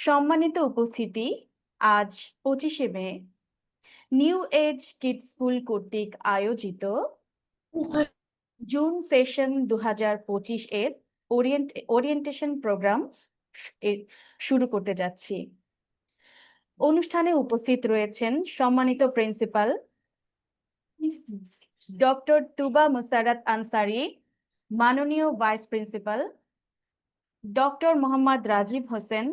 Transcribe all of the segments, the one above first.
সম্মানিত উপস্থিতি, আজ 25শে মে নিউ এজ কিডস স্কুল কর্তৃক আয়োজিত জুন সেশন 2025 এর ওরিয়েন্টেশন প্রোগ্রাম শুরু করতে যাচ্ছি। অনুষ্ঠানে উপস্থিত রয়েছেন সম্মানিত প্রিন্সিপাল ডক্টর তুবা মুসারাত আনসারি, মাননীয় vice principal doctor Mohammad Rajib Hossain.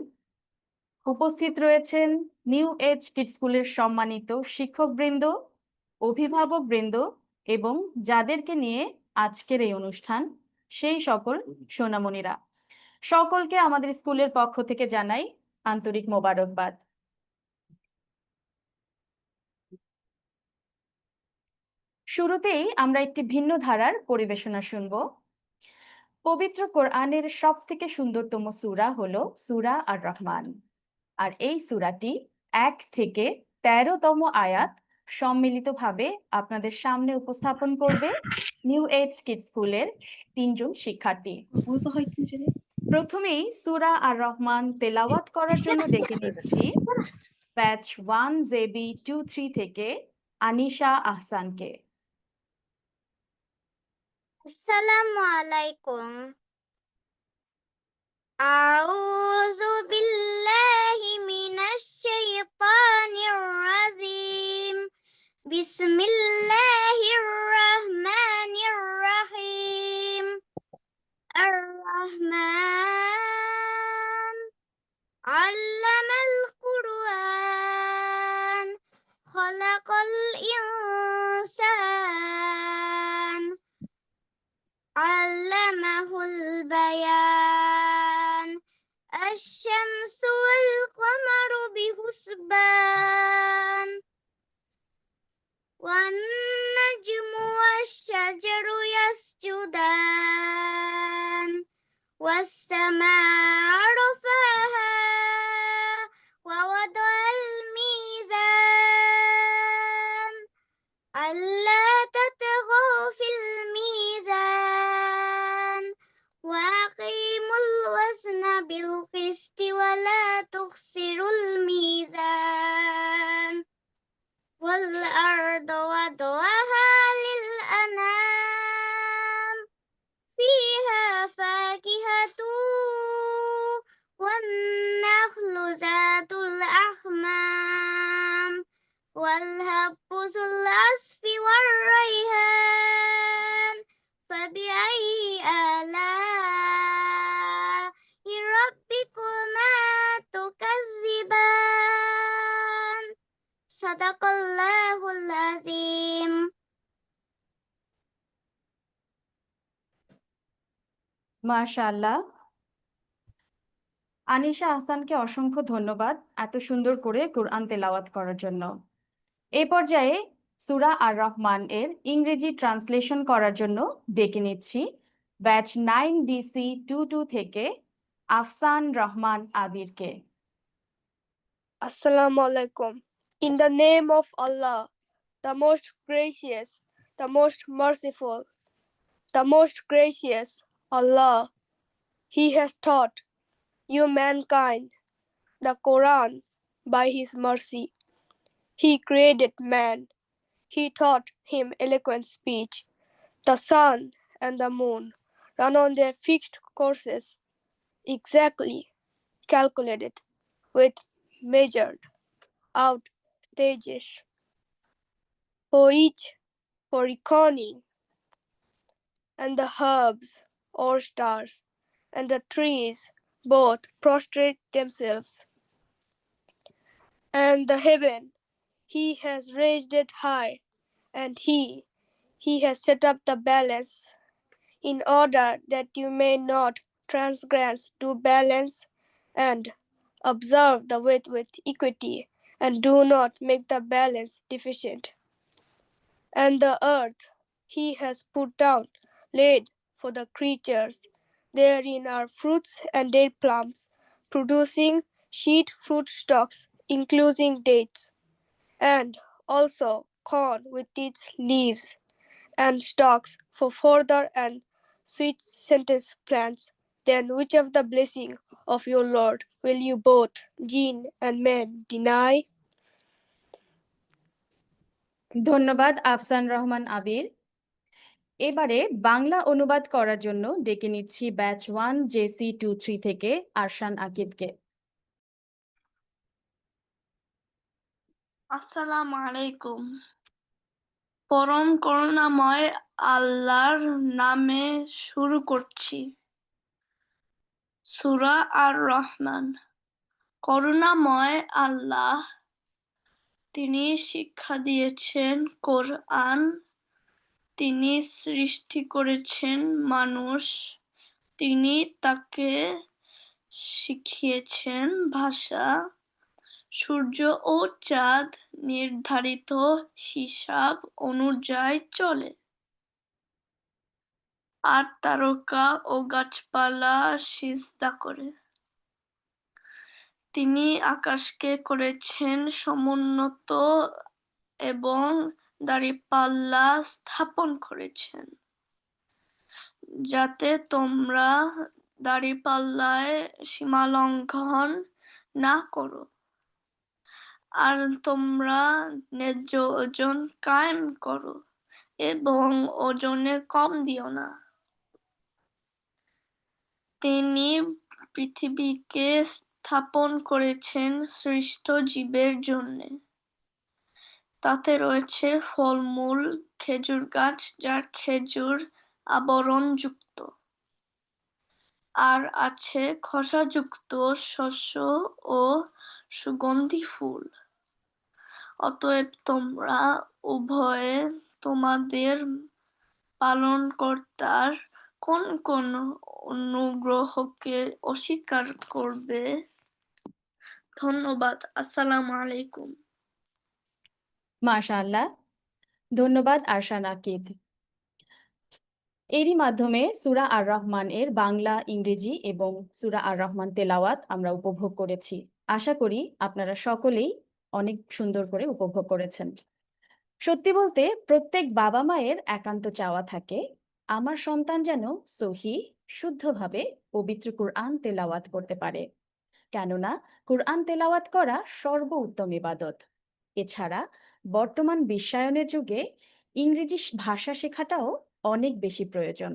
উপস্থিত রয়েছেন নিউ এজ কিডস স্কুলের সম্মানিত শিক্ষকবৃন্দ, অভিভাবকবৃন্দ এবং যাদেরকে নিয়ে আজকের এই অনুষ্ঠান সেই সকল সোনামণিরা। সকলকে আমাদের স্কুলের পক্ষ থেকে জানাই আন্তরিক মোবারকবাদ। শুরুতেই আমরা একটি ভিন্ন ধারার পরিবেশনা শুনব। পবিত্র কোরআনের সব থেকে সুন্দরতম সূরা হলো সূরা আর রহমান, আর এই সূরাটি 1 থেকে 13তম আয়াত সম্মিলিতভাবে আপনাদের সামনে উপস্থাপন করবে নিউ এজ কিডস স্কুলের 3 জন শিক্ষার্থী। প্রথমেই সূরা আর রহমান তেলাওয়াত করার জন্য ডেকে নিচ্ছি ব্যাচ 1JB23 থেকে আনিশা আহসানকে। আসসালামু আলাইকুম। আউযু বিল্লাহি মিনাশ শাইতানির রাজিম। বিসমিল্লাহির রহমানির রহিম। আর রহমান আল্লামাল কুরআন খালাকাল ইনসান علمه البيان الشمس والقمر بحسبان والنجم والشجر يسجدان والسماء رفعها ووضع الميزان ألا تطغوا في الميزان وأقيموا الوزن بالقسط ولا تخسروا الميزان والأرض وضعها للأنام فيها فاكهة والنخل ذات الأكمام والهب ذو العصف والريحان فبأي آلاء ربكما تكذبان صدق الله العظيم। মাশাআল্লাহ, আনিশা আহসানকে অসংখ্য ধন্যবাদ এত সুন্দর করে কোরআন তেলাওয়াত করার জন্য। এই পর্যায়ে সূরা আর রহমান এর ইংরেজি ট্রান্সলেশন করার জন্য ডেকে নিচ্ছি ব্যাচ 9DC22 থেকে আফসান রহমান আবিরকে। Assalamu alaikum. In the name of Allah, the most gracious, the most merciful, the most gracious, Allah, He has taught you mankind the Quran by His mercy. He created man. He taught him eloquent speech. The sun and the moon run on their fixed courses, exactly calculated with measured out stages for reckoning, and the herbs or stars and the trees both prostrate themselves, and the heaven he has raised it high, and he has set up the balance in order that you may not transgress to balance, and observe the weight with equity, and do not make the balance deficient. And the earth he has put down laid for the creatures. Therein are fruits and date plums, producing sheet fruit stalks, including dates, and also corn with its leaves and stalks for further and sweet scented plants, then which of the blessing of your Lord will you both, jinn and men, deny? ধন্যবাদ আফসান রহমান আবির। এবারে বাংলা অনুবাদ করার জন্য ডেকে নিচ্ছি batch 1 JC 2-3 থেকে আরশান আকিদকে। আসসালামু আলাইকুম। পরম করুণাময় আল্লাহর নামে শুরু করছি। সূরা আর রহমান। করুণাময় আল্লাহ, তিনি শিক্ষা দিয়েছেন কোরআন, তিনি সৃষ্টি করেছেন মানুষ, তিনি তাকে শিখিয়েছেন ভাষা, সূর্য ও চাঁদ নির্ধারিত হিসাব অনুযায়ী চলে, আর তারকা ও গাছপালা সিজদা করে। তিনি আকাশকে করেছেন সমুন্নত এবং দাঁড়িপাল্লা স্থাপন করেছেন, যাতে তোমরা দাঁড়িপাল্লায় সীমালঙ্ঘন না করো, আর তোমরা ন্যায্য ওজন কায়েম করো এবং ওজনে কম দিও না। তিনি পৃথিবীকে স্থাপন করেছেন সৃষ্ট জীবের জন্য। তাতে রয়েছে ফলমূল, খেজুর গাছ যার খেজুর আবরণযুক্ত, আর আছে খোসাযুক্ত শস্য ও সুগন্ধি ফুল। অতএব তোমরা উভয়ে তোমাদের পালনকর্তার কোন কোন অনুগ্রহকে অস্বীকার করবে? ধন্যবাদ। আসসালামু আলাইকুম। মাশাআল্লাহ, ধন্যবাদ আরশান আকিদ। এরই মাধ্যমে সূরা আর রহমান এর বাংলা, ইংরেজি এবং সূরা আর রহমান তেলাওয়াত আমরা উপভোগ করেছি। আশা করি আপনারা সকলেই অনেক সুন্দর করে উপভোগ করেছেন। সত্যি বলতে প্রত্যেক বাবা মায়ের একান্ত চাওয়া থাকে আমার সন্তান যেন সহিহ শুদ্ধভাবে পবিত্র কুরআন তেলাওয়াত করতে পারে, কেননা কুরআন তেলাওয়াত করা সর্বোত্তম ইবাদত। এছাড়া বর্তমান বিশ্বায়নের যুগে ইংরেজি ভাষা শেখাটাও অনেক বেশি প্রয়োজন,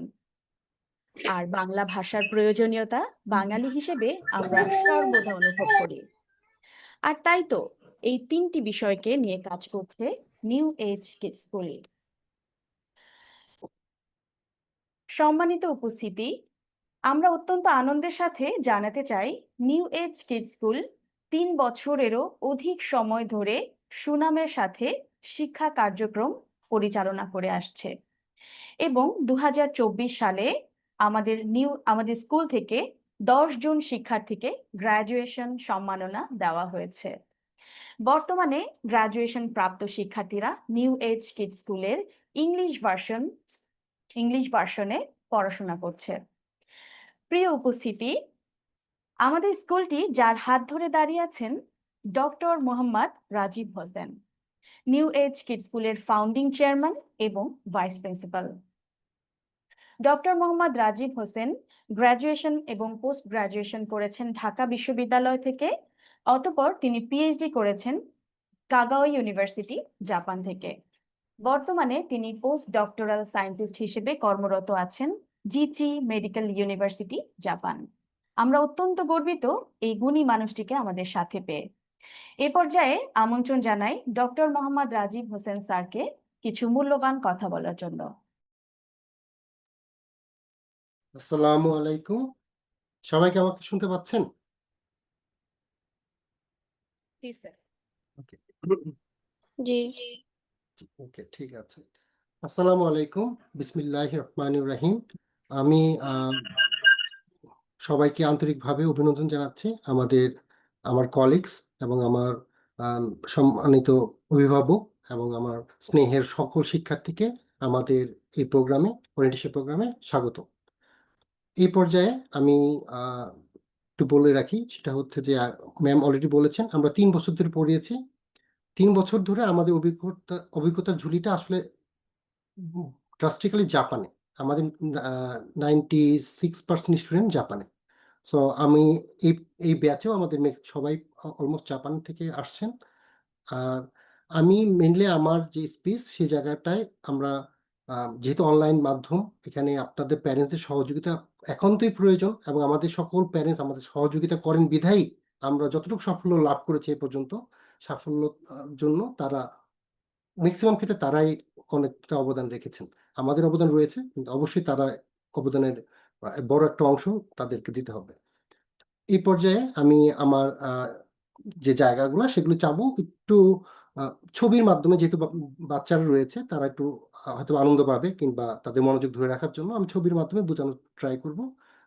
আর বাংলা ভাষার প্রয়োজনীয়তা বাঙালি হিসেবে আমরা সর্বদা অনুভব করি। আর তাই তো এই 3টি বিষয়কে নিয়ে কাজ করছে নিউ এজ কিডস স্কুল। সম্মানিত উপস্থিতি, আমরা অত্যন্ত আনন্দের সাথে জানাতে চাই নিউ এজ কিডস স্কুল 3 বছরেরও অধিক সময় ধরে সুনামের সাথে শিক্ষা কার্যক্রম পরিচালনা করে আসছে এবং 2024 সালে আমাদের স্কুল থেকে 10 জন শিক্ষার্থীকে গ্র্যাজুয়েশন সম্মাননা দেওয়া হয়েছে। বর্তমানে গ্র্যাজুয়েশন প্রাপ্ত শিক্ষার্থীরা নিউ এজ কিডস স্কুলের ইংলিশ ভার্সনে পড়াশোনা করছে। প্রিয় উপস্থিতি, আমাদের স্কুলটি যার হাত ধরে দাঁড়িয়ে আছেন doctor Mohammad Rajib Hossain, New Age Kids স্কুলের ফাউন্ডিং চেয়ারম্যান এবং vice principal. Doctor Mohammad Rajib Hossain graduation এবং পোস্ট গ্র্যাজুয়েশন করেছেন ঢাকা বিশ্ববিদ্যালয় থেকে, অতঃপর তিনি পিএইচডি করেছেন কাগাও ইউনিভার্সিটি, জাপান থেকে। বর্তমানে তিনি পোস্ট ডক্টরাল সায়েন্টিস্ট হিসেবে কর্মরত আছেন জিচি মেডিকেল ইউনিভার্সিটি, জাপান। আমরা অত্যন্ত গর্বিত এই গুণী মানুষটিকে আমাদের সাথে পেয়ে। এ পর্যায়ে আমন্ত্রণ জানাই ডক্টর মোহাম্মদ রাজীব হোসেন স্যারকে কিছু মূল্যবান কথা বলার জন্য। আসসালামু আলাইকুম। সবাইকে আমাকে শুনতে পাচ্ছেন? জি স্যার। ওকে জি। ওকে, ঠিক আছে। আসসালামু আলাইকুম, বিসমিল্লাহির রহমানির রহিম। আমি সবাইকে আন্তরিকভাবে অভিনন্দন জানাচ্ছি, আমার কলিগস এবং আমার সম্মানিত অভিভাবক এবং আমার স্নেহের সকল শিক্ষার্থীকে আমাদের এই প্রোগ্রামে, ওরিয়েন্টেশন প্রোগ্রামে স্বাগত। এই পর্যায়ে আমি একটু বলে রাখি, সেটা হচ্ছে যে ম্যাম অলরেডি বলেছেন আমরা 3 বছর ধরে পড়িয়েছি। 3 বছর ধরে আমাদের অভিজ্ঞতার ঝুলিটা আসলে ড্রাস্টিক্যালি জাপানে, আমাদের 96% স্টুডেন্ট জাপানে। সো আমি এই এই ব্যাচেও আমাদের সবাই অলমোস্ট জাপান থেকে আসছেন। আর আমি মেনলি আমার যে স্পিচ সেই জায়গাটায় আমরা যেহেতু অনলাইন মাধ্যম, এখানে আপনাদের প্যারেন্টসদের সহযোগিতা একান্তই প্রয়োজন, এবং আমাদের সকল প্যারেন্টস আমাদের সহযোগিতা করেন বিধায়ী আমরা যতটুকু সাফল্য লাভ করেছি এ পর্যন্ত। সাফল্য জন্য তারা ম্যাক্সিমাম ক্ষেত্রে তারাই অনেকটা অবদান রেখেছেন। আমাদের অবদান রয়েছে, কিন্তু অবশ্যই তারা অবদানের বড় একটা অংশ তাদেরকে দিতে হবে। এই পর্যায়ে আমি আমার যে জায়গাগুলো সেগুলো চাবো একটু ছবির মাধ্যমে, যেহেতু বাচ্চারা রয়েছে তারা একটু হয়তো আনন্দ পাবে, কিংবা তাদের মনোযোগ ধরে রাখার জন্য আমি ছবির মাধ্যমে বোঝানোর ট্রাই করব।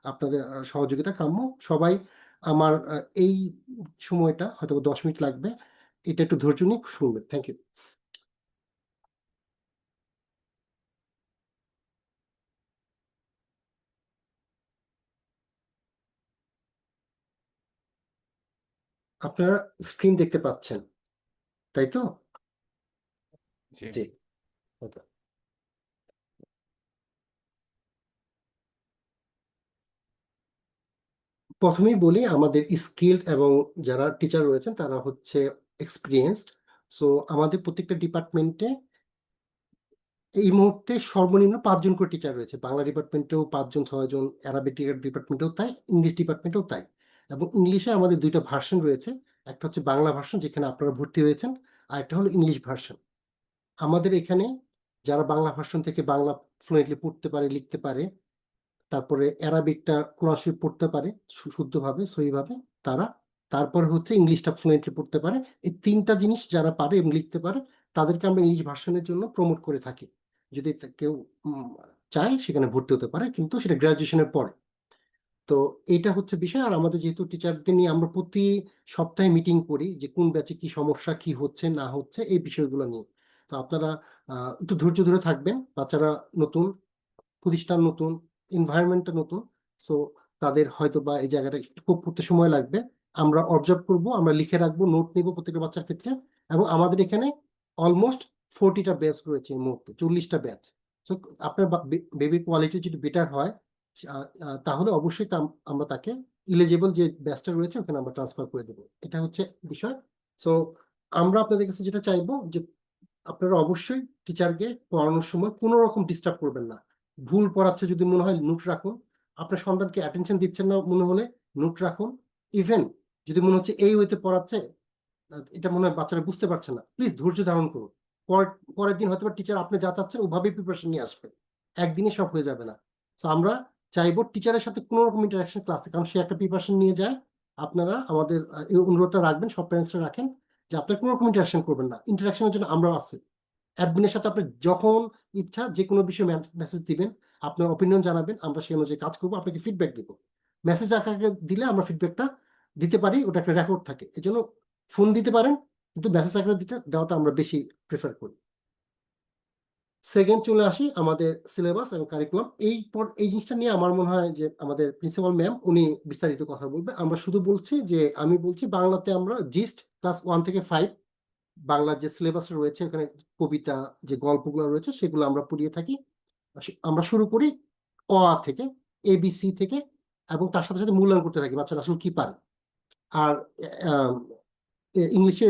আপনাদের সহযোগিতা কাম্য। সবাই আমার এই সময়টা হয়তো 10 মিনিট লাগবে, এটা একটু ধৈর্য নিয়ে শুনবেন। Thank you. আপনারা স্ক্রিন দেখতে পাচ্ছেন, তাই তো? জি। জি, ওকে। প্রথমেই বলি, আমাদের স্কিলড এবং যারা টিচার রয়েছেন তারা হচ্ছে এক্সপিরিয়েন্সড। সো আমাদের প্রত্যেকটা ডিপার্টমেন্টে এই মুহূর্তে সর্বনিম্ন 5 জন করে টিচার রয়েছে। বাংলা ডিপার্টমেন্টেও 5 জন 6 জন, অ্যারাবিক ডিপার্টমেন্টেও তাই, ইংলিশ ডিপার্টমেন্টেও তাই। এবং ইংলিশে আমাদের 2টা ভার্সন রয়েছে, একটা হচ্ছে বাংলা ভার্সন যেখানে আপনারা ভর্তি হয়েছেন, আর একটা হলো ইংলিশ ভার্সন। আমাদের এখানে যারা বাংলা ভার্সন থেকে বাংলা ফ্লুয়েন্টলি পড়তে পারে, লিখতে পারে, তারপরে অ্যারাবিকটা কোরআন শরীফ পড়তে পারে শুদ্ধভাবে সহিভাবে, তারা তারপরে হচ্ছে ইংলিশটা ফ্লুয়েন্টলি পড়তে পারে। এই 3টা জিনিস যারা পারে এবং লিখতে পারে তাদেরকে আমরা ইংলিশ ভার্সনের জন্য প্রমোট করে থাকি। যদি কেউ চায় সেখানে ভর্তি হতে পারে, কিন্তু সেটা গ্রাজুয়েশনের পরে। তো এইটা হচ্ছে বিষয়। আর আমাদের যেহেতু টিচারদের নিয়ে আমরা প্রতি সপ্তাহে মিটিং করি যে কোন ব্যাচে কি সমস্যা, কি হচ্ছে না হচ্ছে, এই বিষয়গুলো নিয়ে। তো আপনারা একটু ধৈর্য ধরে থাকবেন। বাচ্চারা নতুন, প্রতিষ্ঠান নতুন, এনভায়রনমেন্টটা নতুন, সো তাদের হয়তো বা এই জায়গাটা একটু কোপ করতে সময় লাগবে। আমরা অবজার্ভ করব, আমরা লিখে রাখবো, নোট নিব প্রত্যেকটা বাচ্চার ক্ষেত্রে। এবং আমাদের এখানে অলমোস্ট 40টা ব্যাচ রয়েছে এই মুহূর্তে, 40টা ব্যাচ। সো আপনার বেবির কোয়ালিটি যদি বেটার হয় তাহলে অবশ্যই আমরা তাকে ইলিজিবল যে ব্যাচটা রয়েছে ওখানে আমরা ট্রান্সফার করে দেবো। এটা হচ্ছে বিষয়। সো আমরা আপনাদের কাছে যেটা চাইবো যে আপনারা অবশ্যই টিচারকে পড়ানোর সময় কোনো রকম ডিস্টার্ব করবেন না। ভুল পড়াচ্ছে যদি মনে হয় নোট রাখুন, আপনার সন্তানকে অ্যাটেনশন দিচ্ছেন না মনে হলে নোট রাখুন। ইভেন যদি মনে হচ্ছে এই ওয়েতে পড়াচ্ছে, এটা মনে হয় বাচ্চারা বুঝতে পারছে না, প্লিজ ধৈর্য ধারণ করুন। পরের দিন হয়তো টিচার আপনি যা চাচ্ছেন ওভাবেই প্রিপারেশন নিয়ে আসবে, একদিনে সব হয়ে যাবে না। তো আমরা চাইবো টিচারের সাথে কোনো রকম ইন্টারাকশন ক্লাসে, কারণ সে একটা প্রিপারেশন নিয়ে যায়। আপনারা আমাদের এই অনুরোধটা রাখবেন, সব প্যারেন্টসরা রাখেন যে আপনার কোনো রকম ইন্টারাকশন করবেন না। ইন্টারাকশনের জন্য আমরা আছি। অ্যাডমিনের সাথে আপনি যখন ইচ্ছা যে কোনো বিষয়ে মেসেজ দিবেন, আপনার অপিনিয়ন জানাবেন, আমরা সেই অনুযায়ী কাজ করবো, আপনাকে ফিডব্যাক দিব। মেসেজ আকারে দিলে আমরা ফিডব্যাকটা দিতে পারি, ওটা একটা রেকর্ড থাকে। এই জন্য ফোন দিতে পারেন, কিন্তু মেসেজ আকারে দেওয়াটা আমরা বেশি প্রেফার করি। সেকেন্ড চলে আসি আমাদের সিলেবাস এবং কারিকুলাম। এই জিনিসটা নিয়ে আমার মনে হয় যে আমাদের প্রিন্সিপাল ম্যাম উনি বিস্তারিত কথা বলবে। আমরা শুধু বলছি যে আমি বলছি বাংলাতে আমরা জিস্ট ক্লাস 1 থেকে 5 বাংলার যে সিলেবাস রয়েছে ওখানে কবিতা যে গল্পগুলো রয়েছে সেগুলো আমরা পড়িয়ে থাকি। আমরা শুরু করি অ আ থেকে, ABC থেকে, এবং তার সাথে সাথে মূল্যায়ন করতে থাকি বাচ্চারা আসলে কি পারে। আর ইংলিশে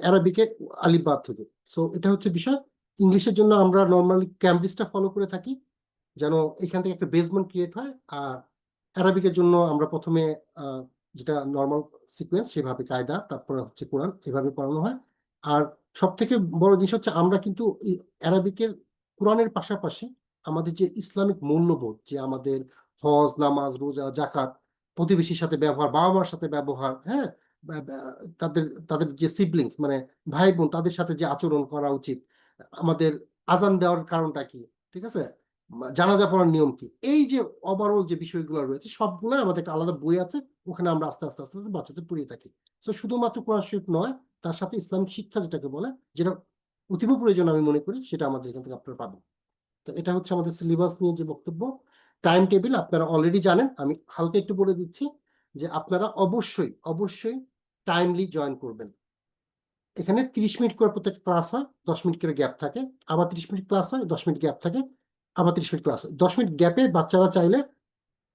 অ্যারাবিকে আলিফ বা থেকে। সো এটা হচ্ছে বিষয়। ইংলিশের জন্য আমরা নর্মালি ক্যামব্রিজটা ফলো করে থাকি যেন এখান থেকে একটা বেসমেন্ট ক্রিয়েট হয়। আর অ্যারাবিকের জন্য আমরা প্রথমে যেটা নর্মাল সিকোয়েন্স সেভাবে কায়দা, তারপরে হচ্ছে কোরআন, এভাবে পড়ানো হয়। আর সব থেকে বড় জিনিস হচ্ছে আমরা কিন্তু অ্যারাবিকের কোরআনের পাশাপাশি আমাদের যে ইসলামিক মূল্যবোধ, যে আমাদের হজ, নামাজ, রোজা, জাকাত, প্রতিবেশীর সাথে ব্যবহার, বাবা মার সাথে ব্যবহার, হ্যাঁ, তাদের তাদের যে সিবলিংস মানে ভাই বোন, তাদের সাথে যে আচরণ করা উচিত, আমাদের আজান দেওয়ার কারণটা কি, ঠিক আছে, জানাজা পড়ার নিয়ম কি, এই যে ওভারঅল যে বিষয়গুলো রয়েছে সবগুলো আমাদের একটা আলাদা বই আছে, ওখানে আমরা আস্তে আস্তে আস্তে আস্তে বাচ্চাদের পড়িয়ে থাকি। তো শুধুমাত্র কোরআন শরীফ নয়, তার সাথে ইসলামিক শিক্ষা যেটাকে বলে, যেটা অতীব প্রয়োজন আমি মনে করি, সেটা আমাদের এখান থেকে আপনারা পাবেন। তো এটা হচ্ছে আমাদের সিলেবাস নিয়ে যে বক্তব্য। টাইম টেবিল আপনারা অলরেডি জানেন, আমি হালকা একটু বলে দিচ্ছি যে আপনারা অবশ্যই অবশ্যই টাইমলি জয়েন করবেন। এখানে 30 মিনিট করে প্রত্যেক ক্লাস হয়, 10 মিনিট করে গ্যাপ থাকে, আবার 30 মিনিট ক্লাস হয়, 10 মিনিট গ্যাপ থাকে। আবার 30 মিনিট ক্লাস, 10 মিনিট গ্যাপে বাচ্চারা চাইলে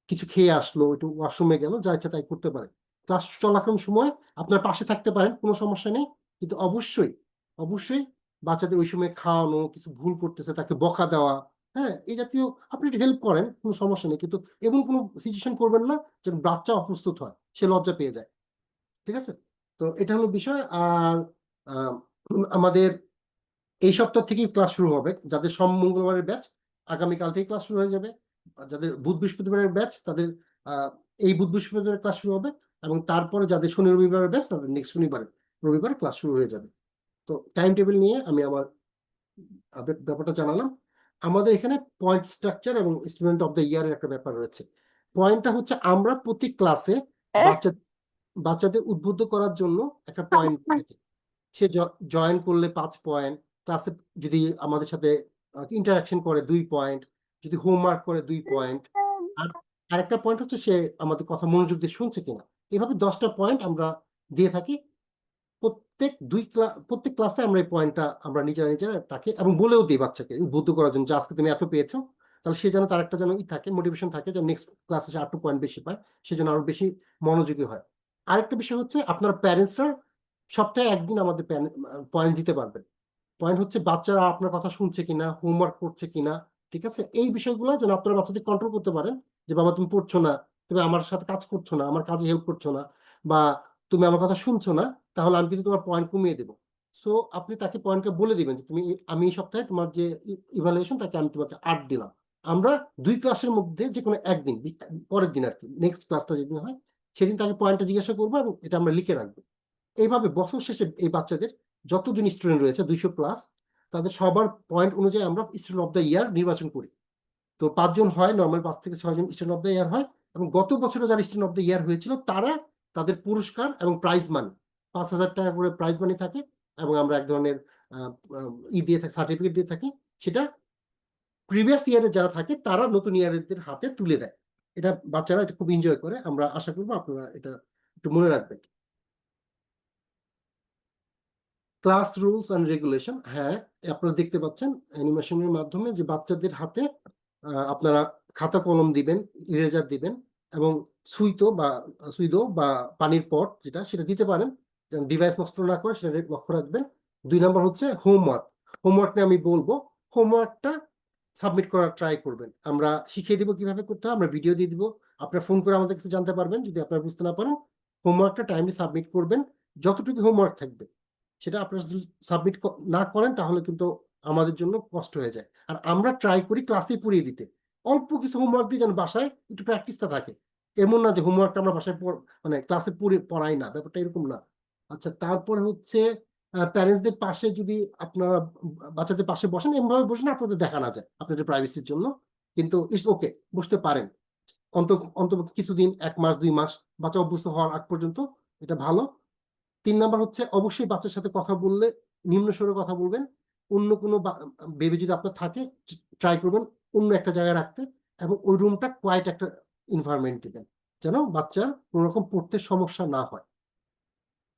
কিছু খেয়ে আসলো, একটু ওয়াশরুমে গেল, যা ইচ্ছা তাই করতে পারে। ক্লাস চলাকালীন সময় আপনার পাশে থাকতে পারেন, কোনো সমস্যা নেই, কিন্তু অবশ্যই অবশ্যই বাচ্চাদের ওই সময় খাওয়ানো, কিছু ভুল করতেছে তাকে বকা দেওয়া, হ্যাঁ, এই জাতীয় আপনি একটু হেল্প করেন, কোনো সমস্যা নেই, কিন্তু এমন কোনো সিচুয়েশন করবেন না যেন বাচ্চা অপ্রস্তুত হয়, সে লজ্জা পেয়ে যায়। ঠিক আছে, তো এটা হলো বিষয়। আর আমাদের এই সপ্তাহ থেকেই ক্লাস শুরু হবে। যাদের সোম মঙ্গলবারের ব্যাচ আগামীকাল থেকে ক্লাস শুরু হয়ে যাবে, আর যাদের বুধ বৃহস্পতিবারের ব্যাচ তাদের এই বুধ বৃহস্পতিবারের ক্লাস শুরু হবে, এবং তারপরে যাদের শনি রবিবারের ব্যাচ তাদের নেক্সট রবিবার ক্লাস শুরু হয়ে যাবে। তো টাইম টেবিল নিয়ে আমি আমার ব্যাপারটা জানালাম। আমাদের এখানে পয়েন্ট স্ট্রাকচার এবং স্টুডেন্ট অফ দ্য ইয়ারের একটা ব্যাপার রয়েছে। পয়েন্টটা হচ্ছে আমরা প্রতি ক্লাসে বাচ্চাদের উদ্বুদ্ধ করার জন্য একটা পয়েন্ট থাকে। সে জয়েন করলে 5 পয়েন্ট, ক্লাসে যদি আমাদের সাথে ইন্টারাকশন করে 2 পয়েন্ট, যদি হোমওয়ার্ক করে 2 পয়েন্ট, আর আরেকটা পয়েন্ট হচ্ছে সে আমাদের কথা মনোযোগ দিয়ে শুনছে কিনা। এভাবে 10টা পয়েন্ট আমরা দিয়ে থাকি। প্রত্যেক ক্লাসে আমরা এই পয়েন্টটা আমরা নিজেরা তাকে এবং বলেও দিই বাচ্চাকে উদ্বুদ্ধ করার জন্য যে আজকে তুমি এত পেয়েছো, তাহলে সে যেন তার একটা যেন থাকে মোটিভেশন থাকে যে নেক্সট ক্লাসে সে 8 পয়েন্ট বেশি পায়, সে যেন আরো বেশি মনোযোগী হয়। আরেকটা বিষয় হচ্ছে আপনার প্যারেন্টসরা সপ্তাহে একদিন আমাদের পয়েন্ট দিতে পারবেন। পয়েন্ট হচ্ছে বাচ্চারা আপনার কথা শুনছে কিনা, হোমওয়ার্ক করছে কিনা, ঠিক আছে, এই বিষয়গুলো যেন আপনারা বাচ্চাদের কন্ট্রোল করতে পারেন, যে বাবা তুমি পড়ছো না, তুমি আমার সাথে কাজ করছো না, আমার কাজে হেল্প করছো না, বা তুমি আমার কথা শুনছো না, তাহলে আমি কিন্তু তোমার পয়েন্ট কমিয়ে দেবো। সো আপনি তাকে পয়েন্টকে বলে দিবেন যে আমি এই সপ্তাহে তোমার যে ইভালুয়েশন তাকে আমি তোমাকে 8 দিলাম। আমরা 2 ক্লাসের মধ্যে যে কোনো একদিন পরের দিন আর কি, নেক্সট ক্লাসটা যেদিন হয় সেদিন তাকে পয়েন্টটা জিজ্ঞাসা করবো এবং এটা আমরা লিখে রাখবো। এইভাবে বছর শেষে এই বাচ্চাদের যতজন স্টুডেন্ট রয়েছে 200 প্লাস, তাদের সবার পয়েন্ট অনুযায়ী আমরা স্টুডেন্ট অফ দ্য ইয়ার নির্বাচন করি। তো 5 জন হয়, নর্মাল 5 থেকে 6 জন স্টুডেন্ট অফ দ্য ইয়ার হয়, এবং গত বছরে যারা স্টুডেন্ট অফ দ্য ইয়ার হয়েছিল তারা তাদের পুরস্কার এবং প্রাইজ মানি 5,000 টাকা করে প্রাইজ মানি থাকে, এবং আমরা এক ধরনের দিয়ে থাকি, সার্টিফিকেট দিয়ে থাকি, সেটা প্রিভিয়াস ইয়ারে যারা থাকে তারা নতুন ইয়ারদের হাতে তুলে দেয়। এটা বাচ্চারা এটা খুব এনজয় করে, আমরা আশা করবো আপনারা এটা একটু মনে রাখবেন। ক্লাস রুলস অ্যান্ড রেগুলেশন, হ্যাঁ আপনারা দেখতে পাচ্ছেন অ্যানিমেশনের মাধ্যমে যে বাচ্চাদের হাতে আপনারা খাতা কলম দিবেন, ইরেজার দিবেন, এবং সুইদো বা পানির পট যেটা সেটা দিতে পারেন, ডিভাইস নষ্ট না করে সেটা লক্ষ্য রাখবেন। 2 নম্বর হচ্ছে হোমওয়ার্ক নিয়ে আমি বলবো। হোমওয়ার্কটা সাবমিট করার ট্রাই করবেন, আমরা শিখিয়ে দিব কিভাবে করতে হয়, আমরা ভিডিও দিয়ে দিব, আপনারা ফোন করে আমাদের কাছে জানতে পারবেন যদি আপনারা বুঝতে না পারেন। হোমওয়ার্কটা টাইমলি সাবমিট করবেন, যতটুকু হোমওয়ার্ক থাকবে সেটা আপনারা যদি সাবমিট না করেন তাহলে কিন্তু আমাদের জন্য কষ্ট হয়ে যায়। আর আমরা ট্রাই করি ক্লাসে পড়িয়ে দিতে, অল্প কিছু হোমওয়ার্ক দিয়ে যেন বাসায় একটু প্র্যাকটিসটা থাকে। এমন না যে হোমওয়ার্কটা আমরা বাসায় মানে ক্লাসে পড়াই না, ব্যাপারটা এরকম না। আচ্ছা, তারপরে হচ্ছে প্যারেন্টসদের পাশে যদি আপনারা বাচ্চাদের পাশে বসেন, এমনভাবে বসেন আপনাদের দেখা না যায় আপনাদের প্রাইভেসির জন্য, কিন্তু ইটস ওকে, বসতে পারেন অন্তত কিছুদিন, 1 মাস 2 মাস, বাচ্চা অভ্যস্ত হওয়ার আগ পর্যন্ত, এটা ভালো। 3 নাম্বার হচ্ছে অবশ্যই বাচ্চার সাথে কথা বললে নিম্ন স্বরে কথা বলবেন। অন্য কোনো বেবি যদি আপনার থাকে ট্রাই করবেন অন্য একটা জায়গায় রাখতে, এবং ওই রুমটা কোয়াইট একটা এনভায়রনমেন্ট দিবেন যেন বাচ্চার কোনো রকম পড়তে সমস্যা না হয়।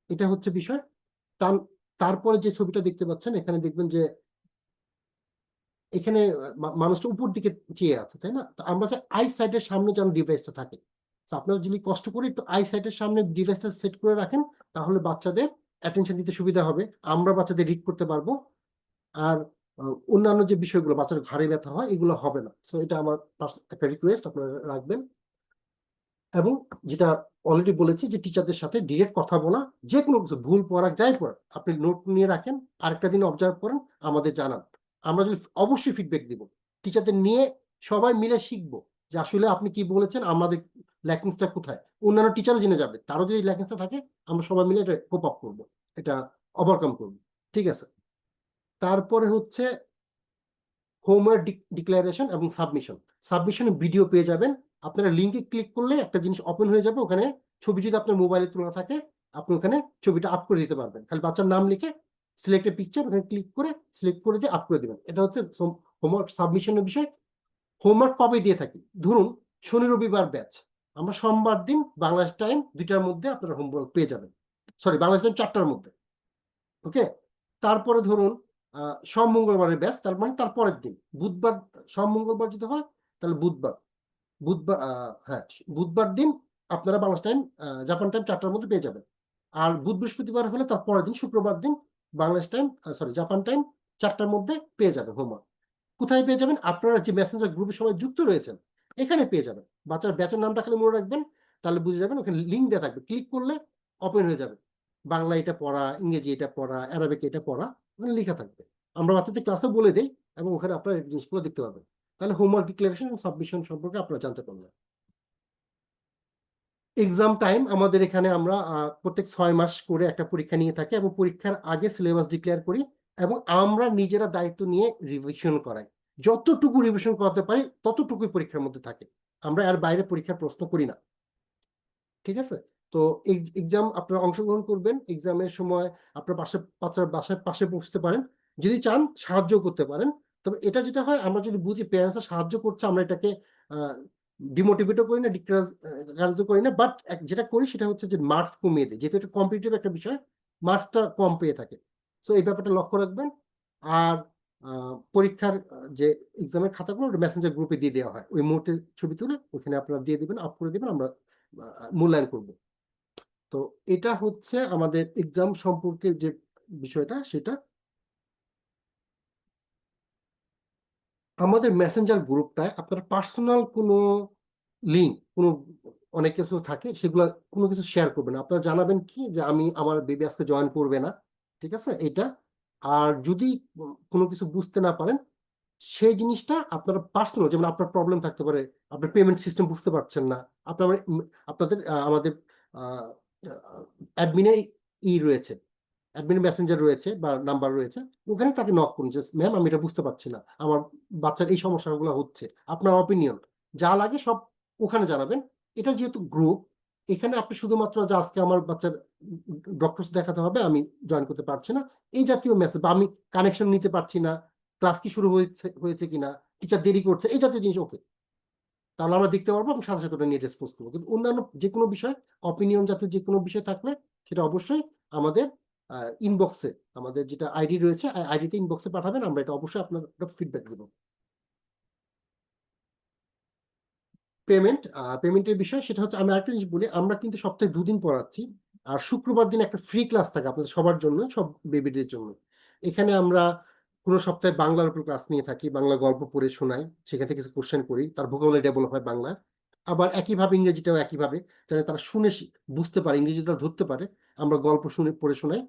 এটা হচ্ছে বিষয়। তারপরে যে ছবিটা দেখতে পাচ্ছেন এখানে দেখবেন যে এখানে মানুষটা উপর দিকে চেয়ে আছে, তাই না? তো আমরা যে আই সাইডের সামনে যেন ডিভাইসটা থাকে, আপনারা যদি কষ্ট করে একটু আই সাইডের সামনে ডিভাইসটা সেট করে রাখেন তাহলে বাচ্চাদের অ্যাটেনশন দিতে সুবিধা হবে, আমরা বাচ্চাদের রিড করতে পারবো, আর অন্যান্য যে বিষয়গুলো বাচ্চার ঘাড়ে ব্যথা হয় এগুলো হবে না। সো এটা আমার একটা রিকোয়েস্ট, আপনারা রাখবেন। এবং যেটা অলরেডি বলেছি যে টিচারদের সাথে ডিরেক্ট কথা বলা, যে কোনো কিছু ভুল পড়া যাই পড়া আপনি নোট নিয়ে রাখেন, আরেকটা দিন অবজার্ভ করেন, আমাদের জানান, আমরা যদি অবশ্যই ফিডব্যাক দিব। টিচারদের নিয়ে সবাই মিলে শিখবো যে আসলে আপনি কি বলেছেন, আমাদের ল্যাকিংসটা কোথায়, অন্যান্য টিচারও জেনে যাবে, তারও যদি ল্যাকিংসটা থাকে আমরা সবাই মিলে এটা কোপ আপ করবো, এটা ওভারকাম করবো, ঠিক আছে? তারপরে হচ্ছে হোমওয়ার্ক ডিক্লারেশন এবং সাবমিশনে ভিডিও পেয়ে যাবেন, আপনারা লিঙ্কে ক্লিক করলে একটা জিনিস ওপেন হয়ে যাবে, ওখানে ছবি যদি আপনার মোবাইলে তোলা থাকে আপনি ওখানে ছবিটা আপ করে দিতে পারবেন, খালি বাচ্চার নাম লিখে সিলেক্ট এ পিকচার ওখানে ক্লিক করে সিলেক্ট করে দিয়ে আপ করে দিবেন। এটা হচ্ছে হোমওয়ার্ক সাবমিশনের বিষয়। হোমওয়ার্ক কবে দিয়ে থাকি, ধরুন শনি রবিবার ব্যাচ, আমরা সোমবার দিন বাংলাদেশ টাইম 2টার মধ্যে আপনারা হোমওয়ার্ক পেয়ে যাবেন, সরি বাংলাদেশ টাইম 4টার মধ্যে, ওকে? তারপরে ধরুন সব মঙ্গলবারের ব্যাচ, তার মানে তার পরের দিন বুধবার, সব মঙ্গলবার যদি হয় তাহলে বুধবার হ্যাঁ বুধবার দিন আপনারা বাংলাদেশ টাইম জাপান টাইম 4টার মধ্যে পেয়ে যাবেন। আর বুধ বৃহস্পতিবার হলে তার পরের দিন শুক্রবার দিন বাংলাদেশ টাইম জাপান টাইম 4টার মধ্যে পেয়ে যাবেন হোমওয়ার্ক। কোথায় পেয়ে যাবেন? আপনারা যে মেসেঞ্জার গ্রুপে সবাই যুক্ত রয়েছেন এখানে পেয়ে যাবেন। বাচ্চার ব্যাচের নামটা খালি মনে রাখবেন, তাহলে বুঝে যাবেন। ওখানে লিঙ্ক দেওয়া থাকবে, ক্লিক করলে ওপেন হয়ে যাবে। বাংলা এটা পড়া, ইংরেজি এটা পড়া, অ্যারাবিক এটা পড়া, ওখানে লেখা থাকবে। আমরা বাচ্চাদের ক্লাসে বলে দেই এবং ওখানে আপনারা এই জিনিসগুলো দেখতে পাবেন। তাহলে হোমওয়ার্ক ডিক্লারেশন এবং সাবমিশন সম্পর্কে আপনারা জানতে পারবেন। এক্সাম টাইম আমাদের এখানে আমরা প্রত্যেক 6 মাস করে একটা পরীক্ষা নিয়ে থাকি এবং পরীক্ষার আগে সিলেবাস ডিক্লেয়ার করি এবং আমরা নিজেরা দায়িত্ব নিয়ে রিভিশন করাই। যতটুকু রিভিশন করাতে পারি ততটুকুই পরীক্ষার মধ্যে থাকে, আমরা এর বাইরে পরীক্ষার প্রশ্ন করি না। ঠিক আছে? তো এক্সাম আপনারা অংশগ্রহণ করবেন। এক্সামের সময় আপনার বাসায় পাশে বসতে পারেন, যদি চান সাহায্য করতে পারেন। তবে এটা যেটা হয়, আমরা যদি বুঝি প্যারেন্টসরা সাহায্য করছে, আমরা এটাকে ডিমোটিভেটও করি না, ডিসকারেজও করি না, বাট যেটা করি সেটা হচ্ছে যে মার্কস কমিয়ে দিই, যেহেতু এটা কম্পিটিটিভ একটা বিষয়, মার্কসটা কম পেয়ে থাকে। সো এই ব্যাপারটা লক্ষ্য রাখবেন। আর পরীক্ষার যে এক্সামের খাতাগুলো মেসেঞ্জার গ্রুপে দিয়ে দেওয়া হয়, ওই মুহূর্তে ছবি তুলে ওখানে আপনারা দিয়ে দিবেন, আপ করে দিবেন, আমরা মূল্যায়ন করব। তো এটা হচ্ছে আমাদের এক্সাম সম্পর্কে যে বিষয়টা, সেটা আমাদের মেসেঞ্জার গ্রুপটায় আপনার পার্সোনাল কোনো লিঙ্ক, কোনো অনেক কিছু থাকে, সেগুলো কোনো কিছু শেয়ার করবেন না। আপনারা জানাবেন কি যে আমি আমার বেবি আজকে জয়েন করবে না, ঠিক আছে এটা। আর যদি কোনো কিছু বুঝতে না পারেন সেই জিনিসটা আপনারা পার্সোনাল, যেমন আপনার প্রবলেম থাকতে পারে, আপনার পেমেন্ট সিস্টেম বুঝতে পারছেন না, আপনাদের আমাদের অ্যাডমিনে রয়েছে, অ্যাডমিন মেসেঞ্জার রয়েছে বা নাম্বার রয়েছে, ওখানে তাকে নক করুন যে ম্যাম আমি এটা বুঝতে পারছি না, আমার বাচ্চার এই সমস্যাগুলো হচ্ছে, আপনার অপিনিয়ন যা লাগে সব ওখানে জানাবেন। এটা যেহেতু গ্রুপ, এখানে আপনি শুধুমাত্র যে আজকে আমার বাচ্চার ডক্টর দেখাতে হবে, আমি জয়েন করতে পারছি না, এই জাতীয় মেসেজ, বা আমি কানেকশন নিতে পারছি না, ক্লাস কি শুরু হয়েছে কিনা, টিচার দেরি করছে, এই জাতীয় জিনিস ওকে, তাহলে আমরা দেখতে পারবো এবং সাথে সাথে ওটা নিয়ে রেসপন্স করবো। কিন্তু অন্যান্য যে কোনো বিষয়, অপিনিয়ন জাতীয় যে কোনো বিষয় থাকলে সেটা অবশ্যই আমাদের ইনবক্সে, আমাদের যেটা আইডি রয়েছে আইডিতে ইনবক্সে পাঠাবেন, আমরা এটা অবশ্যই আপনার ফিডব্যাক দেব। পেমেন্টের বিষয় সেটা হচ্ছে, আমি আরেকটা জিনিস বলি, আমরা কিন্তু সপ্তাহে 2 দিন পড়াচ্ছি, আর শুক্রবার দিন একটা ফ্রি ক্লাস থাকে আপনাদের সবার জন্য, সব বেবিদের জন্য। এখানে আমরা কোনো সপ্তাহে বাংলার উপর ক্লাস নিয়ে থাকি, বাংলা গল্প পড়ে শোনাই, সেখান থেকে কিছু কোশ্চেন করি, তার ভোকাবুলারি ডেভেলপ হয় বাংলা। আবার একইভাবে ইংরেজিটাও একইভাবে, যাতে তারা শুনে বুঝতে পারে, ইংরেজিটা ধরতে পারে, আমরা গল্প শুনে পড়ে শোনাই,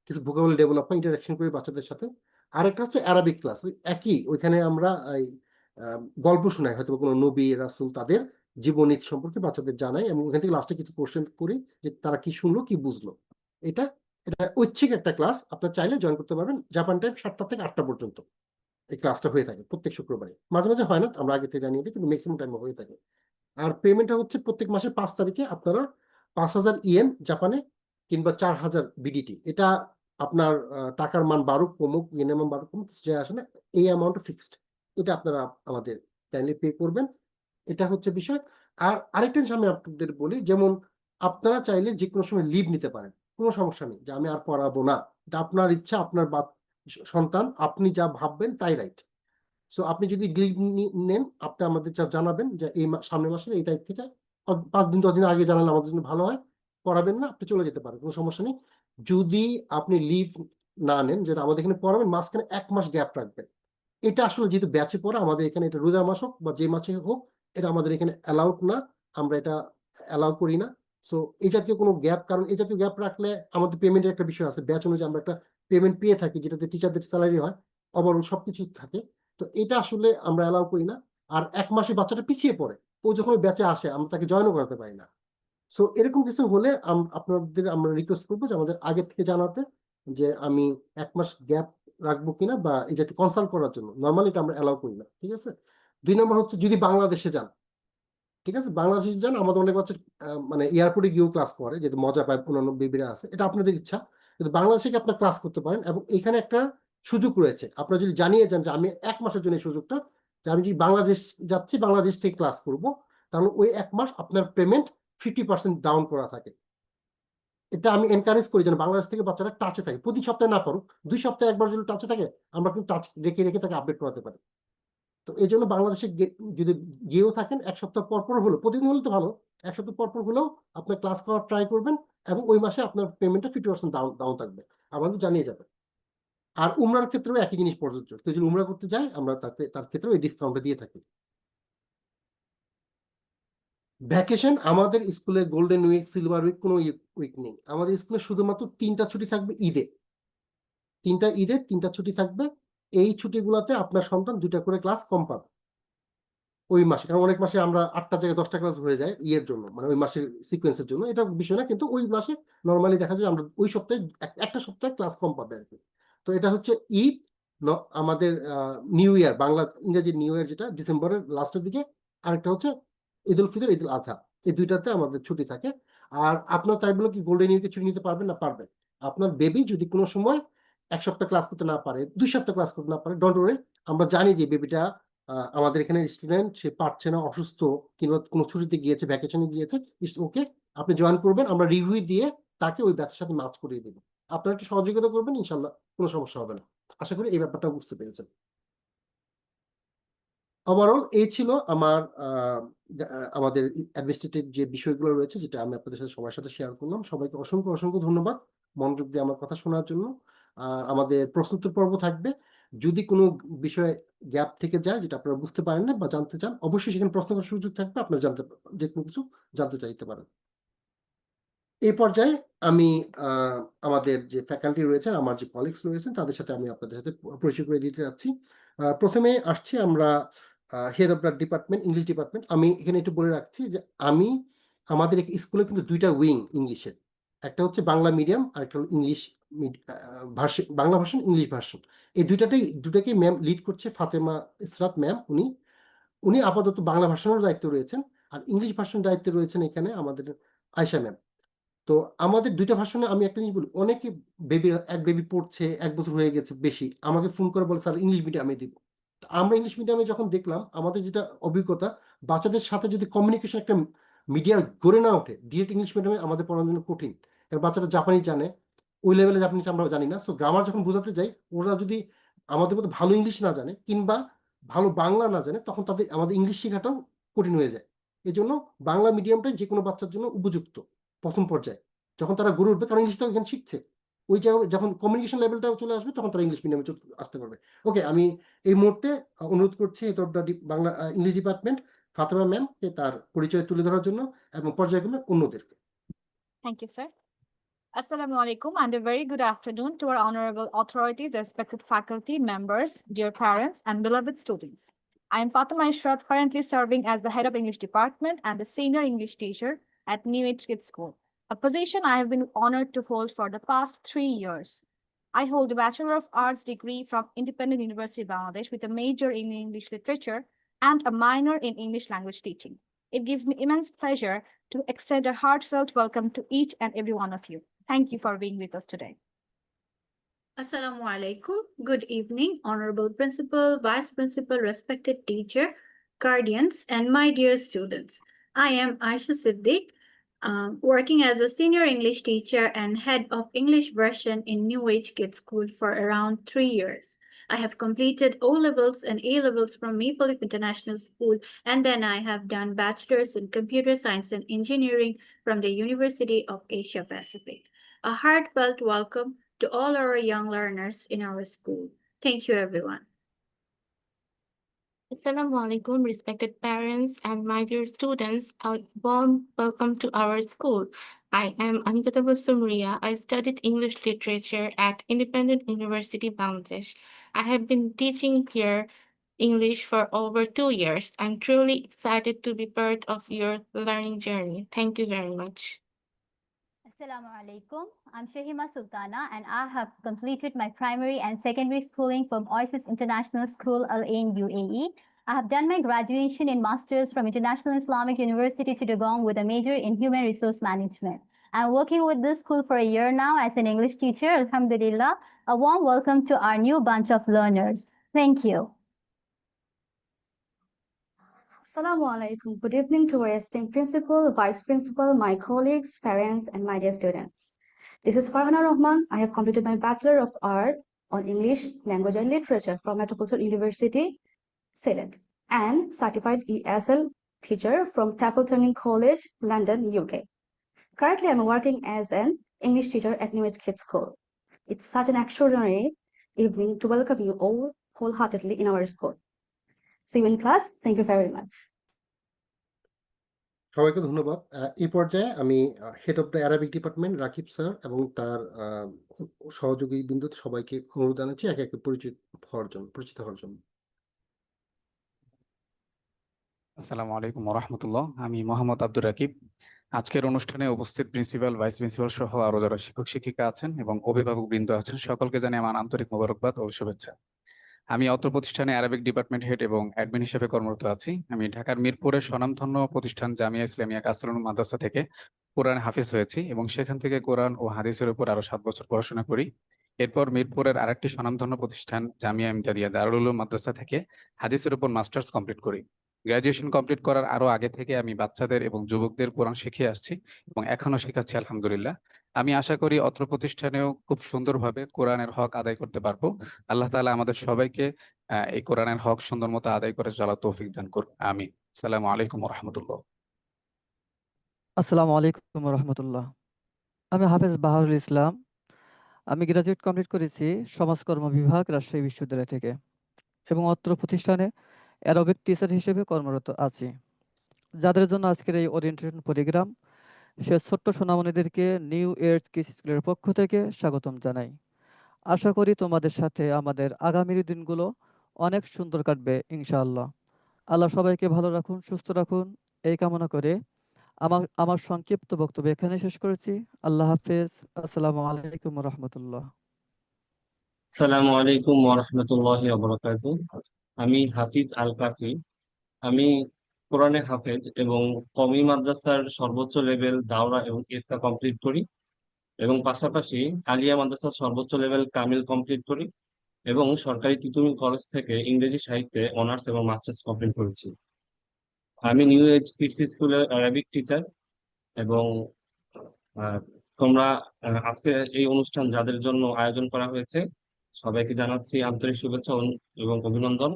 কিছু ভোকাবুলারি ডেভেলপ হয়, ইন্টারাকশন করি বাচ্চাদের সাথে। আরেকটা হচ্ছে অ্যারাবিক ক্লাস, ওইখানে আমরা গল্প শোনাই, হয়তো কোনো নবী রাসূল তাদের জীবনী সম্পর্কে বাচ্চাদের জানাই, এবং ওখান থেকে লাস্টে কিছু কোশ্চেন করি যে তারা কি শুনলো কি বুঝলো। এটা ঐচ্ছিক একটা ক্লাস, আপনার চাইলে জয়েন করতে পারবেন। জাপান টাইম 7টা থেকে 8টা পর্যন্ত এই ক্লাসটা হয়ে থাকে প্রত্যেক শুক্রবারে, মাঝে মাঝে হয় না, আমরা আগে থেকে জানিয়ে দিই, কিন্তু ম্যাক্সিমাম টাইমে হয়ে থাকে। আর পেমেন্টটা হচ্ছে প্রত্যেক মাসের 5 তারিখে আপনারা 5000 ইয়েন জাপানে কিংবা 4000 বিডিটি, এটা আপনার টাকার মান বাড়ুক কমুক, ইয়েনের মান বাড়ুক কমুক কিছু যায় আসে না, এই অ্যামাউন্ট ফিক্সড, এটা আপনারা আমাদের কাইন্ডলি পে করবেন। এটা হচ্ছে বিষয়। আর আরেকটা জিনিস আমি আপনাদের বলি, যেমন আপনারা চাইলে যে কোনো সময় লিভ নিতে পারেন, কোনো সমস্যা নেই যে আমি আর পড়াবো না, এটা আপনার ইচ্ছা, আপনার সন্তান, আপনি যা ভাববেন তাই রাইট। সো আপনি যদি লিভ নেন, আপনি আমাদের যা জানাবেন যে এই সামনের মাসের এই তারিখ থেকে 5 দিন 10 দিন আগে জানালে আমাদের জন্য ভালো হয়। পড়াবেন না, আপনি চলে যেতে পারেন, কোনো সমস্যা নেই। যদি আপনি লিভ না নেন, যেটা আমাদের এখানে পড়াবেন, মাঝখানে 1 মাস গ্যাপ রাখবেন। এটা আসলে যেহেতু ব্যাচে পড়া, আমাদের এখানে এটা রোজার মাস হোক বা যে মাসে হোক, এটা আমাদের এখানে অ্যালাউড না, আমরা এটা অ্যালাউ করি না। সো এই জাতীয় কোনো গ্যাপ, কারণ এই জাতীয় গ্যাপ রাখলে আমাদের পেমেন্টের একটা বিষয় আছে, ব্যাচ অনুযায়ী আমরা একটা পেমেন্ট পেয়ে থাকি, যেটাতে টিচারদের স্যালারি হয়, ওভারঅল সবকিছু থাকে। তো এটা আসলে আমরা অ্যালাউ করি না। আর 1 মাসে বাচ্চাটা পিছিয়ে পড়ে, ও যখন ব্যাচে আসে আমরা তাকে জয়েনও করাতে পারি না। সো এরকম কিছু হলে আপনাদের আমরা রিকোয়েস্ট করবো যে আমাদের আগে থেকে জানাতে, যে আমি 1 মাস গ্যাপ রাখবো কিনা, বা এই যে কনসাল্ট করার জন্য। নর্মালি এটা আমরা অ্যালাউ করি না, ঠিক আছে। 2 নম্বর হচ্ছে যদি বাংলাদেশে যান, ঠিক আছে, বাংলাদেশে যান, আমাদের অনেক বাচ্চা মানে এয়ারপোর্টে গিয়েও ক্লাস করে, যেহেতু মজা পায়, অন্যান্য বেবিরা আছে, এটা আপনাদের ইচ্ছা, কিন্তু বাংলাদেশে আপনার ক্লাস করতে পারেন। এবং এখানে একটা সুযোগ রয়েছে, আপনারা যদি জানিয়ে যান যে আমি 1 মাসের জন্য এই সুযোগটা, যে আমি যদি বাংলাদেশ যাচ্ছি, বাংলাদেশ থেকে ক্লাস করব, তাহলে ওই 1 মাস আপনার পেমেন্ট 50% ডাউন করা থাকে। এটা আমি এনকারেজ করি যেন বাংলাদেশ থেকে বাচ্চারা টাচে থাকে, প্রতি সপ্তাহে না পারুক, 2 সপ্তাহে একবার যদি টাচে থাকে আমরা কিন্তু টাচ রেখে রেখে তাকে আপডেট করাতে পারি। তো এই জন্য বাংলাদেশে যদি গিয়েও থাকেন 1 সপ্তাহ পর পর হলো, প্রতিদিন হলে তো ভালো, 1 সপ্তাহ পর পর হলেও আপনার ক্লাস করার ট্রাই করবেন, এবং ওই মাসে আপনার পেমেন্টটা 50% ডাউন থাকবে, আমাদের জানিয়ে যাবে। আর উমরার ক্ষেত্রেও একই জিনিস প্রযোজ্য, কেউ যদি উমরা করতে যায় আমরা তার ক্ষেত্রেও এই ডিসকাউন্টটা দিয়ে থাকি। ভ্যাকেশন আমাদের স্কুলে গোল্ডেন উইক, সিলভার উইক কোনো উইক নেই। আমাদের স্কুলে শুধুমাত্র 3টা ছুটি থাকবে ঈদে, 3টা ছুটি থাকবে। এই ছুটিগুলোতে আপনার সন্তান 2টা করে ক্লাস কম পাবে ওই মাসে, কারণ অনেক মাসে আমরা 8টা জায়গায় 10টা ক্লাস হয়ে যায় ইয়ের জন্য, মানে ওই মাসের সিকোয়েন্সের জন্য, এটা বিষয় না, কিন্তু ওই মাসে নর্মালি দেখা যায় আমরা ওই সপ্তাহে একটা সপ্তাহে ক্লাস কম পাবে আর কি। তো এটা হচ্ছে ঈদ, আমাদের নিউ ইয়ার, বাংলা ইংরেজি নিউ ইয়ার যেটা ডিসেম্বরের লাস্টের দিকে, আরেকটা হচ্ছে ঈদ উল ফিতর, ঈদ উল আজহা, এই 2টাতে আমাদের ছুটি থাকে। আর আপনার তাই বলে কি গোল্ডেন উইকে ছুটি নিতে পারবেন না? পারবেন। আপনার বেবি যদি কোনো সময় 1 সপ্তাহ ক্লাস করতে না পারে, 2 সপ্তাহ ক্লাস করতে না পারে, ডোন্ট ওয়ারি, আমরা জানি যে বেবিটা আমাদের এখানে স্টুডেন্ট, সে পারছে না, অসুস্থ, কিংবা কোনো ছুটিতে গিয়েছে, ভ্যাকেশনে গিয়েছে, ইটস ওকে, আপনি জয়েন করবেন, আমরা রিভিউ দিয়ে তাকে ওই ব্যাচের সাথে ম্যাচ করিয়ে দেবো। আপনারা একটু সহযোগিতা করবেন, ইনশাল্লাহ কোনো সমস্যা হবে না। আশা করি এই ব্যাপারটা বুঝতে পেরেছেন। ওভারঅল এই ছিল আমার আমাদের অ্যাডমিনিস্ট্রেটিভ যে বিষয়গুলো রয়েছে, যেটা আমি আপনাদের সাথে সবার সাথে শেয়ার করলাম। সবাইকে অসংখ্য অসংখ্য ধন্যবাদ মনোযোগ দিয়ে আমার কথা শোনার জন্য। আমাদের প্রশ্নোত্তর পর্ব থাকবে, যদি কোনো বিষয়ে গ্যাপ থেকে যায় যেটা আপনারা বুঝতে পারেন না বা জানতে চান, অবশ্যই সেখানে প্রশ্ন করার সুযোগ থাকবে, আপনারা যে কোনো কিছু জানতে চাইতে পারেন। এই পর্যায়ে আমি আমাদের যে ফ্যাকাল্টি রয়েছেন, আমার যে কলিগস রয়েছেন, তাদের সাথে আমি আপনাদের সাথে পরিচয় করে দিতে যাচ্ছি। প্রথমে আসছি আমরা head of the department, English department. আমি এখানে একটু বলে রাখছি যে আমাদের স্কুলে কিন্তু 2টা উইং ইংলিশের, একটা হচ্ছে বাংলা মিডিয়াম আর একটা হলো English version, Bangla version, English version. এই দুটাকেই ম্যাম লিড করছে ফাতেমা ইসরাত ম্যাম। উনি আপাতত বাংলা ভার্সনের দায়িত্ব রয়েছেন, আর ইংলিশ ভার্সন দায়িত্বে রয়েছেন এখানে আমাদের আয়শা ম্যাম। তো আমাদের 2টা ভার্সনে আমি একটা জিনিস বলি, অনেকে এক বেবি পড়ছে, 1 বছর হয়ে গেছে বেশি, আমাকে ফোন করে বলে স্যার ইংলিশ মিডিয়ামে দিব। আমরা ইংলিশ মিডিয়ামে যখন দেখলাম, আমাদের যেটা অভিজ্ঞতা, বাচ্চাদের সাথে যদি কমিউনিকেশন একটা মিডিয়া গড়ে না ওঠে, ডিরেক্ট ইংলিশ মিডিয়ামে আমাদের পড়ানোর জন্য কঠিন। কারণ বাচ্চারা জাপানি জানে, ওই লেভেলে জাপানিজ আমরা জানি না। সো গ্রামার যখন বোঝাতে যাই, ওরা যদি আমাদের মতো ভালো ইংলিশ না জানে কিংবা ভালো বাংলা না জানে, তখন আমাদের ইংলিশ শেখাটাও কঠিন হয়ে যায়। এই জন্য বাংলা মিডিয়ামটাই যে কোনো বাচ্চার জন্য উপযুক্ত প্রথম পর্যায়ে, যখন তারা গড়ে উঠবে, কারণ ইংলিশ তো এখানে শিখছে, ওই জায়গায় যখন কমিউনিকেশন লেভেলটাও চলে আসবে, তখন তারা ইংলিশ মিডিয়ামে আসতে পারবে। ওকে, আমি এই মুহূর্তে অনুরোধ করছি বাংলা ইংলিশ ডিপার্টমেন্ট ফাতেমা ম্যামকে তার পরিচয় তুলে ধরার জন্য, এবং পর্যায়ক্রমে অন্যদেরকে। Thank you, sir. Assalamu alaikum and a very good afternoon to our honorable authorities, respected faculty members, dear parents, and beloved students. I am Fatima Ishrat, currently serving as the head of English department and a senior English teacher at New Age Kids School, a position I have been honored to hold for the past 3 years. I hold a Bachelor of Arts degree from Independent University Bangladesh with a major in English literature and a minor in English language teaching. It gives me immense pleasure to extend a heartfelt welcome to each and every one of you. Thank you for being with us today. Assalamu alaikum. Good evening, Honorable Principal, Vice Principal, respected teacher, guardians, and my dear students. I am Aisha Siddiq, working as a senior English teacher and head of English version in New Age Kids School for around 3 years. I have completed O-levels and A-levels from Maple Leaf International School, and then I have done bachelor's in computer science and engineering from the University of Asia Pacific. A heartfelt welcome to all our young learners in our school. Thank you, everyone. Assalamu alaikum, respected parents and my dear students. A warm welcome to our school. I am Anikata Sumria. I studied English literature at Independent University Bangladesh. I have been teaching here English for over 2 years. I'm truly excited to be part of your learning journey. Thank you very much. Assalamu alaikum. I'm Shahima Sultana and I have completed my primary and secondary schooling from Oasis International School, Al Ain, UAE. I have done my graduation in Masters from International Islamic University, Chittagong with a major in Human Resource Management. I'm working with this school for a year now as an English teacher, Alhamdulillah. A warm welcome to our new bunch of learners. Thank you. Assalamu alaikum. Good evening to our esteemed principal, vice principal, my colleagues, parents, and my dear students. This is Farhana Rahman. I have completed my Bachelor of Art on English, Language and Literature from Metropolitan University, Salem, and Certified ESL teacher from Tafeltonguin College, London, UK. Currently, I'm working as an English teacher at New Age Kids School. It's such an extraordinary evening to welcome you all wholeheartedly in our school. See you in class. Thank you very much. সবাইকে ধন্যবাদ। এই পর্যায়ে আমি head of the Arabic department Rakib sir এবং তার সহযোগী বিন্দু সবাইকে অনুরোধ জানাচ্ছি একে একে পরিচিত হওয়ার জন্য। আসসালামু আলাইকুম ওরহমতুল্লাহ। আমি মোহাম্মদ আব্দুর রাকিব। আজকের অনুষ্ঠানে উপস্থিত প্রিন্সিপাল, ভাইস প্রিন্সিপাল সহ আরো যারা শিক্ষক শিক্ষিকা আছেন এবং অভিভাবক বৃন্দ আছেন, সকলকে জানাই আমার আন্তরিক মোবারকবাদ ও শুভেচ্ছা। আমি অত্র প্রতিষ্ঠানে অ্যারাবিক ডিপার্টমেন্ট হেড এবং অ্যাডমিন হিসেবে কর্মরত আছি। আমি ঢাকার মিরপুরের স্বনামধন্য প্রতিষ্ঠান জামিয়া ইসলামিয়া কাসরুল মাদ্রাসা থেকে কোরআন হাফিজ হয়েছি এবং সেখান থেকে কোরআন ও হাদিসের উপর আরো 7 বছর পড়াশোনা করি। এরপর মিরপুরের আরেকটি স্বনামধন্য প্রতিষ্ঠান জামিয়া ইমদাদিয়া দারুল উলুম মাদ্রাসা থেকে হাদিসের উপর মাস্টার্স কমপ্লিট করি। গ্রাজুয়েশন কমপ্লিট করার আরো আগে থেকে আমি বাচ্চাদের এবং যুবকদের কোরআন শিখিয়ে আসছি এবং এখনো শেখাচ্ছি আলহামদুলিল্লাহ। আমি আশা করি অত্র প্রতিষ্ঠানেও খুব সুন্দরভাবে কোরআনের হক আদায় করতে পারবো। আল্লাহ তাআলা আমাদের সবাইকে এই কোরআনের হক সুন্দর মতো আদায় করে চলার তৌফিক দান করুন। আমিন। আসসালামু আলাইকুম ওয়া রাহমাতুল্লাহ। আসসালামু আলাইকুম রহমতুল্লাহ। আমি হাফেজ বাহারুল ইসলাম। আমি গ্রাজুয়েট কমপ্লিট করেছি সমাজকর্ম বিভাগ, রাজশাহী বিশ্ববিদ্যালয় থেকে এবং অত্র প্রতিষ্ঠানে অ্যারোবিক টিচার হিসেবে কর্মরত আছি। যাদের জন্য আজকের এই ওরিয়েন্টেশন প্রোগ্রাম, সে ছোট্ট সোনামণিদেরকে নিউ এজ কিডস স্কুলের পক্ষ থেকে স্বাগতম জানাই। আশা করি তোমাদের সাথে আমাদের আগামীর দিনগুলো অনেক সুন্দর কাটবে ইনশাআল্লাহ। আল্লাহ সবাইকে ভালো রাখুন, সুস্থ রাখুন, এই কামনা করে আমার সংক্ষিপ্ত বক্তব্য এখানে শেষ করেছি। আল্লাহ হাফেজ। আসসালামু আলাইকুম রহমতুল্লাহ। আসসালামু আলাইকুম ওয়া রাহমাতুল্লাহি ওয়া বারাকাতুহু। আমি হাফিজ আল কাফি। আমি কোরআনে হাফেজ এবং কওমি মাদ্রাসার সর্বোচ্চ লেভেল দাওরা এবং ইফতা কমপ্লিট করি এবং পাশাপাশি আলিয়া মাদ্রাসার সর্বোচ্চ লেভেল কামিল কমপ্লিট করি এবং সরকারি তিতুমির কলেজ থেকে ইংরেজি সাহিত্যে অনার্স এবং মাস্টার্স কমপ্লিট করেছি। আমি নিউ এজ কিডস স্কুলের অ্যারাবিক টিচার এবং তোমরা আজকে এই অনুষ্ঠান যাদের জন্য আয়োজন করা হয়েছে সবাইকে জানাচ্ছি আন্তরিক শুভেচ্ছা এবং অভিনন্দন।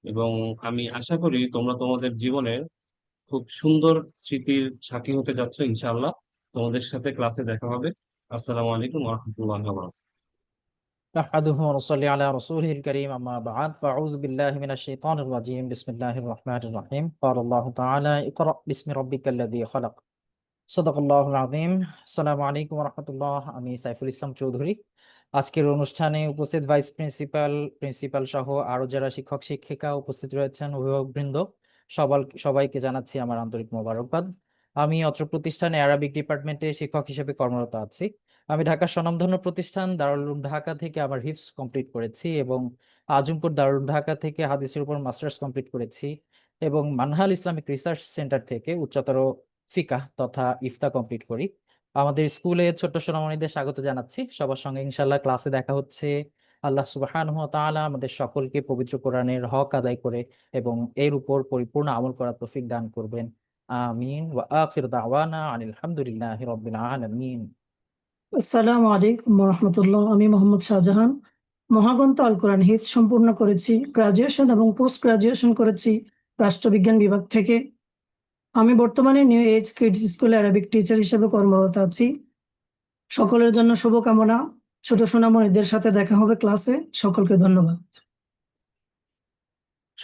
এবং আমি আশা করি তোমরা তোমাদের জীবনের খুব সুন্দর স্মৃতির সাক্ষী হতে যাচ্ছ ইনশাআল্লাহ। তোমাদের সাথে ক্লাসে দেখা হবে। আসসালামু আলাইকুম ওয়া রাহমাতুল্লাহি ওয়া বারাকাতুহু। نحمده ونصلي على رسوله الكريم أما بعد فأعوذ بالله من الشيطان الرجيم بسم الله الرحمن الرحيم قال الله تعالى اقرأ باسم ربك الذي خلق صدق الله العظيم السلام عليكم ورحمة الله আমি সাইফুল ইসলাম চৌধুরী আজকের অনুষ্ঠানে উপস্থিত ভাইস প্রিন্সিপাল সহ আরো যারা শিক্ষক শিক্ষিকা উপস্থিত রয়েছেন অভিভাবকবৃন্দ সবাইকে জানাচ্ছি আমার আন্তরিক মোবারকবাদ। আমি অত্র প্রতিষ্ঠানে অ্যারাবিক ডিপার্টমেন্টে শিক্ষক হিসেবে কর্মরত আছি। আমি ঢাকার স্বনামধন্য প্রতিষ্ঠান দারুল উলুম ঢাকা থেকে আমার হিফজ কমপ্লিট করেছি এবং আজমপুর দারুল উলুম ঢাকা থেকে হাদিসের উপর মাস্টার্স কমপ্লিট করেছি এবং মানহাল ইসলামিক রিসার্চ সেন্টার থেকে উচ্চতর ফিকাহ তথা ইফতা কমপ্লিট করি। আমাদের স্কুলে ছোট্ট সোনামণিদের স্বাগত জানাচ্ছি। সবার সঙ্গে ইনশাল্লাহ ক্লাসে দেখা হচ্ছে। আল্লাহ সুবহানাহু ওয়া তাআলা আমাদের সকলকে পবিত্র কোরআনের হক আদায় করে এবং এর উপর পরিপূর্ণ আমল করার তৌফিক দান করবেন। আমিন। ওয়া আখির দাওয়ানা আনিল হামদুলিল্লাহি রাব্বিল আলামিন। আসসালামু আলাইকুম রহমতুল্লাহ। আমি মোহাম্মদ শাহজাহান। মহাগ্রন্থ আল কোরআন হিফজ সম্পূর্ণ করেছি। গ্রাজুয়েশন এবং পোস্ট গ্রাজুয়েশন করেছি রাষ্ট্রবিজ্ঞান বিভাগ থেকে। আমি বর্তমানে নিউ এজ কিডস স্কুলে অ্যারাবিক টিচার হিসেবে কর্মরত আছি। সকলের জন্য শুভকামনা। ছোট সোনামণিদের সাথে দেখা হবে ক্লাসে। সকলকে ধন্যবাদ।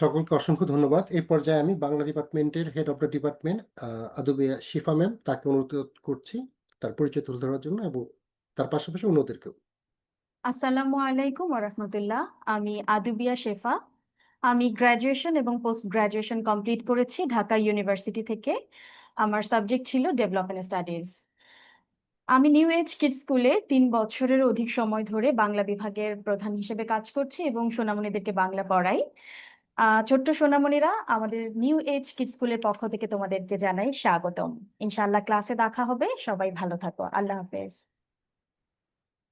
সকলকে অসংখ্য ধন্যবাদ। এই পর্যায়ে আমি বাংলা ডিপার্টমেন্টের head of the department আদুবিয়া Shifa ma'am, তাকে অনুরোধ করছি তার পরিচয় তুলে ধরার জন্য এবং তার পাশাপাশি অন্যদেরকেও। আসসালামু আলাইকুম ওয়া রাহমাতুল্লাহ। আমি আদুবিয়া শেফা। আমি গ্রাজুয়েশন এবং পোস্ট গ্রাজুয়েশন কমপ্লিট করেছি ঢাকা ইউনিভার্সিটি থেকে। আমার সাবজেক্ট ছিল ডেভেলপমেন্ট স্টাডিজ। আমি নিউ এজ কিডস স্কুলে 3 বছরের অধিক সময় ধরে বাংলা বিভাগের প্রধান হিসেবে কাজ করছি এবং সোনামণিদেরকে বাংলা পড়াই। ছোট্ট সোনামণিরা, আমাদের নিউ এজ কিডস স্কুলের পক্ষ থেকে তোমাদেরকে জানাই স্বাগতম। ইনশাআল্লাহ ক্লাসে দেখা হবে। সবাই ভালো থাকো। আল্লাহ হাফেজ।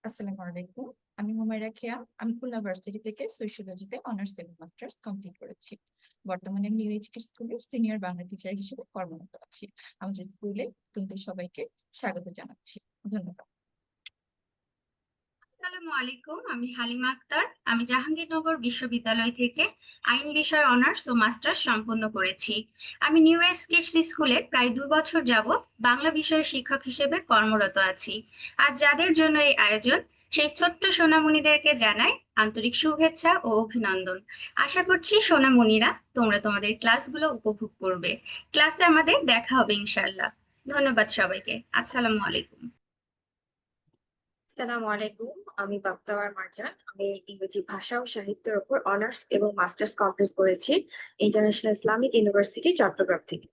আসসালামু আলাইকুম। আমি হুমায়রা খেয়া। আমি খুলনা ভার্সিটি থেকে সোশিয়োলজিতে অনার্স এবং মাস্টার্স কমপ্লিট করেছি। বর্তমানে আমি নিউ এজ কিডস স্কুলের সিনিয়র বাংলা টিচার হিসেবে কর্মরত আছি। আমাদের স্কুলে তোমাদের সবাইকে স্বাগত জানাচ্ছি। ধন্যবাদ। আসসালামু আলাইকুম, আমি হালিমা আক্তার। আমি জাহাঙ্গীরনগর বিশ্ববিদ্যালয় থেকে আইন বিষয়ে অনার্স ও মাস্টার্স সম্পন্ন করেছি। আমি নিউ এজ কিডস স্কুলে প্রায় 2 বছর যাবত বাংলা বিষয়ের শিক্ষক হিসেবে কর্মরত আছি। আর যাদের জন্য এই আয়োজন, সেই ছোট্ট সোনামণিদেরকে জানাই আন্তরিক শুভেচ্ছা ও অভিনন্দন। আশা করছি সোনামণিরা তোমরা তোমাদের ক্লাসগুলো উপভোগ করবে। ক্লাসে আমাদের দেখা হবে ইনশাআল্লাহ। ধন্যবাদ সবাইকে। আসসালামু আলাইকুম। আসসালামু আলাইকুম, আমি বাপ্তাওয়ার মার্জান। আমি ইংরেজি ভাষা ও সাহিত্যের উপর অনার্স এবং মাস্টার্স কমপ্লিট করেছি ইন্টারন্যাশনাল ইসলামিক ইউনিভার্সিটি চট্টগ্রাম থেকে।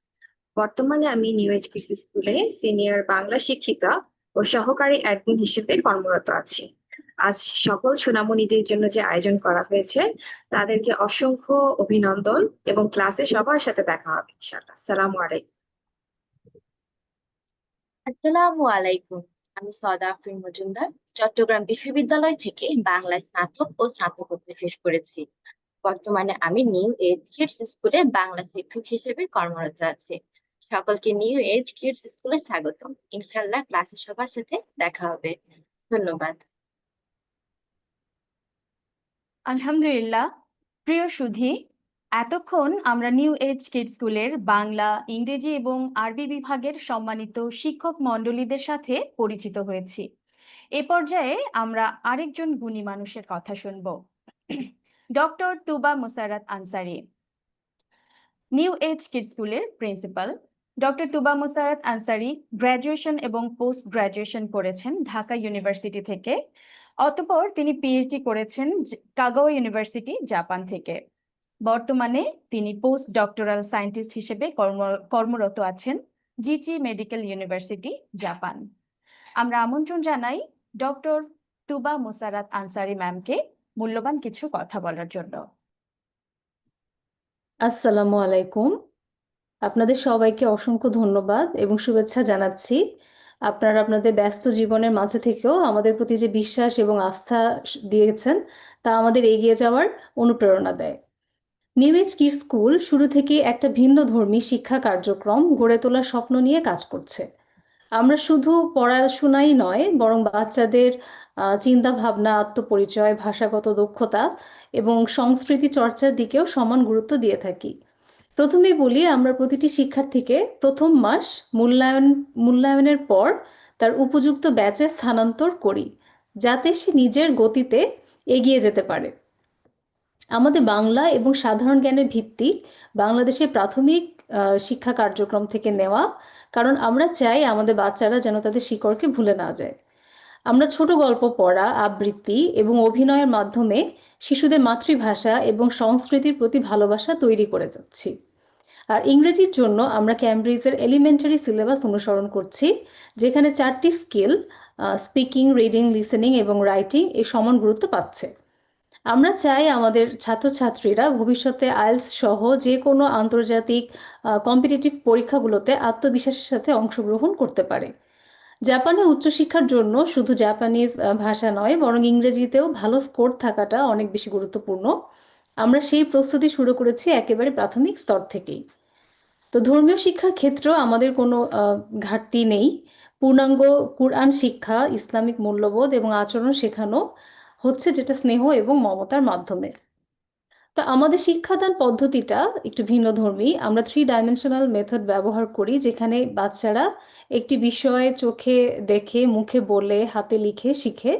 বর্তমানে আমি নিউ এজ কিডস স্কুলে সিনিয়র বাংলা শিক্ষিকা ও সহকারী অ্যাডমিন হিসেবে কর্মরত আছি। আজ সকল সোনামণিদের জন্য যে আয়োজন করা হয়েছে তাদেরকে অসংখ্য অভিনন্দন এবং ক্লাসে সবার সাথে দেখা হবে ইনশাআল্লাহ। আসসালামু আলাইকুম। আসসালামু আলাইকুম, আমি সদা আফরিন মজুমদার চট্টগ্রাম বিশ্ববিদ্যালয় থেকে বাংলায় স্নাতক ও স্নাতকোত্তর শেষ করেছি। বর্তমানে আমি নিউ এজ কিডস স্কুলে বাংলা শিক্ষক হিসেবে কর্মরত আছি। সকলকে নিউ এজ কিডস স্কুলে স্বাগতম। ইনশাআল্লাহ ক্লাসে সবার সাথে দেখা হবে। ধন্যবাদ। আলহামদুলিল্লাহ। প্রিয় সুধী, এতক্ষণ আমরা নিউ এজ কিডস স্কুলের বাংলা, ইংরেজি এবং আরবি বিভাগের সম্মানিত শিক্ষক মণ্ডলীদের সাথে পরিচিত হয়েছি। এ পর্যায়ে আমরা আরেকজন গুণী মানুষের কথা শুনব, doctor Tuba Musarrat Ansari, new Age Kids স্কুলের principal. Doctor Tuba Musarrat Ansari graduation এবং পোস্ট গ্র্যাজুয়েশন করেছেন ঢাকা ইউনিভার্সিটি থেকে। অতঃপর তিনি পিএইচডি করেছেন কাগাওয়া ইউনিভার্সিটি, জাপান থেকে। বর্তমানে তিনি পোস্ট ডক্টরাল সায়েন্টিস্ট হিসেবে কর্মরত আছেন জিচি মেডিকেল ইউনিভার্সিটি, জাপান। আমরা আমন্ত্রণ জানাই ডক্টর তুবা মুসারাত আনসারী ম্যামকে মূল্যবান কিছু কথা বলার জন্য। আসসালামু আলাইকুম, আপনাদের সবাইকে অসংখ্য ধন্যবাদ এবং শুভেচ্ছা জানাচ্ছি। আপনারা আপনাদের ব্যস্ত জীবনের মাঝে থেকেও আমাদের প্রতি যে বিশ্বাস এবং আস্থা দিয়েছেন তা আমাদের এগিয়ে যাওয়ার অনুপ্রেরণা দেয়। নিউ এজ কিডস স্কুল শুরু থেকে একটা ভিন্নধর্মী শিক্ষা কার্যক্রম গড়ে তোলার স্বপ্ন নিয়ে কাজ করছে। আমরা শুধু পড়াশোনাই নয়, বরং বাচ্চাদের চিন্তা ভাবনা, আত্মপরিচয়, ভাষাগত দক্ষতা এবং সংস্কৃতি চর্চার দিকেও সমান গুরুত্ব দিয়ে থাকি। প্রথমেই বলি, আমরা প্রতিটি শিক্ষার্থীকে প্রথম মাস মূল্যায়নের পর তার উপযুক্ত ব্যাচে স্থানান্তর করি, যাতে সে নিজের গতিতে এগিয়ে যেতে পারে। আমাদের বাংলা এবং সাধারণ জ্ঞানের ভিত্তি বাংলাদেশের প্রাথমিক শিক্ষা কার্যক্রম থেকে নেওয়া, কারণ আমরা চাই আমাদের বাচ্চারা যেন তাদের শিকড়কে ভুলে না যায়। আমরা ছোট গল্প পড়া, আবৃত্তি এবং অভিনয়ের মাধ্যমে শিশুদের মাতৃভাষা এবং সংস্কৃতির প্রতি ভালোবাসা তৈরি করে যাচ্ছি। আর ইংরেজির জন্য আমরা ক্যামব্রিজের এলিমেন্টারি সিলেবাস অনুসরণ করছি, যেখানে 4টি স্কিল স্পিকিং, রিডিং, লিসেনিং এবং রাইটিং এর সমান গুরুত্ব পাচ্ছে। আমরা চাই আমাদের ছাত্রছাত্রীরা ভবিষ্যতে আইএলটিএস সহ যে কোনো আন্তর্জাতিক কম্পিটিটিভ পরীক্ষাগুলোতে আত্মবিশ্বাসের সাথে অংশগ্রহণ করতে পারে। জাপানে উচ্চশিক্ষার জন্য শুধু জাপানিজ ভাষা নয়, বরং ইংরেজিতেও ভালো স্কোর থাকাটা অনেক বেশি গুরুত্বপূর্ণ। আমরা সেই প্রস্তুতি শুরু করেছি একেবারে প্রাথমিক স্তর থেকেই। তো ধর্মীয় শিক্ষার ক্ষেত্রেও আমাদের কোনো ঘাটতি নেই। পূর্ণাঙ্গ কুরআন শিক্ষা, ইসলামিক মূল্যবোধ এবং আচরণ শেখানো হচ্ছে, যেটা স্নেহ এবং মমতার মাধ্যমে। তো আমাদের শিক্ষাদান পদ্ধতিটা একটু ভিন্নধর্মী। আমরা 3 ডাইমেনশনাল মেথড ব্যবহার করি, যেখানে বাচ্চারা একটি বিষয় চোখে দেখে, মুখে বলে, হাতে লিখে শিখে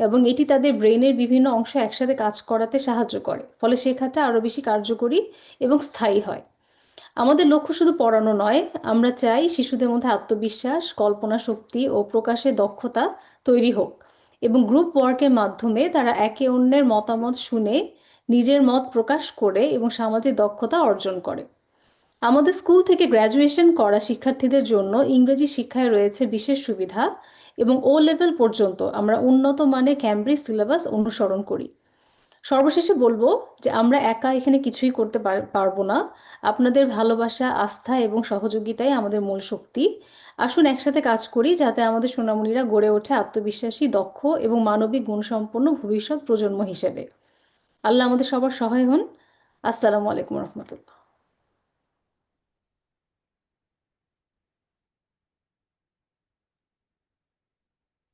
এবং এটি তাদের ব্রেনের বিভিন্ন অংশ একসাথে কাজ করাতে সাহায্য করে। ফলে শেখাটা আরো বেশি কার্যকরী এবং স্থায়ী হয়। আমাদের লক্ষ্য শুধু পড়ানো নয়, আমরা চাই শিশুদের মধ্যে আত্মবিশ্বাস, কল্পনা শক্তি ও প্রকাশের দক্ষতা তৈরি হোক এবং গ্রুপ ওয়ার্কের মাধ্যমে তারা একে অন্যের মতামত শুনে নিজের মত প্রকাশ করে এবং সামাজিক দক্ষতা অর্জন করে। আমাদের স্কুল থেকে গ্র্যাজুয়েশন করা শিক্ষার্থীদের জন্য ইংরেজি শিক্ষায় রয়েছে বিশেষ সুবিধা এবং ও লেভেল পর্যন্ত আমরা উন্নত মানের ক্যামব্রিজ সিলেবাস অনুসরণ করি। সর্বশেষে বলবো যে আমরা একা এখানে কিছুই করতে পারবো না। আপনাদের ভালোবাসা, আস্থা এবং সহযোগিতাই আমাদের মূল শক্তি। আসুন একসাথে কাজ করি, যাতে আমাদের সোনামণিরা গড়ে ওঠে আত্মবিশ্বাসী, দক্ষ এবং মানবিক গুণসম্পন্ন ভবিষ্যৎ প্রজন্ম হিসেবে। আল্লাহ আমাদের সবার সহায় হন। আসসালামু আলাইকুম রহমতুল্লাহ।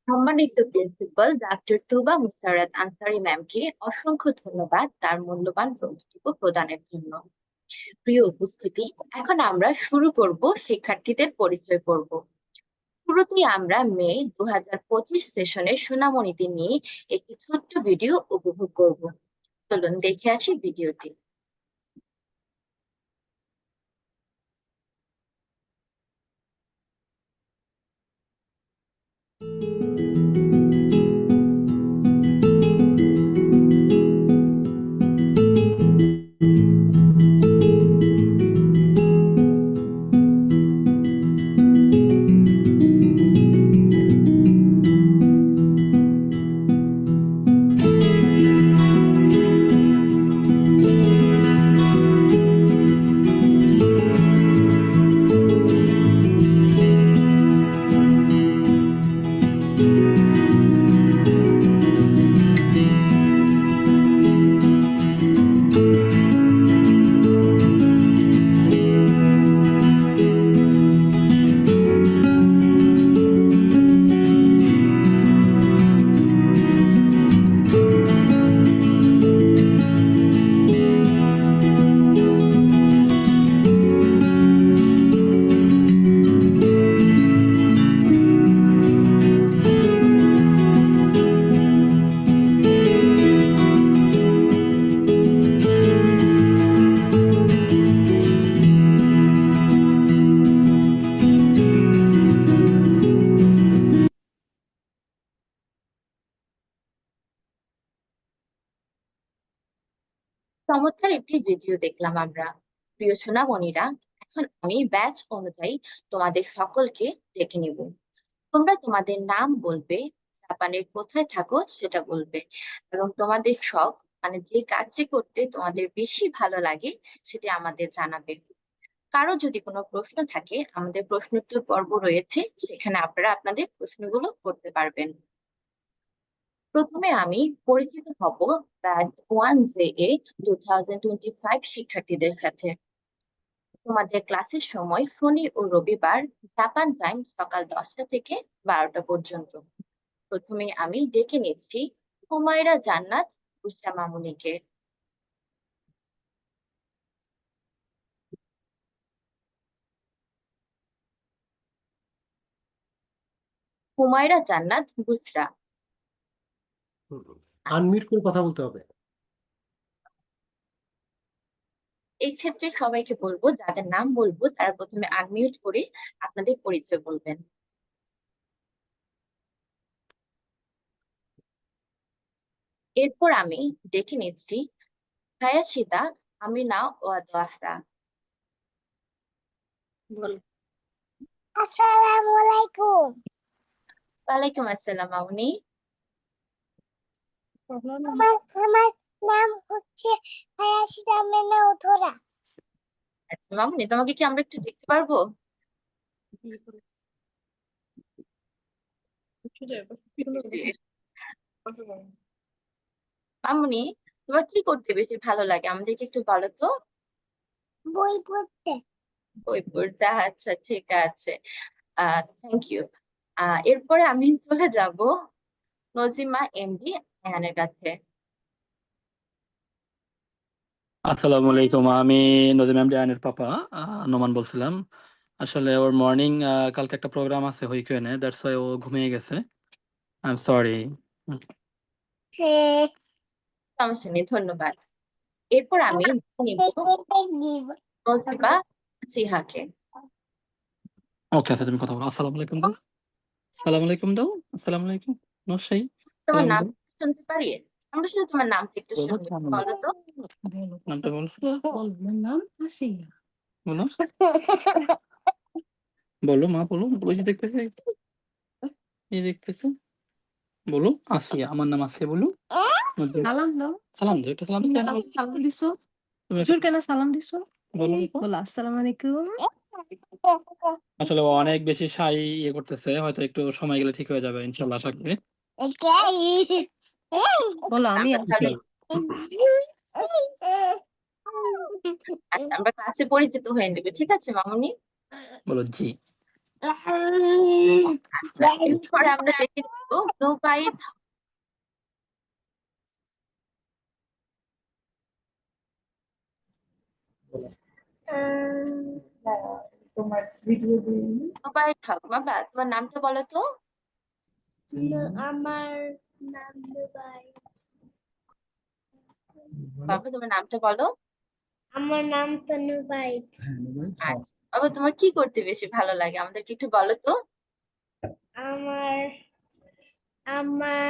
সম্মানিত প্রিন্সিপাল ডক্টর তুবা মুসাররত আনসারী ম্যামকে অসংখ্য ধন্যবাদ তার মূল্যবান বক্তব্য প্রদানের জন্য। প্রিয় উপস্থিতি, এখন আমরা শুরু করব শিক্ষার্থীদের পরিচয় পর্ব। শুরুতেই আমরা মে 2025 সেশনের সোনামণিদের নিয়ে একটি ছোট্ট ভিডিও উপভোগ করব। চলুন দেখে আসি ভিডিওটি। চমৎকার একটি ভিডিও দেখলাম আমরা। প্রিয় সোনামণিরা, এখন আমি ব্যাচ অনুযায়ী তোমাদের সকলকে ডেকে নিব। তোমরা তোমাদের নাম বলবে, জাপানের কোথায় থাকো সেটা বলবে, এবং তোমাদের শখ মানে যে কাজটি করতে তোমাদের বেশি ভালো লাগে সেটা আমাদের জানাবে। কারো যদি কোনো প্রশ্ন থাকে, আমাদের প্রশ্নোত্তর পর্ব রয়েছে, সেখানে আপনারা আপনাদের প্রশ্নগুলো করতে পারবেন। প্রথমে আমি পরিচিত হব ব্যাচ 1JA 2025 শিক্ষার্থীদের সাথে। তোমাদের ক্লাসের সময় শনি ও রবিবার জাপান টাইম সকাল 10টা থেকে 12টা পর্যন্ত। প্রথমে আমি ডেকে নিচ্ছি হুমায়রা জান্নাত বুশরা মামুনিকে। হুমায়রা জান্নাত বুশরা। আনমিউট করে কথা বলতে হবে। এই ক্ষেত্রে সবাইকে বলবো, যাদের নাম বলবো তারা প্রথমে আনমিউট করে আপনাদের পরিচয় বলবেন। এরপর আমি ডেকে নিচ্ছি হায়াশিদা আমিনা ওয়াদওয়াহরা। আসসালামু আলাইকুম। ওয়ালাইকুম আসসালাম মামুনি। আমার নাম হচ্ছে হায়াশিদা আমিনা ওয়াদওয়াহরা। আচ্ছা মামুনি, তোমাকে কি আমরা একটু দেখতে পারবো? মামুনি, তোমার কি করতে বেশি ভালো লাগে আমাদেরকে একটু বলো তো। বই পড়তে। বই পড়তে, আচ্ছা ঠিক আছে, থ্যাংক ইউ। এরপরে আমি চলে যাব নজিমা এমডি আয়ানের কাছে। আসসালামু আলাইকুম, আমি নজিম এমডি আয়নের পাপা নোমান বলছিলাম। আসলে ওর মর্নিং কালকে একটা প্রোগ্রাম আছে হুইকেন্ডে, দ্যাটস ওয়াই ও ঘুমিয়ে গেছে। I am sorry. সমস্যা নেই, ধন্যবাদ। এরপর আমি নিব নজিবা সিহাকে। ওকে, আচ্ছা তুমি কথা বলো। আসসালামু আলাইকুম দাও, আসসালামু আলাইকুম দাও, আসসালামু আলাইকুম নশাই। তোমার সালাম নাম দাও, শুনতে পারি? আমরা শুধু তোমার নামটা একটু বলো শুনবো, তোমার বলো তো। নামটা বলো, বলো বলো মা, বলো বলো, যে দেখতেছে, এই দেখতেছে, বলো আসিয়া। আমার নাম আসিয়া, বলো। সালাম দাও। সালাম দাও, একটা সালাম দাও। সালাম দিছো? তুমি হুজুর কেন সালাম দিছো? বলো বলো আসসালামু আলাইকুম। আসলে ও অনেক বেশি শাই ইয়ে করতেছে, হয়তো একটু সময় গেলে ঠিক হয়ে যাবে ইনশাল্লাহ, আশা করি। বলো আমি আছি। আচ্ছা, আমরা ক্লাসে পরিচিত হয়ে নেবে, ঠিক আছে মামুনি? বলো জি। আচ্ছা এরপরে আমরা দেখে নিব নুবাইদ নুবাইদ হক। বাবা তোমার নামটা বলো তো। আমার নাম দুবাই। বাবা তোমার নামটা বলো। আমার নাম তনুবাইত। আচ্ছা বাবা তোমার কি করতে বেশি ভালো লাগে আমাদেরকে একটু বলো তো। আমার আমার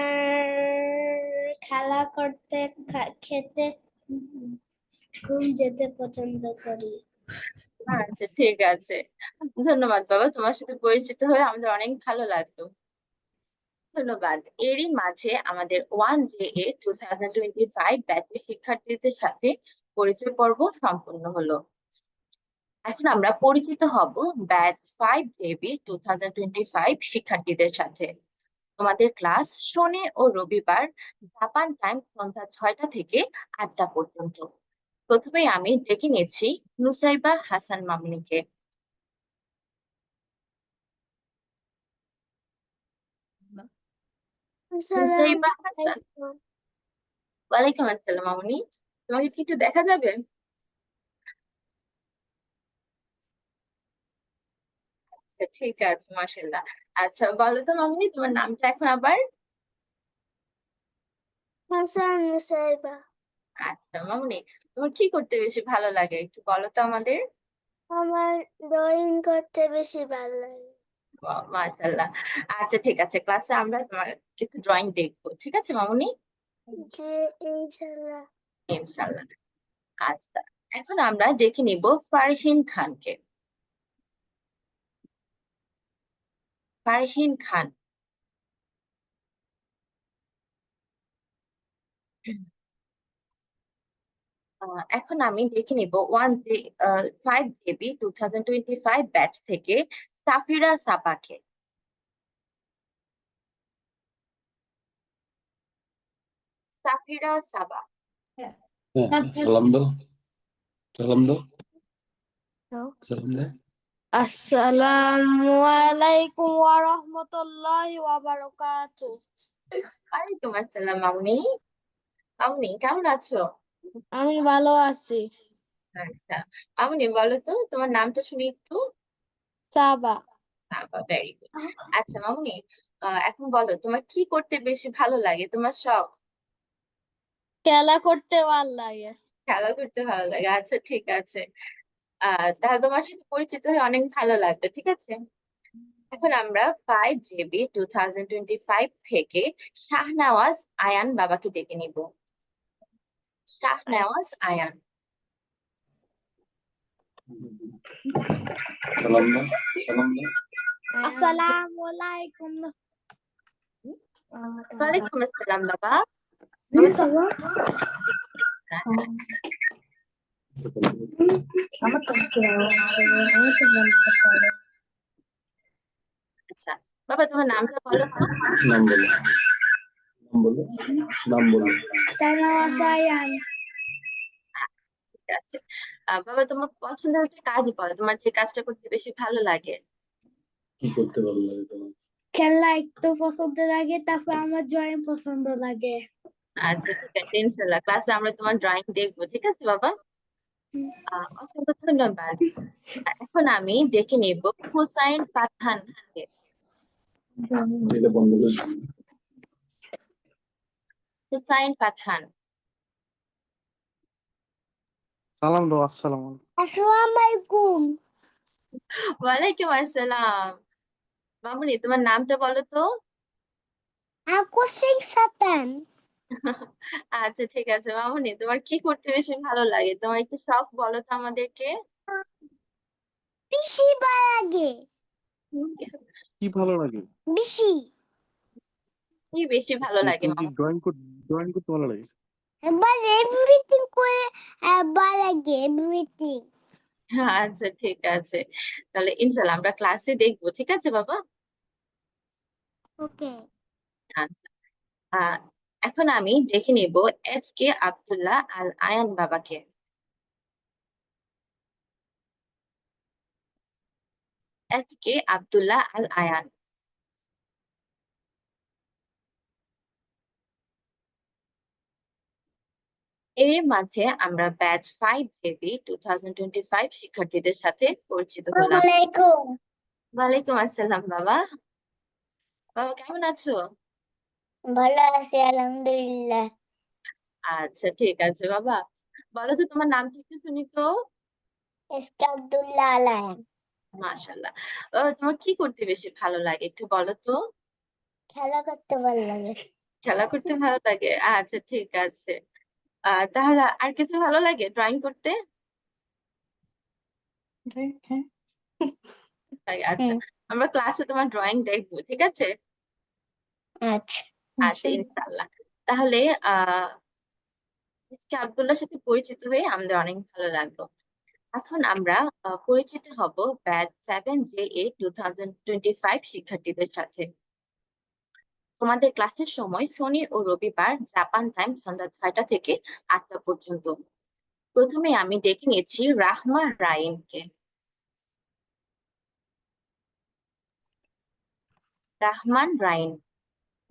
খেলা করতে খেতে ঘুম যেতে পছন্দ করি। আচ্ছা ঠিক আছে, ধন্যবাদ বাবা, তোমার সাথে পরিচিত হয়ে আমাদের অনেক ভালো লাগলো। ধন্যবাদ। এরই মাঝে আমাদের 1JA 2025 ব্যাচের শিক্ষার্থীদের সাথে পরিচয় পর্ব সম্পূর্ণ হলো। এখন আমরা পরিচিত হব ব্যাচ 5JB 2025 শিক্ষার্থীদের সাথে। তোমাদের ক্লাস শনি ও রবিবার জাপান টাইম সন্ধ্যা 6টা থেকে 8টা পর্যন্ত। প্রথমে আমি ডেকে নিচ্ছি নুসাইবা হাসান মামুনিকে। নুসাইবা হাসান। ওয়ালাইকুম আসসালাম মামুনি, তোমাকে কি একটু দেখা যাবে? আচ্ছা ঠিক আছে, মাশাআল্লাহ। আচ্ছা বলো তো মামুনি তোমার নামটা এখন আবার। হাসান নুসাইবা। আচ্ছা মামুনি তোমার কি করতে বেশি ভালো লাগে একটু বলো তো আমাদের। আমার ড্রয়িং করতে বেশি ভালো লাগে। বাহ, মাশাআল্লাহ। আচ্ছা ঠিক আছে, ক্লাসে আমরা তোমার কিছু ড্রয়িং দেখবো, ঠিক আছে মামুনি? যে ইনশাল্লাহ। ইনশাআল্লাহ। আচ্ছা এখন আমরা ডেকে নিব ফারহিন খানকে। ফারহিন খান। এখন আমি দেখে নিব 5JB 2025 ব্যাচ থেকে সাফিরা সাপাকে। সাফিরা সাবা। সালাম দাও, সালাম দাও, সালাম দাও। আসসালামু আলাইকুম ওয়া রাহমাতুল্লাহি ওয়া বারাকাতুহু। ওয়ালাইকুম আসসালাম মামুনি। মামুনি কেমন আছো? আমি ভালো আছি। আচ্ছা মামুনি বলো তো তোমার নামটা শুনি একটু। সাবা। Very good. আচ্ছা মামুনি এখন বলো তোমার কি করতে বেশি ভালো লাগে, তোমার শখ? খেলা করতে ভালো লাগে। খেলা করতে ভালো লাগে, আচ্ছা ঠিক আছে। তাহলে তোমার সাথে পরিচিত হয়ে অনেক ভালো লাগলো, ঠিক আছে। এখন আমরা 5JB 2025 থেকে শাহনওয়াজ আয়ান বাবাকে ডেকে নিব। শাহনওয়াজ আয়ান। সালাম দাও, সালাম দাও। আসসালামু আলাইকুম। ওয়ালাইকুম আসসালাম বাবা। আচ্ছা বাবা তোমার নামটা বলো তো। নাম বলো, নাম বলো, নাম বলো। শাহনওয়াজ আয়ান। ঠিক আছে। বাবা তোমার পছন্দের একটা কাজ বলো, তোমার যে কাজটা করতে বেশি ভালো লাগে। কি করতে ভালো লাগে তোমার? খেলা একটু পছন্দ লাগে, তারপর আমার ড্রয়িং পছন্দ লাগে। আচ্ছা ঠিক আছে, ইনশাল্লাহ ক্লাসে আমরা তোমার ড্রয়িং দেখবো, ঠিক আছে বাবা। অসংখ্য ধন্যবাদ। এখন আমি ডেকে নেব হুসাইন পাঠানকে। যেটা বন্ধ করে দিই। হুসাইন পাঠান। সালাম দাও। আসসালামু আলাইকুম। আসসালামু আলাইকুম। ওয়ালাইকুম আসসালাম। মামুনি তোমার নামটা বলো তো। আকুশিং সাতান। আচ্ছা ঠিক আছে মামুনি তোমার কি করতে বেশি ভালো লাগে, তোমার একটু শখ বলো তো আমাদেরকে। বেশি ভালো লাগে। কি ভালো লাগে? বেশি। কি বেশি ভালো লাগে তুমি কি মামুনি? ড্রয়িং করতে ভালো লাগে? এবার এভরিথিং করে ভালো লাগে এভরিথিং। আচ্ছা ঠিক আছে, তাহলে ইনশাল্লাহ আমরা ক্লাসে দেখবো, ঠিক আছে বাবা। ওকে। আচ্ছা এখন আমি দেখে নেব SK আব্দুল্লাহ আল আয়ান বাবাকে। SK আব্দুল্লাহ আল আয়ান। এর মাঝে আমরা ব্যাচ 5 JB 2025 শিক্ষার্থীদের সাথে পরিচিত হলাম। ওয়ালাইকুম আসসালাম বাবা। বাবা কেমন আছো? ভালো আছি আলহামদুলিল্লাহ। আচ্ছা ঠিক আছে বাবা, বলো তো তোমার নামটা একটু শুনি তো। এসকে আব্দুল্লাহ আলায়ান। মাশাআল্লাহ। তোমার কি করতে বেশি ভালো লাগে একটু বলো তো। খেলা করতে ভালো লাগে। খেলা করতে ভালো লাগে, আচ্ছা ঠিক আছে। তাহলে আর কিছু ভালো লাগে ড্রয়িং করতে? আচ্ছা, আমরা ক্লাসে তোমার ড্রয়িং দেখবো, ঠিক আছে? আচ্ছা আচ্ছা ইনশাআল্লাহ। তাহলে আজকে আব্দুল্লাহর সাথে পরিচিত হয়ে আমাদের অনেক ভালো লাগলো। এখন আমরা পরিচিত হব ব্যাচ 7JA 2025 শিক্ষার্থীদের সাথে। তোমাদের ক্লাসের সময় শনি ও রবিবার জাপান টাইম সন্ধ্যা 6টা থেকে 8টা পর্যন্ত। প্রথমে আমি ডেকে নিয়েছি রাহমা রাইনকে। রাহমান রাইন।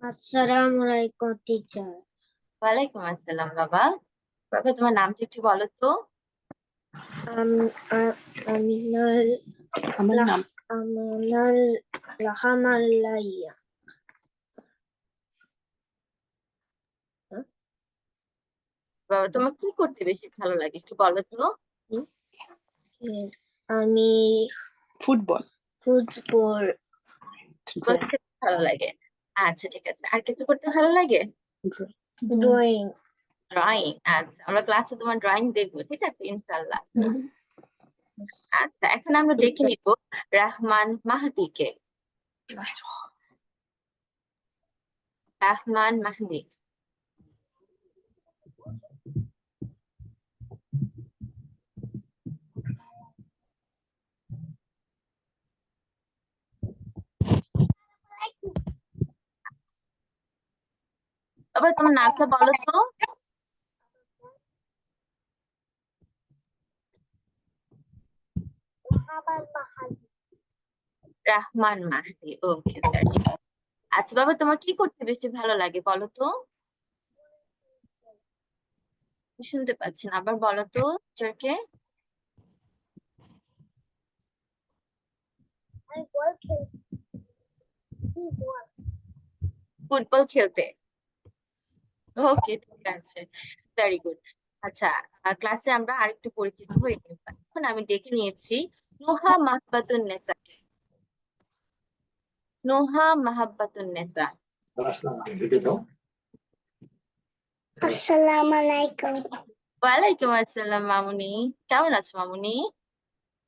আসসালামু আলাইকুম টিচার। ওয়ালাইকুম আসসালাম বাবা। বাবা তোমার নামটা একটু বলো তো। আমিনুল নাম আমিনুল রাহমাল্লাইয়া। বাবা তোমার কি করতে বেশি ভালো লাগে একটু বলো তো। আমি ফুটবল ফুটবল করতে ভালো লাগে। আচ্ছা ঠিক আছে, আর কিছু করতে ভালো লাগে? ড্রয়িং। ড্রয়িং, আচ্ছা আমরা ক্লাসে তোমার ড্রয়িং দেখবো, ঠিক আছে ইনশাআল্লাহ। আচ্ছা এখন আমরা ডেকে নিব রাহমান মাহদিকে। রাহমান মাহদি। বাবা তোমার নামটা বলো তো। Rahman Mahdi, okay very good. আচ্ছা বাবা তোমার কি করতে বেশি ভালো লাগে বলো তো। শুনতে পাচ্ছি না, আবার বলো তো টিচারকে। ফুটবল খেলতে, ওকে ঠিক আছে, ভেরি গুড। আচ্ছা ক্লাসে আমরা আরেকটু পরিচিত হয়ে নিব। এখন আমি ডেকে নিয়েছি নোহা মাহবাতুন নেসাকে। নোহা মাহবাতুন নেসা। আসসালামু আলাইকুম। ওয়ালাইকুম আসসালাম মামুনি, কেমন আছো মামুনি?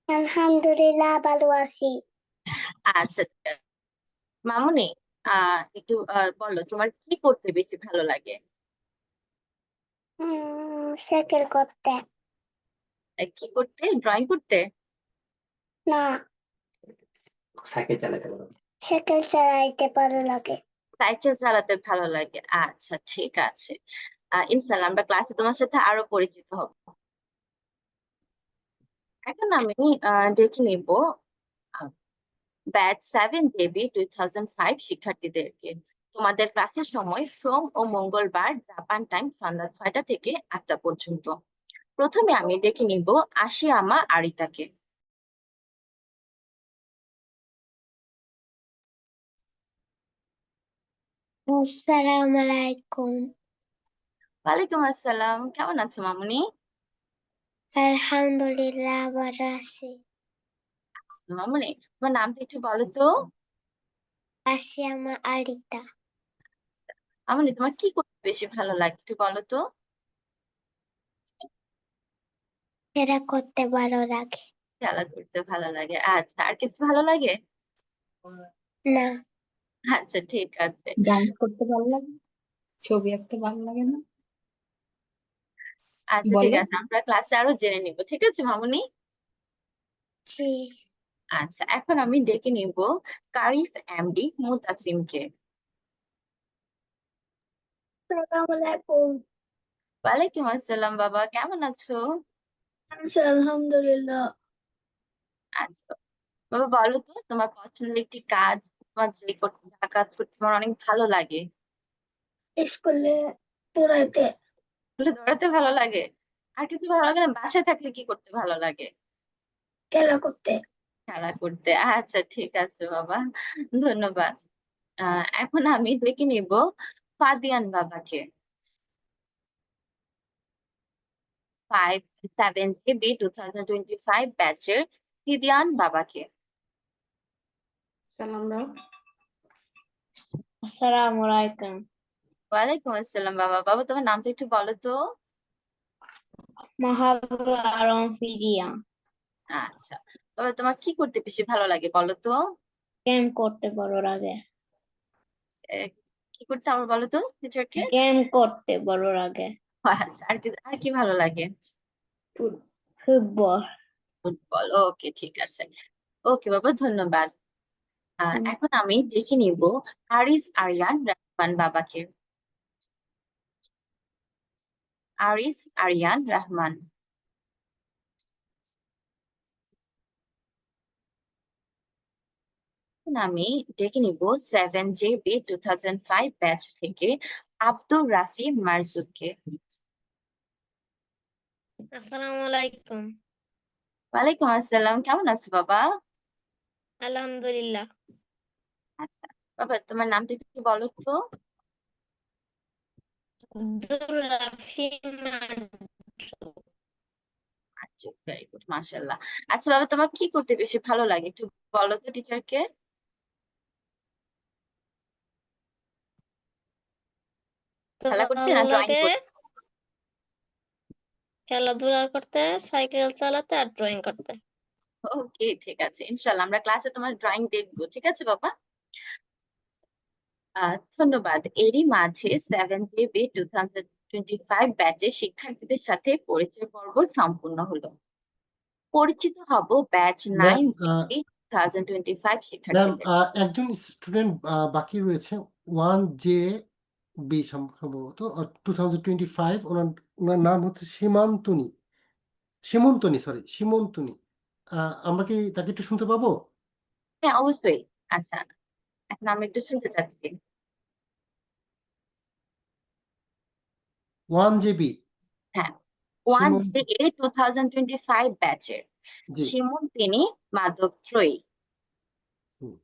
আলহামদুলিল্লাহ ভালো আছি। আচ্ছা ঠিক আছে। মামুনি একটু বলো তোমার কি করতে বেশি ভালো লাগে? সাইকেল করতে। কি করতে, ড্রয়িং করতে? না, সাইকেল চালাতে পারো? সাইকেল চালাইতে ভালো লাগে। সাইকেল চালাতে ভালো লাগে, আচ্ছা ঠিক আছে। ইনশাআল্লাহ আমরা ক্লাসে তোমার সাথে আরো পরিচিত হব। এখন আমি ডেকে নিব ব্যাচ 7JB 2005 শিক্ষার্থীদেরকে। তোমাদের ক্লাসের সময় সোম ও মঙ্গলবার জাপান টাইম সন্ধ্যা 6টা থেকে 8টা পর্যন্ত। প্রথমে আমি ডেকে নিব আশিয়ামা আরিতাকে। আসসালামু আলাইকুম। ওয়ালাইকুম আসসালাম, কেমন আছো মামুনি? আলহামদুলিল্লাহ ভালো আছি। মামুনি তোমার নামটা একটু বলো তো। আশিয়ামা আরিতা। মামুনি তোমার কি করতে বেশি ভালো লাগে একটু বলো তো। এরা করতে ভালো লাগে। খেলা করতে ভালো লাগে, আচ্ছা আর কিছু ভালো লাগে? না, আচ্ছা ঠিক আছে। ডান্স করতে ভালো লাগে, ছবি আঁকতে ভালো লাগে না? আচ্ছা ঠিক বলো। আছে, আমরা ক্লাসে আরো জেনে নিব, ঠিক আছে মামুনি। জি। আচ্ছা এখন আমি ডেকে নিব কারিফ এমডি মুতাসিমকে। আসসালামু আলাইকুম। ওয়ালাইকুম আসসালাম বাবা, কেমন আছো? আলহামদুলিল্লাহ। আচ্ছা বাবা বলো তো তোমার পছন্দের একটি কাজ, তোমার যা কাজ করতে তোমার অনেক ভালো লাগে? স্কুলে দৌড়াইতে বলে দৌড়াতে ভালো লাগে? আর কিছু ভালো লাগে না? বাসায় থাকলে কি করতে ভালো লাগে? খেলা করতে। খেলা করতে। আচ্ছা ঠিক আছে বাবা, ধন্যবাদ। এখন আমি ডেকে নিব ফাদিয়ান বাবাকে। 7GB 2025 ব্যাচের ফিদিয়ান বাবাকে। সালাম দাও। আসসালামু আলাইকুম। ওয়ালাইকুম আসসালাম বাবা। বাবা তোমার নামটা একটু বলো তো। মাহাবুব আলম ফিরিয়া। আচ্ছা বাবা, তোমার কি করতে বেশি ভালো লাগে বলো তো? গেম করতে ভালো লাগে। এ, কি করতে আমার বলো তো টিচারকে। গেম করতে ভালো লাগে। আচ্ছা, আর কি ভালো লাগে? ফুটবল। ফুটবল, ওকে ঠিক আছে। ওকে বাবা, ধন্যবাদ। এখন আমি ডেকে নিব আরিস আরিয়ান রহমান বাবাকে। আরিস আরিয়ান রহমান। এখন আমি ডেকে নিব 7GB 2005 ব্যাচ থেকে আব্দুর রাফি মারজুককে। আসসালামু আলাইকুম। ওয়ালাইকুম আসসালাম, কেমন আছো বাবা? আলহামদুলিল্লাহ। আচ্ছা বাবা, তোমার নামটা একটু বলো তো। আব্দুর রাফি মান্টু। আচ্ছা, ভেরি গুড, মাশাআল্লাহ। আচ্ছা বাবা, তোমার কি করতে বেশি ভালো লাগে একটু বলো তো টিচারকে। খেলা করতে ভালো না ড্রয়িং লাগে করতে? খেলাধুলা করতে, সাইকেল চালাতে আর ড্রয়িং করতে। ওকে ঠিক আছে, ইনশাল্লাহ আমরা ক্লাসে তোমার ড্রয়িং দেখবো, ঠিক আছে বাবা। ধন্যবাদ। এরই মাঝে 7GB 2025 ব্যাচের শিক্ষার্থীদের সাথে পরিচয় পর্ব সম্পূর্ণ হলো। পরিচিত হব ব্যাচ ম্যাম 9GB 2025 ম্যাম শিক্ষার্থীদের। একজন স্টুডেন্ট বাকি রয়েছে, 1JB সম্ভবত 2025, ওনার নাম হচ্ছে সীমন্তনী। আমরা কি তাকে একটু শুনতে পাবো? হ্যাঁ অবশ্যই। আচ্ছা, এখন আমি একটু শুনতে চাচ্ছি। 1JB হ্যাঁ, সীমন্ত 1JA 2025 ব্যাচের জি। শিমুল তিনি মাদক ত্রয়ী। হুম।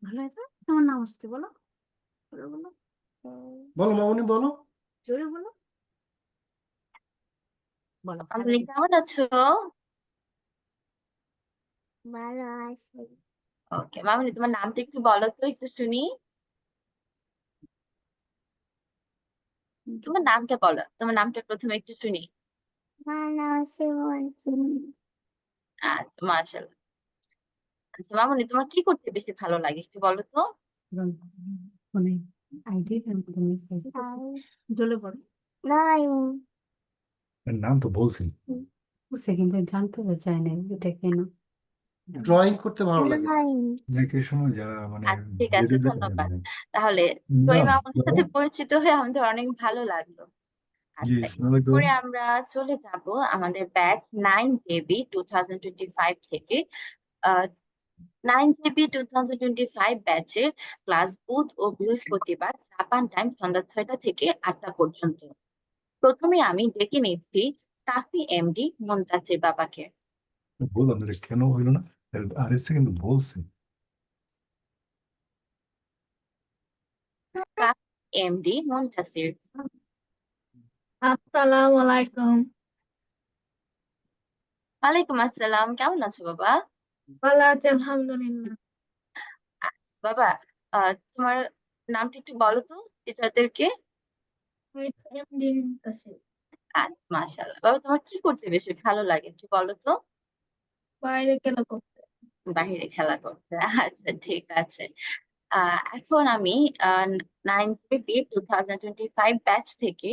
ভালো হয়েছে, তোমার নাম আসছে, বলো বলো বলো বলো মামনি, বলো। জোরে বলো, বলো ভালো আপনি হয়েছে। কেমন আছো? ভালো আছি। ওকে মামনি, তোমার নামটা একটু বলো তো, একটু শুনি। তোমার নামটা বলো, তোমার নামটা প্রথমে একটু শুনি। ভালো আছি বলছি। আচ্ছা মাশাআল্লাহ। আচ্ছা মামনি, তোমার কি করতে বেশি ভালো লাগে একটু বলো তো। মানে আইডি জোরে বলো। নাই। নাম তো বলছি। বুঝছে কিন্তু জানতে তো চায় না এটা কেন। ড্রয়িং করতে ভালো লাগে। নাই। একই সময় যারা মানে আচ্ছা ঠিক আছে, ভিডিও দেখে ধন্যবাদ। তাহলে না ত্রয়ী মামনির সাথে পরিচিত হয়ে আমাদের অনেক ভালো লাগলো। জি আচ্ছা, আসসালামু আলাইকুম। এরপরে আমরা চলে যাব আমাদের ব্যাচ 9JB 2025 থেকে। 9JB 2025 ব্যাচের ক্লাস বুধ ও বৃহস্পতিবার জাপান টাইম সন্ধ্যা 6টা থেকে 8টা পর্যন্ত। প্রথমে আমি ডেকে নিচ্ছি কাফি এমডি মুনতাসির বাবাকে। বললাম এটা কেন হইলো না, আর এসে কিন্তু বলছি। কাফি এমডি মুনতাসির। আসসালামু আলাইকুম। ওয়ালাইকুম আসসালাম, কেমন আছো বাবা? ভালো আছি আলহামদুলিল্লাহ। আচ্ছা, বাবা তোমার নামটা একটু বলো তো টিচারদেরকে। এমডি মুনতাসির। আচ্ছা মাশাআল্লাহ। বাবা, তোমার কি করতে বেশি ভালো লাগে একটু বলো তো। বাইরে খেলা করতে। বাহিরে খেলা করতে, আচ্ছা ঠিক আছে। এখন আমি 9JB 2025 ব্যাচ থেকে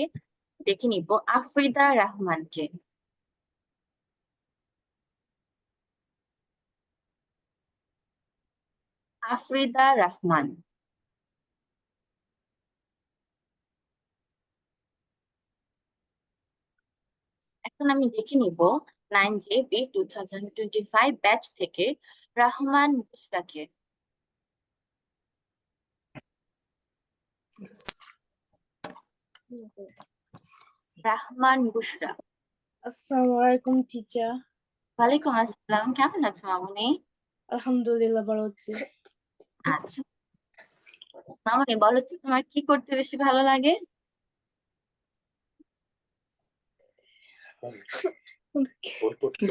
দেখে নিব আফ্রিদা রহমানকে। আফ্রিদা রহমান। এখন আমি দেখে নিব 9JB 2025 ব্যাচ থেকে রহমান বুশরাকে। রহমান বুশরা। আসসালামু আলাইকুম টিচার। ওয়ালাইকুম আসসালাম, কেমন আছো মামুনি? আলহামদুলিল্লাহ ভালো আছি। আচ্ছা মামুনি, বলো তো তোমার কি করতে বেশি ভালো লাগে?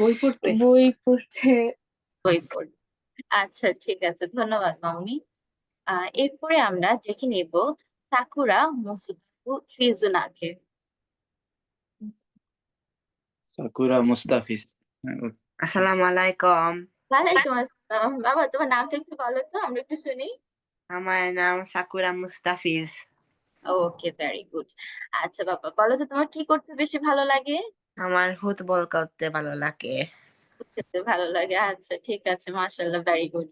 বই পড়তে। বই পড়তে। বই পড়তে। আচ্ছা ঠিক আছে, ধন্যবাদ মামুনি। এরপরে আমরা দেখে নিব সাকুরা মুসতাফু ফিজুনাকে। সাকুরা মুস্তাফিজ। আসসালামু আলাইকুম। ওয়ালাইকুম আসসালাম। বাবা তোমার নামটা একটু বলো তো, আমরা একটু শুনি। আমার নাম সাকুরা মুস্তাফিজ। ওকে, ভেরি গুড। আচ্ছা বাবা, বলো তো তোমার কি করতে বেশি ভালো লাগে? আমার ফুটবল করতে ভালো লাগে। খেতে ভালো লাগে, আচ্ছা ঠিক আছে, মাশাআল্লাহ, ভেরি গুড।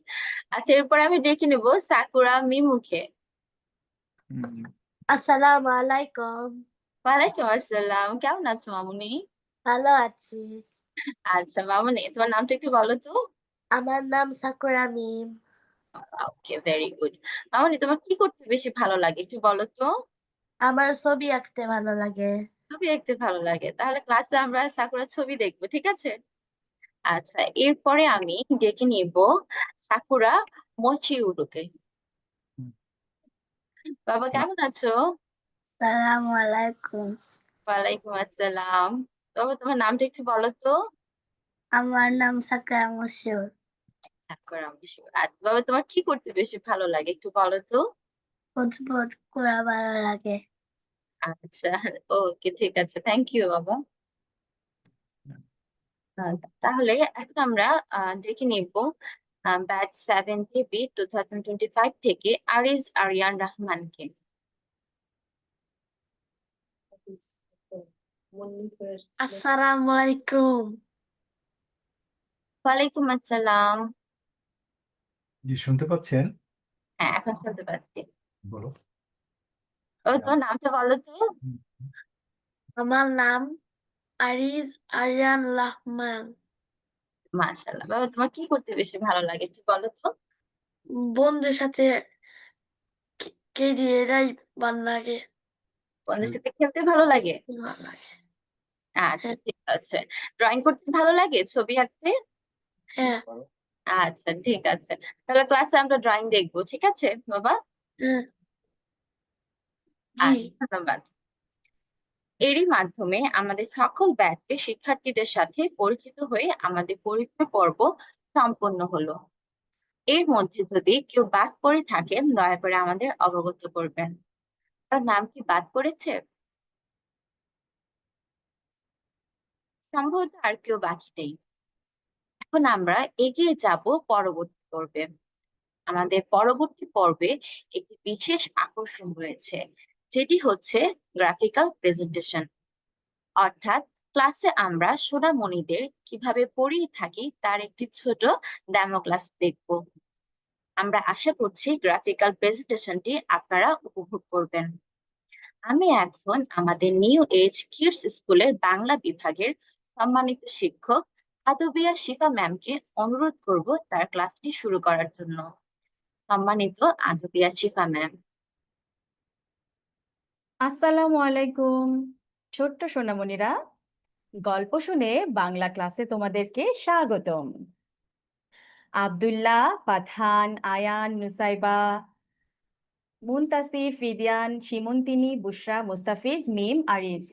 আচ্ছা এরপর আমি ডেকে নেব সাকুরা মিমুকে। আসসালামু আলাইকুম। ওয়ালাইকুম আসসালাম, কেমন আছো মামুনি? ভালো আছি। আচ্ছা মামুনি, তোমার নামটা একটু বলো তো। আমার নাম সাকুরা মিম। ওকে, ভেরি গুড। মামুনি, তোমার কি করতে বেশি ভালো লাগে একটু বলো তো। আমার ছবি আঁকতে ভালো লাগে। ছবি আঁকতে ভালো লাগে, তাহলে ক্লাসে আমরা সাকুরার ছবি দেখবো, ঠিক আছে? আচ্ছা এরপরে আমি ডেকে নিব সাকুরা মচিউরুকে। বাবা কেমন আছো? আসসালামু আলাইকুম। ওয়ালাইকুম আসসালাম। বাবা তোমার নামটা একটু বলো তো। আমার নাম সাকুরা মশিউর। সাকুরা মচিউর। আচ্ছা বাবা, তোমার কি করতে বেশি ভালো লাগে একটু বলো তো। ফুটবল করা ভালো লাগে। আচ্ছা ওকে, ঠিক আছে, থ্যাংক ইউ বাবা। তাহলে এখন আমরা দেখে নিব ব্যাচ 7JB 2025 থেকে আরিজ আরিয়ান রহমানকে। আসসালামু আলাইকুম। ওয়ালাইকুম আসসালাম। জি, শুনতে পাচ্ছেন? হ্যাঁ এখন শুনতে পাচ্ছি। বলো। তোমার নামটা বলো তো। আমার নাম আরিজ আরিয়ান রহমান। মাশাআল্লাহ। বাবা তোমার কি করতে বেশি ভালো লাগে একটু বলো তো। বন্ধুদের সাথে কেডি এরাই ভালো লাগে। বন্ধুদের সাথে খেলতে ভালো লাগে। ভালো লাগে। আচ্ছা ঠিক আছে। ড্রয়িং করতে ভালো লাগে, ছবি আঁকতে? হ্যাঁ। আচ্ছা ঠিক আছে, তাহলে ক্লাসে আমরা ড্রয়িং দেখবো, ঠিক আছে বাবা? হ্যাঁ। আচ্ছা, ধন্যবাদ। এরই মাধ্যমে আমাদের সকল ব্যাচের শিক্ষার্থীদের সাথে পরিচিত হয়ে আমাদের পরিচয় পর্ব সম্পন্ন হলো। এর মধ্যে যদি কেউ বাদ পড়ে থাকেন দয়া করে আমাদের অবগত করবেন। তার নাম কি বাদ পড়েছে? সম্ভবত আর কেউ বাকি নেই। এখন আমরা এগিয়ে যাব পরবর্তী পর্বে। আমাদের পরবর্তী পর্বে একটি বিশেষ আকর্ষণ রয়েছে, যেটি হচ্ছে গ্রাফিক্যাল প্রেজেন্টেশন। অর্থাৎ ক্লাসে আমরা সোনামণিদের কিভাবে পড়িয়ে থাকি তার একটি ছোট ডেমো ক্লাস দেখব। আমরা আশা করছি গ্রাফিক্যাল প্রেজেন্টেশনটি আপনারা উপভোগ করবেন। আমি এখন আমাদের নিউ এজ কিডস স্কুলের বাংলা বিভাগের সম্মানিত শিক্ষক আদবিয়া শিফা ম্যামকে অনুরোধ করব তার ক্লাসটি শুরু করার জন্য। সম্মানিত আদবিয়া শিফা ম্যাম। আসসালামু আলাইকুম ছোট্ট সোনামণিরা, গল্প শুনে বাংলা ক্লাসে তোমাদেরকে স্বাগতম। আব্দুল্লাহ, পাঠান, আয়ান, নুসাইবা, মুনতাসির, ফিদিয়ান, সীমন্তিনী, বুশরা, মুস্তাফিজ, মিম, আরিজ,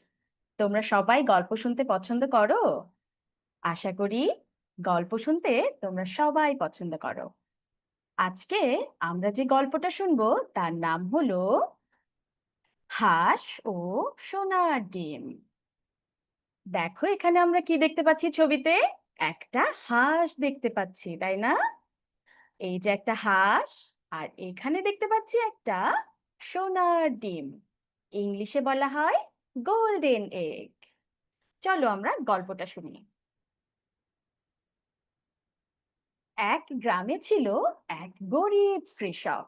তোমরা সবাই গল্প শুনতে পছন্দ করো? আশা করি গল্প শুনতে তোমরা সবাই পছন্দ করো। আজকে আমরা যে গল্পটা শুনবো তার নাম হলো হাঁস ও সোনার ডিম। দেখো এখানে আমরা কি দেখতে পাচ্ছি ছবিতে? একটা হাঁস দেখতে পাচ্ছি, তাই না? এই যে একটা হাঁস, আর এখানে দেখতে পাচ্ছি একটা সোনার ডিম। ইংলিশে বলা হয় গোল্ডেন এগ। চলো আমরা গল্পটা শুনি। এক গ্রামে ছিল এক গরিব কৃষক।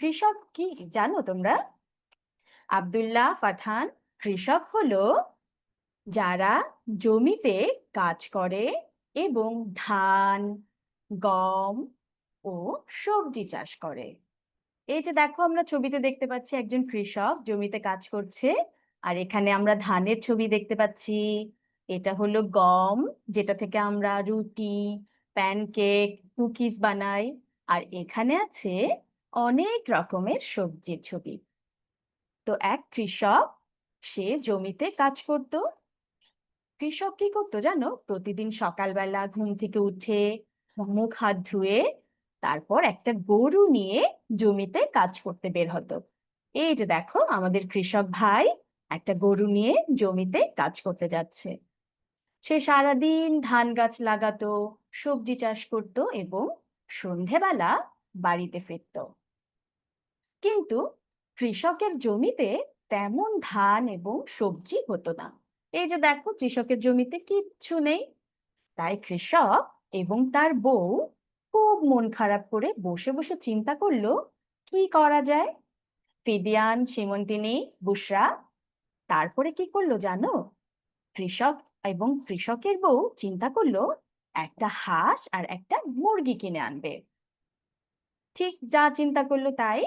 কৃষক কি জানো তোমরা? আব্দুল্লাহ, ফাথান, কৃষক হলো যারা জমিতে কাজ করে এবং ধান, গম ও সবজি চাষ করে। এই যে দেখো আমরা ছবিতে দেখতে পাচ্ছি একজন কৃষক জমিতে কাজ করছে, আর এখানে আমরা ধানের ছবি দেখতে পাচ্ছি। এটা হলো গম, যেটা থেকে আমরা রুটি, প্যানকেক, কুকিজ বানাই। আর এখানে আছে অনেক রকমের সবজির ছবি। তো এক কৃষক, সে জমিতে কাজ করত। কৃষক কি করতো জানো? প্রতিদিন সকালবেলা ঘুম থেকে উঠে মুখ হাত ধুয়ে তারপর একটা গরু নিয়ে জমিতে কাজ করতে বের হতো। এই যে দেখো আমাদের কৃষক ভাই একটা গরু নিয়ে জমিতে কাজ করতে যাচ্ছে। সে সারাদিন ধান গাছ লাগাতো, সবজি চাষ করত এবং সন্ধেবেলা বাড়িতে ফিরতো। কিন্তু কৃষকের জমিতে তেমন ধান এবং সবজি হতো না। এই যে দেখো কৃষকের জমিতে কিচ্ছু নেই। তাই কৃষক এবং তার বউ খুব মন খারাপ করে বসে বসে চিন্তা করলো কি করা যায়। ফিদিয়ান, সীমন্তিনী, বুশরা তারপরে কি করলো জানো? কৃষক এবং কৃষকের বউ চিন্তা করলো একটা হাঁস আর একটা মুরগি কিনে আনবে। ঠিক যা চিন্তা করলো তাই।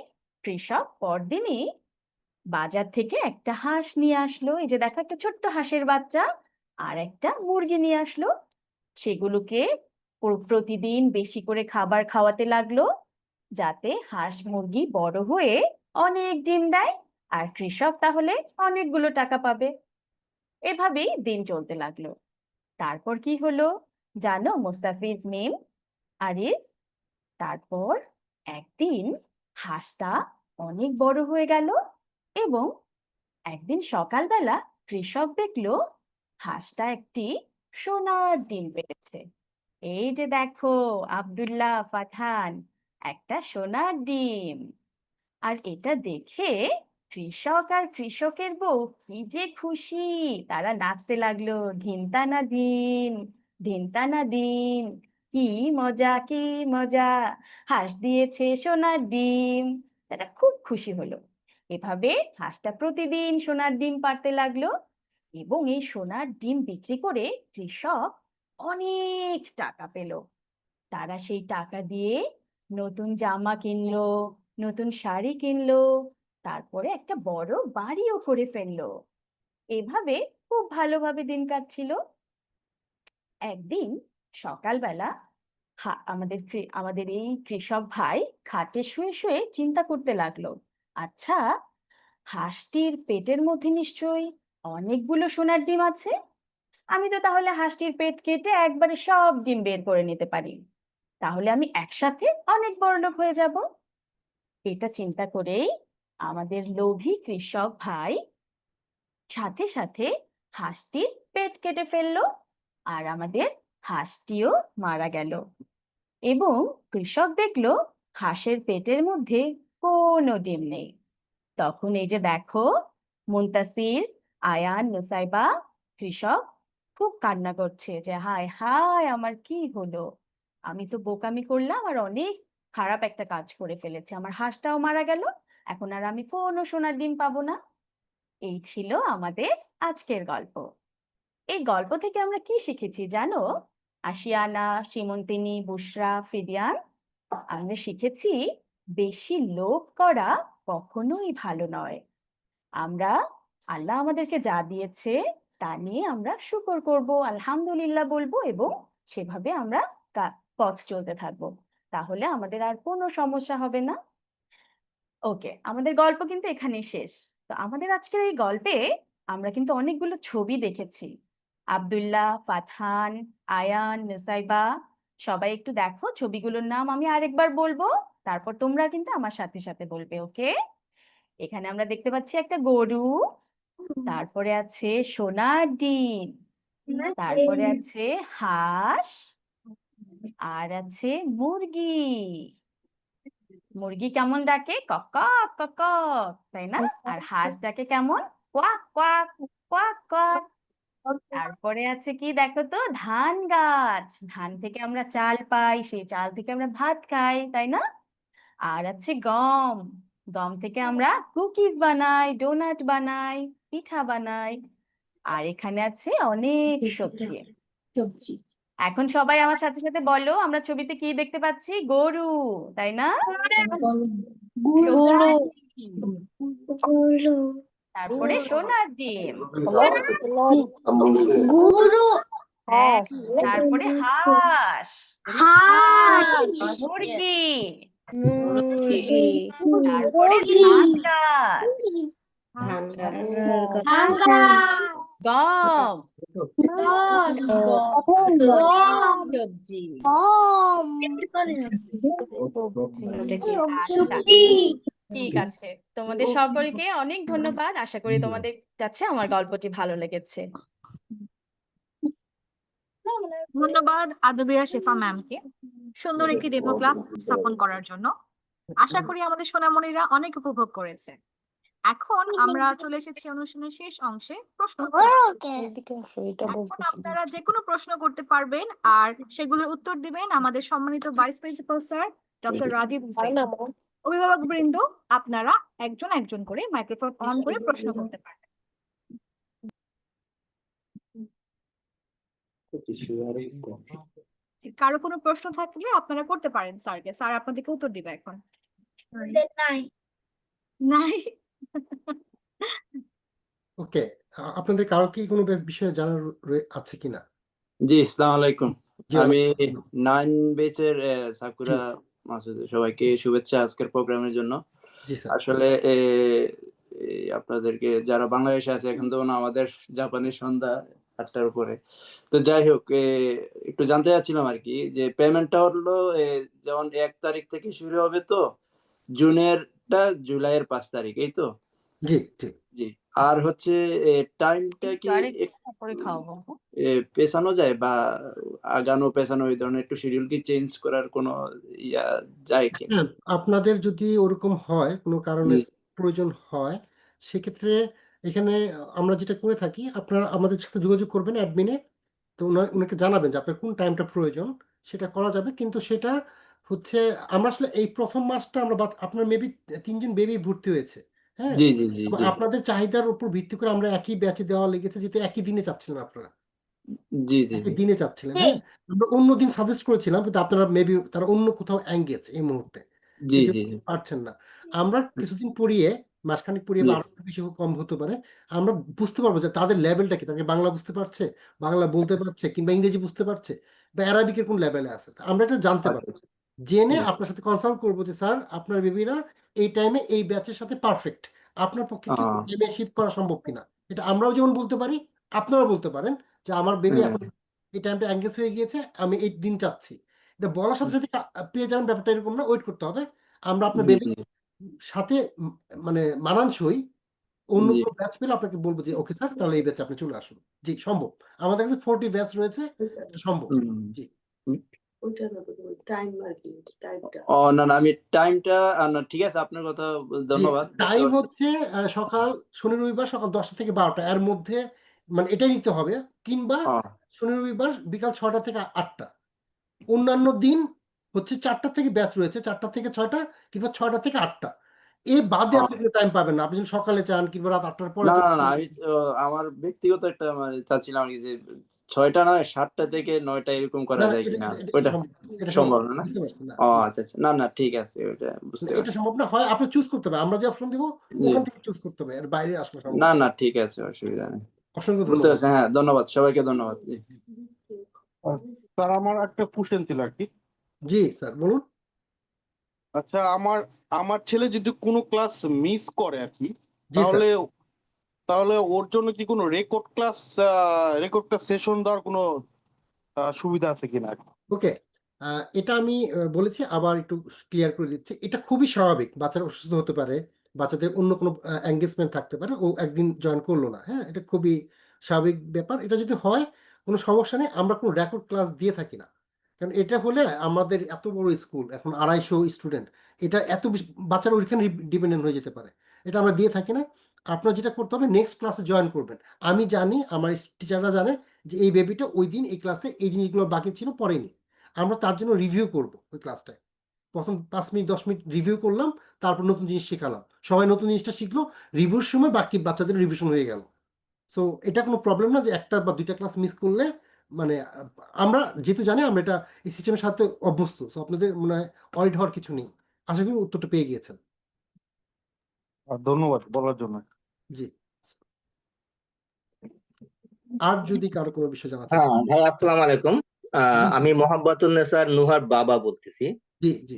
কৃষক পরদিনই বাজার থেকে একটা হাঁস নিয়ে আসলো। এই যে দেখো একটা ছোট্ট হাঁসের বাচ্চা আর একটা মুরগি নিয়ে আসলো। সেগুলোকে প্রতিদিন বেশি করে খাবার খাওয়াতে লাগলো, যাতে হাঁস মুরগি বড় হয়ে অনেক ডিম দেয় আর কৃষক তাহলে অনেকগুলো টাকা পাবে। এভাবেই দিন চলতে লাগলো। তারপর কি হলো জানো মোস্তাফিজ, মিম, আরিজ? তারপর একদিন হাঁসটা অনেক বড় হয়ে গেল এবং একদিন সকালবেলা কৃষক দেখলো হাঁসটা একটি সোনার ডিম পেড়েছে। এই যে দেখো আব্দুল্লাহ, পাঠান, একটা সোনার ডিম। আর এটা দেখে কৃষক আর কৃষকের বউ কি যে খুশি! তারা নাচতে লাগলো, ধিনতানা দিন, ধিনতানা দিন, কি মজা কি মজা, হাঁস দিয়েছে সোনার ডিম। তারা খুব খুশি হলো। এভাবে হাঁসটা প্রতিদিন সোনার ডিম পাড়তে লাগলো এবং এই সোনার ডিম বিক্রি করে কৃষক অনেক টাকা পেল। তারা সেই টাকা দিয়ে নতুন জামা কিনলো, নতুন শাড়ি কিনলো, তারপরে একটা বড় বাড়িও করে ফেললো। এভাবে খুব ভালোভাবে দিন কাটছিল। একদিন সকালবেলা আমাদের এই কৃষক ভাই খাটে শুয়ে শুয়ে চিন্তা করতে লাগলো, আচ্ছা হাঁসটির পেটের মধ্যে নিশ্চয়ই অনেকগুলো সোনার ডিম আছে। আমি তো তাহলে হাঁসটির পেট কেটে একবারে সব ডিম বের করে নিতে পারি, তাহলে আমি একসাথে অনেক বড়লোক হয়ে যাব। এটা চিন্তা করেই আমাদের লোভী কৃষক ভাই সাথে সাথে হাঁসটির পেট কেটে ফেললো আর আমাদের হাঁসটিও মারা গেল। এবং কৃষক দেখলো হাঁসের পেটের মধ্যে কোনো ডিম নেই। তখন এই যে দেখো মুনতাসির, আয়ান, নুসাইবা, কৃষক খুব কান্না করছে যে হায় হায় আমার কি হলো, আমি তো বোকামি করলাম আর অনেক খারাপ একটা কাজ করে ফেলেছি, আমার হাঁসটাও মারা গেল, এখন আর আমি কোনো সোনার ডিম পাবো না। এই ছিল আমাদের আজকের গল্প। এই গল্প থেকে আমরা কি শিখেছি জানো? আশিয়ানা, সীমন্তিনী, বুশরা, ফিদিয়ান, আমরা শিখেছি বেশি লোভ করা কখনোই ভালো নয়। আমরা আল্লাহ আমাদেরকে যা দিয়েছে তা নিয়ে আমরা শুকর করব, আলহামদুলিল্লাহ বলবো এবং সেভাবে আমরা পথ চলতে থাকবো। তাহলে আমাদের আর কোনো সমস্যা হবে না। ওকে, আমাদের গল্প কিন্তু এখানেই শেষ। তো আমাদের আজকের এই গল্পে আমরা কিন্তু অনেকগুলো ছবি দেখেছি। আব্দুল্লাহ, পাঠান, আয়ান, নুসাইবা, সবাই একটু দেখো ছবিগুলোর নাম আমি আরেকবার বলবো, তারপর তোমরা কিন্তু আমার সাথে সাথে বলবে। ওকে, এখানে আমরা দেখতে পাচ্ছি একটা গরু, তারপরে আছে সোনার ডিম, তারপরে আছে হাঁস, আর আছে মুরগি। মুরগি কেমন ডাকে? কক কক কক কক, তাই না? আর হাঁস ডাকে কেমন? Quack quack quack quack. তারপরে আছে কি দেখো তো, ধান গাছ, ধান থেকে আমরা চাল পাই, সেই চাল থেকে আমরা ভাত খাই, তাই না? আর আছে গম, গম থেকে আমরা কুকিজ বানাই, ডোনাট বানাই, পিঠা বানাই। আর এখানে আছে অনেক সবজি। সবজি এখন সবাই আমার সাথে সাথে বলো, আমরা ছবিতে কি দেখতে পাচ্ছি? গরু, তাই না? গরু গরু তারপরে সোনার ডিম, গরু হ্যাঁ, তারপরে হাঁস, হাঁস মুরগি, মুরগি তারপরে ধান গাছ, ধান গাছ গম, সবজি। আচ্ছা, ঠিক আছে, তোমাদের সকলকে অনেক ধন্যবাদ। আশা করি তোমাদের কাছে আমার গল্পটি ভালো লেগেছে। ধন্যবাদ আদবিয়া শেফা ম্যামকে সুন্দর একটি ডেমো ক্লাস স্থাপন করার জন্য। আশা করি আমাদের সোনামণিরা অনেক উপভোগ করেছে। এখন আমরা চলে এসেছি অনুষ্ঠানের শেষ অংশে, প্রশ্ন এখন আপনারা যে কোনো প্রশ্ন করতে পারবেন আর সেগুলোর উত্তর দিবেন আমাদের সম্মানিত vice principal sir doctor Rajib Hossain. অভিভাবক বৃন্দ, আপনারা একজন একজন করে মাইক্রোফোন অন করে প্রশ্ন করতে পারবেন। কারো কোনো প্রশ্ন থাকলে আপনারা করতে পারেন স্যারকে, স্যার আপনাদেরকে উত্তর দিবে এখন। নাই ওকে, আপনাদের কারো কি কোনো বিষয়ে জানার আছে কিনা? জি, আসসালামু আলাইকুম। জি, আমি ওয়ালাইকুম আসসালাম। 9 ব্যাচের সাকুরা মাসুদ, সবাইকে শুভেচ্ছা আজকের প্রোগ্রামের জন্য। জি স্যার। আসলে আপনাদেরকে যারা বাংলাদেশে আছে, এখন তো আমাদের জাপানের সন্ধ্যা 8টার উপরে। তো যাই হোক, একটু জানতে চাচ্ছিলাম আর কি, যে পেমেন্টটা হলো যেমন 1 তারিখ থেকে শুরু হবে, তো জুনেরটা জুলাইয়ের 5 তারিখ, এই তো? জি জি জি। আর হচ্ছে টাইমটা কি তারপরে খাওয়াবো। পেছানো যায় বা আগানো পেছানো, এই ধরনের একটু শিডিউল কি চেঞ্জ করার কোনো ইয়া যায় কিনা? হ্যাঁ, আপনাদের যদি ওরকম হয়, কোনো কারণে জি প্রয়োজন হয়, সেক্ষেত্রে এখানে আমরা যেটা করে থাকি, আপনারা আমাদের সাথে যোগাযোগ করবেন অ্যাডমিনে, তো উনাকে জানাবেন যে আপনার কোন টাইমটা প্রয়োজন, সেটা করা যাবে। কিন্তু সেটা হচ্ছে আমরা আসলে এই প্রথম মাসটা আমরা আপনার মেবি 3জন বেবি ভর্তি হয়েছে, হ্যাঁ, জি জি জি এবং জি আপনাদের চাহিদার উপর ভিত্তি করে আমরা একই ব্যাচে দেওয়া লেগেছে, যেহেতু একই দিনে চাচ্ছিলেন আপনারা, জি জি একই জি দিনে চাচ্ছিলেন, হ্যাঁ। আমরা অন্য দিন সাজেস্ট করেছিলাম, কিন্তু আপনারা মেবি তারা অন্য কোথাও এঙ্গেজ এই মুহূর্তে, জি এই জি জন্য জি পারছেন না। আমরা কিছুদিন পড়িয়ে, মাসখানেক পড়িয়ে বা জি আরো বেশি হোক কম হতে পারে, আমরা বুঝতে পারবো যে তাদের লেভেলটা কি, তাকে বাংলা বুঝতে পারছে, বাংলা বলতে পারছে, কিংবা ইংরেজি বুঝতে পারছে, বা অ্যারাবিকের কোন লেভেলে আছে, তা আমরা এটা জানতে আচ্ছা পারি। আচ্ছা জেনে জি আপনার সাথে কনসাল্ট করবো যে স্যার আপনার বেবিরা এই টাইমে এই ব্যাচের সাথে পারফেক্ট, আপনার পক্ষে কি টাইমে শিফট করা সম্ভব কিনা। এটা আমরাও যেমন বলতে পারি, আপনারাও বলতে পারেন যে আমার বেবি এখন এই টাইমটা এঙ্গেজ হয়ে গিয়েছে, আমি এই দিন চাচ্ছি। এটা বলার সাথে সাথে পেয়ে যাবেন, ব্যাপারটা এরকম না, ওয়েট করতে হবে। আমরা আপনার জি বেবি জি সাথে মানে মানানসই অন্য জি কোনো ব্যাচ পেলে আপনাকে বলবো যে ওকে স্যার, তাহলে এই ব্যাচে আপনি চলে আসুন। জি, সম্ভব। আমাদের কাছে 40 ব্যাচ রয়েছে, এটা সম্ভব। জি। না না, আমি টাইমটা না, ঠিক আছে, আপনার কথা জি, ধন্যবাদ, বুঝতে টাইম পারছি। হচ্ছে সকাল শনি রবিবার সকাল 10টা থেকে 12টা এর মধ্যে, মানে এটাই নিতে হবে, কিংবা শনি রবিবার বিকাল 6টা থেকে 8টা। অন্যান্য দিন হচ্ছে 4টা থেকে ব্যাচ রয়েছে, 4টা থেকে 6টা, কিংবা 6টা থেকে 8টা। এ বাদে আপনি কোনো টাইম পাবেন না, আপনি যদি সকালে চান কিংবা রাত 8টার পরে না চান। না না, আমি আমার ব্যক্তিগত একটা চাচ্ছিলাম আর কি, যে 6টা নয় 7টা থেকে 9টা এরকম না করা না, যায় এটা কিনা, এটা এটা ওইটা সম্ভব, এটা সম্ভব সম্ভব না, না? বুঝতে পারছেন না? ও জি, আচ্ছা আচ্ছা, না না, ঠিক আছে, ওইটা বুঝতে এটা পারছি। সম্ভব না, হয় আপনি চুজ করতে হবে, আমরা যে অপশন দিব জি ওখান থেকে চুজ করতে হবে, এর বাইরে আসলে সম্ভব না না। না, ঠিক আছে, অসুবিধা নেই, অসংখ্য বুঝতে ধন্যবাদ। পারছি। হ্যাঁ, ধন্যবাদ, সবাইকে ধন্যবাদ। জি স্যার, আমার একটা কোশ্চেন ছিল আর কি। জি স্যার, বলুন। আচ্ছা, আমার আমার ছেলে যদি কোনো ক্লাস মিস করে আর কি, জি স্যার। তাহলে তাহলে ওর জন্য কি কোনো রেকর্ড ক্লাস সেশন দেওয়ার কোনো সুবিধা আছে কিনা? ওকে, এটা আমি বলেছি, আবার একটু ক্লিয়ার করে দিচ্ছি। এটা খুবই স্বাভাবিক, বাচ্চারা অসুস্থ হতে পারে, বাচ্চাদের অন্য কোনো এঙ্গেজমেন্ট থাকতে পারে, ও একদিন জয়েন করলো না, হ্যাঁ, এটা খুবই স্বাভাবিক ব্যাপার। এটা যদি হয়, কোনো সমস্যা নেই, আমরা কোনো রেকর্ড ক্লাস দিয়ে থাকি না। কারণ এটা হলে আমাদের এত বড় স্কুল, এখন 250 স্টুডেন্ট, এটা এত বেশি বাচ্চারা ওইখানে ডিপেন্ডেন্ট হয়ে যেতে পারে, এটা আমরা দিয়ে থাকি না। আপনার যেটা করতে হবে, নেক্সট ক্লাসে জয়েন করবেন। আমি জানি, আমার টিচাররা জানে যে এই বেবিটা ওই দিন এই ক্লাসে এই জিনিসগুলো বাকি ছিল, পড়েনি। আমরা তার জন্য রিভিউ করব ওই ক্লাসটায়। প্রথম 5 মিনিট 10 মিনিট রিভিউ করলাম, তারপর নতুন জিনিস শেখালাম, সবাই নতুন জিনিসটা শিখলো, রিভিউর সময় বাকি বাচ্চাদের রিভিশন হয়ে গেল। সো এটা কোনো প্রবলেম না যে একটা বা দুইটা ক্লাস মিস করলে, মানে আমরা যেহেতু জানি আমরা এটা এই সিস্টেমের সাথে অভ্যস্ত, সো আপনাদের মনে হয় অরিড হওয়ার কিছু নেই। আশা করি উত্তরটা পেয়ে গিয়েছেন। ধন্যবাদ বলার জন্য। জি, আর যদি কারো কোনো বিষয় জানা থাকে। হ্যাঁ ভাই, আসসালামু আলাইকুম। জি আমি মোহাম্মদুন্নেসার নুহার বাবা বলতেছি। জি জি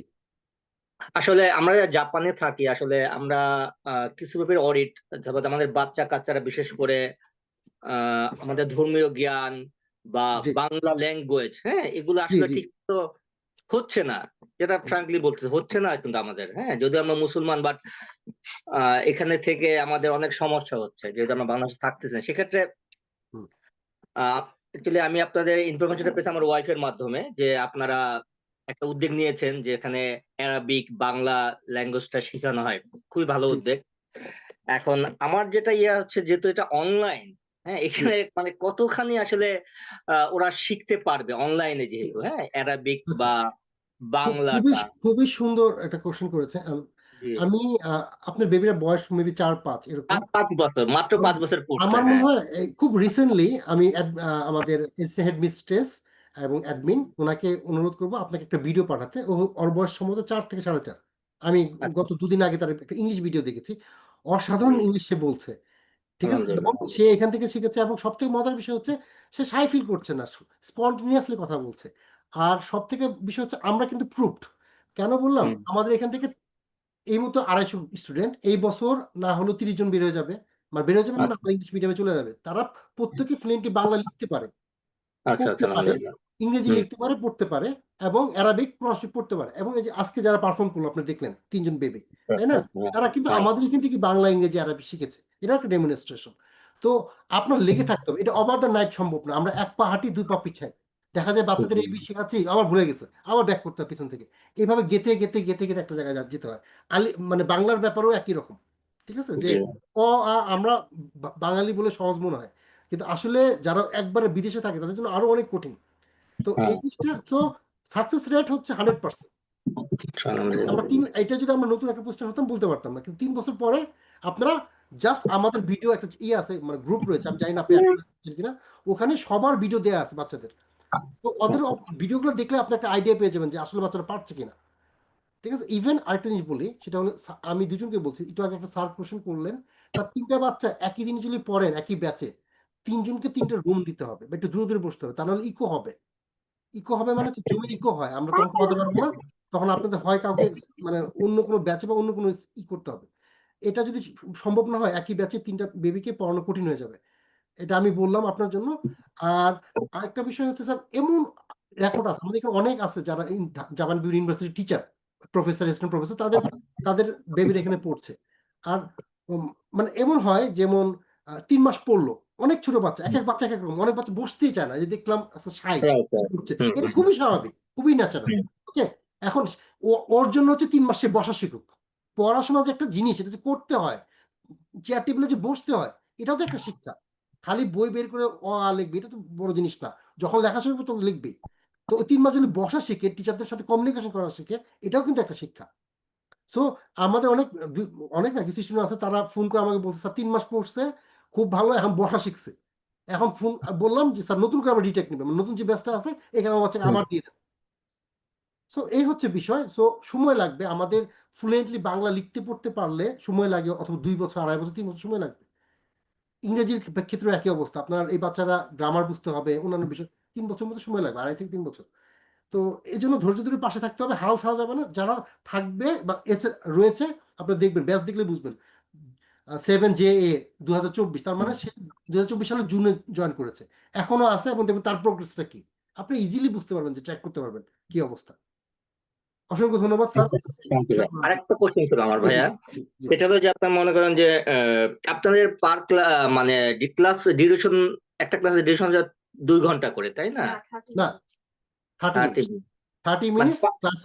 আসলে আমরা জাপানে থাকি, আসলে আমরা কিছু ব্যাপারে অডিট, আমাদের বাচ্চা কাচ্চারা বিশেষ করে আমাদের ধর্মীয় জ্ঞান বা জি বাংলা ল্যাঙ্গুয়েজ, হ্যাঁ, এগুলো জি আসলে জি ঠিক তো হচ্ছে না, যেটা ফ্রাঙ্কলি বলতে হচ্ছে না কিন্তু আমাদের, হ্যাঁ, যদি আমরা মুসলমান, বাট এখানে থেকে আমাদের অনেক সমস্যা হচ্ছে যেহেতু আমরা বাংলাদেশে থাকতেছি না। সেক্ষেত্রে হুম, অ্যাকচুয়ালি আমি আপনাদের ইনফরমেশনটা পেয়েছি আমার ওয়াইফের মাধ্যমে, যে আপনারা একটা উদ্যোগ নিয়েছেন যে এখানে অ্যারাবিক বাংলা ল্যাঙ্গুয়েজটা শেখানো হয়। খুবই ভালো জি উদ্যোগ। এখন আমার যেটা ইয়ে হচ্ছে, যেহেতু এটা অনলাইন, হ্যাঁ, জি এখানে মানে কতখানি আসলে ওরা শিখতে পারবে অনলাইনে, যেহেতু হ্যাঁ অ্যারাবিক আচ্ছা, বা খুবই বাংলাটা। খুবই সুন্দর একটা কোশ্চেন করেছে। জি, আমি আপনার বেবির বয়স মেবি 4-5 এরকম। 5 বছর, মাত্র 5 বছর পড়ছে। আমার মনে হ্যাঁ, হয় খুব রিসেন্টলি আমি আমাদের হেড মিস্ট্রেস এবং অ্যাডমিন ওনাকে অনুরোধ করবো আপনাকে একটা ভিডিও পাঠাতে। ওর বয়স সম্ভবত 4 থেকে 4.5। আমি আচ্ছা, গত দুদিন আগে তার একটা ইংলিশ ভিডিও দেখেছি, অসাধারণ জি, ইংলিশ সে বলছে। ঠিক আছে, এবং আলহামদুলিল্লাহ। সে এখান থেকে শিখেছে, এবং সব থেকে মজার বিষয় হচ্ছে সে শাই ফিল করছে না, স্পন্টেনিয়াসলি কথা বলছে। আর সব থেকে বিষয় হচ্ছে আমরা কিন্তু প্রুফড। কেন বললাম, হুম, আমাদের এখান থেকে এই মতো 250 স্টুডেন্ট এই বছর না হলেও 30 জন বের হয়ে যাবে, মানে বের হয়ে যাবে মানে আচ্ছা, ইংলিশ মিডিয়ামে চলে যাবে। তারা প্রত্যেকে ফ্লুয়েন্টলি বাংলা লিখতে পারে, আচ্ছা, আচ্ছা, পড়তে পারে, আলহামদুলিল্লাহ। ইংরেজি হুম, লিখতে পারে, পড়তে পারে, এবং অ্যারাবিক প্রনাউন্সিয়েট পড়তে পারে। এবং এই যে আজকে যারা পারফর্ম করলো আপনি দেখলেন 3 জন বেবি, তাই না? তারা কিন্তু হ্যাঁ, আমাদের এখান থেকে বাংলা ইংরেজি আরবি শিখেছে। এটা একটা ডেমনস্ট্রেশন। তো আপনার লেগে থাকতে হবে, এটা ওভার দ্য নাইট সম্ভব না। আমরা এক পা হাঁটি 2 পা পিছাই। দেখা যায় বাচ্চাদের জি, এই শেখাচ্ছি, আবার ভুলে গেছে, আবার ব্যাক করতে হয় পিছন থেকে। এইভাবে গেতে গেতে গেতে গেতে একটা জায়গায় যেতে হয়। মানে বাংলার ব্যাপারেও একই রকম। ঠিক আছে, যে জি, আমরা বাঙালি বলে সহজ মনে হয়, কিন্তু আসলে যারা একবারে বিদেশে থাকে তাদের জন্য আরো অনেক কঠিন। তো হ্যাঁ, এই জিনিসটা তো সাকসেস রেট হচ্ছে 100%। আমরা এটা যদি আমরা নতুন একটা পোস্টার হতাম বলতে পারতাম না, কিন্তু 3 বছর পরে আপনারা জাস্ট আমাদের ভিডিও একটা আছে, মানে গ্রুপ রয়েছে, আমি জানি না আপনি অ্যাড করেছেন কিনা, ওখানে সবার ভিডিও দেয়া আছে বাচ্চাদের। তো ওদের ভিডিওগুলো দেখলে আপনি একটা আইডিয়া পেয়ে যাবেন যে আসলে বাচ্চারা পারছে কিনা। ঠিক আছে, ইভেন আরেকটা জিনিস বলি, সেটা হলো আমি দুজনকে বলছি, একটু আগে একটা স্যার কোশ্চেন করলেন, তার 3টা বাচ্চা একই দিনে যদি পড়েন একই ব্যাচে, 3জনকে 3টা রুম দিতে হবে, বা একটু দূরে দূরে বসতে হবে, তা নাহলে ইকো হবে। ইকো হবে মানে হচ্ছে জমির ইকো হয়, আমরা তখন পড়াতে পারবো না। তখন আপনাদের হয় কাউকে মানে অন্য কোনো ব্যাচে বা অন্য কোনো করতে হবে। এটা যদি সম্ভব না হয়, একই ব্যাচে 3টা বেবিকে পড়ানো কঠিন হয়ে যাবে। এটা আমি বললাম আপনার জন্য। আর আরেকটা বিষয় হচ্ছে স্যার, এমন রেকর্ড আছে আমাদের এখানে অনেক আছে যারা Japan university teacher, professor, assistant professor, তাদের তাদের বেবির এখানে পড়ছে। আর মানে এমন হয় যেমন 3 মাস পড়লো, অনেক ছোট বাচ্চা, এক এক বাচ্চা এক এক রকম, অনেক বাচ্চা বসতেই চায় না, যে দেখলাম আচ্ছা সাই রাইট, রাইট। করছে, হুম, এটা হুম, খুবই স্বাভাবিক, খুবই ন্যাচারাল। হুম, ওকে, এখন ওর জন্য হচ্ছে 3 মাস সে বসা শিখুক। পড়াশোনা যে একটা জিনিস, এটা যে করতে হয়, চেয়ার টেবিলে যে বসতে হয়, এটাও তো একটা শিক্ষা। খালি বই বের করে লিখবে এটা তো বড় জিনিস না, যখন লেখাশোনা করবে তখন লিখবে। তো ওই 3 মাস যদি বসা শিখে, টিচারদের সাথে কমিউনিকেশন করা শিখে, এটাও কিন্তু একটা শিক্ষা। সো আমাদের অনেক না কিছু স্টুডেন্ট আছে, তারা ফোন করে আমাকে বলছে স্যার 3 মাস পড়ছে, খুব ভালো, এখন বসা শিখছে। এখন ফোন বললাম যে স্যার নতুন করে আবার রিটেক নেবে, নতুন যে ব্যাচটা আছে এখানে আমার বাচ্চাকে হুম। আবার দিয়ে দেন। সো এই হচ্ছে বিষয়। সো সময় লাগবে আমাদের, ফ্লুয়েন্টলি বাংলা লিখতে পড়তে পারলে সময় লাগে, অথবা 2 বছর, 2.5 বছর, 3 বছর সময় লাগবে। ইংরেজির ক্ষেত্রে একই অবস্থা, আপনার এই বাচ্চারা গ্রামার বুঝতে হবে, অন্যান্য বিষয় 3 বছর মতো সময় লাগবে, 2.5 থেকে 3 বছর। তো এই জন্য ধৈর্য ধরে পাশে থাকতে হবে, হাল ছাড়া যাবে না। যারা থাকবে বা রয়েছে, আপনি দেখবেন ব্যাচ দেখলে বুঝবেন, 7JA 2024, তার মানে সে 2024 সালে জুনে জয়েন করেছে, এখনো আছে, এবং দেখবেন তার প্রোগ্রেসটা কি, আপনি ইজিলি বুঝতে পারবেন, যে ট্র্যাক করতে পারবেন কি অবস্থা। অসংখ্য ধন্যবাদ স্যার। Thank you, ভাই। আরেকটা কোশ্চেন ছিল আমার জি, ভাইয়া, জি। সেটা হলো যে আপনার মনে করেন যে আপনাদের পার মানে ক্লাস ডিউরেশন, একটা ক্লাসের ডিউরেশন 2 ঘন্টা করে, তাই না? না, 30 মিনিট, 30 মানে মিনিটস ক্লাস।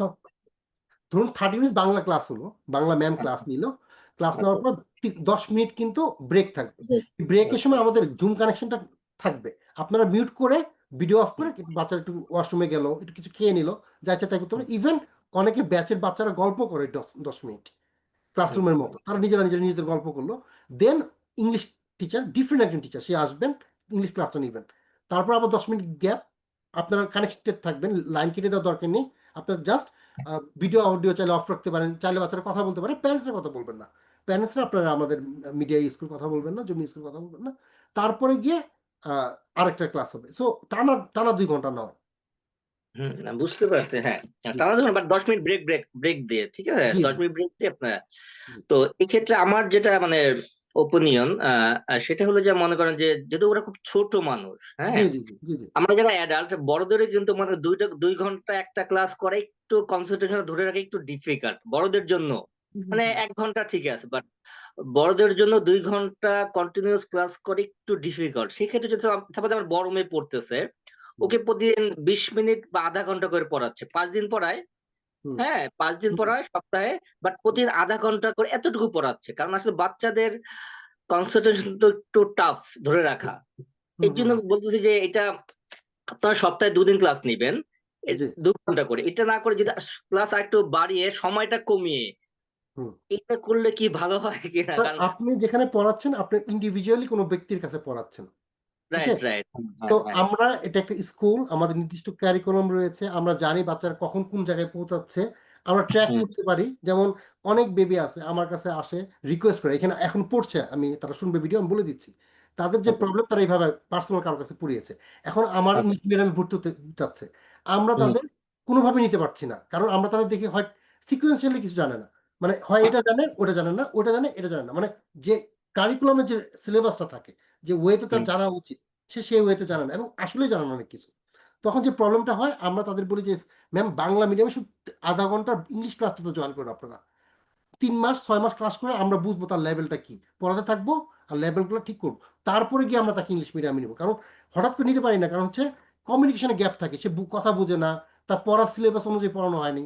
ধরুন 30 মিনিটস বাংলা ক্লাস হলো, বাংলা ম্যাম ক্লাস নিল, ক্লাস নেওয়ার পর 10 মিনিট কিন্তু ব্রেক থাকবে। ব্রেকের সময় আমাদের জুম কানেকশনটা থাকবে, আপনারা মিউট করে ভিডিও অফ করে, বাচ্চারা একটু ওয়াশরুমে গেল, একটু কিছু খেয়ে নিল, যা ইচ্ছা তাই করতে পারে। ইভেন অনেকে ব্যাচের বাচ্চারা গল্প করে 10 মিনিট, ক্লাসরুমের মতো, তারা নিজেরা নিজেদের গল্প করলো, দেন ইংলিশ টিচার, ডিফারেন্ট একজন টিচার, সে আসবেন, ইংলিশ ক্লাসটা নেবেন, তারপর আবার 10 মিনিট গ্যাপ, আপনারা কানেক্টেড থাকবেন, লাইন কেটে দেওয়ার দরকার নেই, আপনার জাস্ট ভিডিও অডিও চাইলে অফ রাখতে পারেন, চাইলে বাচ্চারা কথা বলতে পারে, প্যারেন্টসের কথা বলবেন না, প্যারেন্টসরা আপনারা আমাদের মিডিয়া স্কুল কথা বলবেন না, জমি স্কুল কথা বলবেন না, তারপরে গিয়ে আরেকটা ক্লাস হবে। সো টানা টানা 2 ঘন্টা নয়। না, বুঝতে পারছি। হ্যাঁ, টানা ধরুন, বাট 10 মিনিট ব্রেক দিয়ে, ঠিক আছে, জি 10 মিনিট ব্রেক দিয়ে আপনারা। জি তো এক্ষেত্রে আমার যেটা মানে ওপিনিয়ন, সেটা হলো যে মনে করেন যে যেহেতু ওরা খুব ছোট মানুষ, জি হ্যাঁ, জি জি জি জি আমরা যারা অ্যাডাল্ট বড়দেরও কিন্তু মানে 2 ঘন্টা একটা ক্লাস করে একটু কনসেন্ট্রেশন ধরে রাখা একটু ডিফিকাল্ট বড়দের জন্য। মানে 1 ঘন্টা ঠিক আছে, বাট বড়দের জন্য 2 ঘন্টা কন্টিনিউয়াস ক্লাস করে একটু ডিফিকাল্ট। সেক্ষেত্রে যদি সাপোজ আমার বড় মেয়ে পড়তেছে, ওকে প্রতিদিন 20 মিনিট বা আধা ঘন্টা করে পড়াচ্ছে, 5 দিন পড়ায়, হুম হ্যাঁ 5 দিন পড়ায় সপ্তাহে, বাট প্রতিদিন আধা ঘন্টা করে এতটুকু পড়াচ্ছে, কারণ আসলে বাচ্চাদের কনসেন্ট্রেশন তো একটু টাফ ধরে রাখা। হুম এর জন্য বলতেছি যে এটা আপনারা সপ্তাহে 2 দিন ক্লাস নিবেন, জি 2 ঘন্টা করে। এটা না করে যদি ক্লাস আরেকটু বাড়িয়ে সময়টা কমিয়ে হুম এটা করলে কি ভালো হয় কিনা, স্যার, কারণ আপনি যেখানে পড়াচ্ছেন আপনি ইন্ডিভিজুয়ালি কোনো ব্যক্তির কাছে পড়াচ্ছেন, ওকে? রাইট। তো হ্যাঁ, আমরা এটা একটা স্কুল, আমাদের নির্দিষ্ট ক্যারিকুলাম রয়েছে, আমরা জানি বাচ্চারা কখন কোন জায়গায় পৌঁছাচ্ছে, আমরা ট্র্যাক হুম, করতে পারি। যেমন অনেক বেবি আছে আমার কাছে আসে, রিকোয়েস্ট করে, এখানে এখন পড়ছে, আমি তারা শুনবে ভিডিও, আমি বলে দিচ্ছি তাদের যে আচ্ছা, প্রবলেম, তারা এইভাবে পার্সোনাল কারোর কাছে পড়িয়েছে, এখন আমার আচ্ছা, ইংলিশ মিডিয়ামে ভর্তি হতে চাচ্ছে, আমরা হুম, তাদের কোনোভাবে নিতে পারছি না, কারণ আমরা তাদের দেখি হয় সিকুয়েন্সিয়ালি কিছু জানে না, মানে হয় এটা জানে ওটা জানে না, ওটা জানে এটা জানে না, মানে যে কারিকুলামের যে সিলেবাসটা থাকে, যে ওয়েতে তার হুম, জানা উচিত, সে সেই ওয়েতে জানে না, এবং আসলেই জানে না অনেক কিছু। তখন যে প্রবলেমটা হয়, আমরা তাদের বলি যে ম্যাম বাংলা মিডিয়ামে শুধু আধা ঘন্টা ইংলিশ ক্লাসটাতে জয়েন করুন আপনারা, 3 মাস 6 মাস ক্লাস করে আমরা বুঝবো তার লেভেলটা কি, পড়াতে থাকবো আর লেভেলগুলো ঠিক করবো, তারপরে গিয়ে আমরা তাকে ইংলিশ মিডিয়ামে নিবো, কারণ হঠাৎ করে নিতে পারি না, কারণ হচ্ছে কমিউনিকেশনে গ্যাপ থাকে, সে কথা বোঝে না, তার পড়ার সিলেবাস অনুযায়ী পড়ানো হয়নি,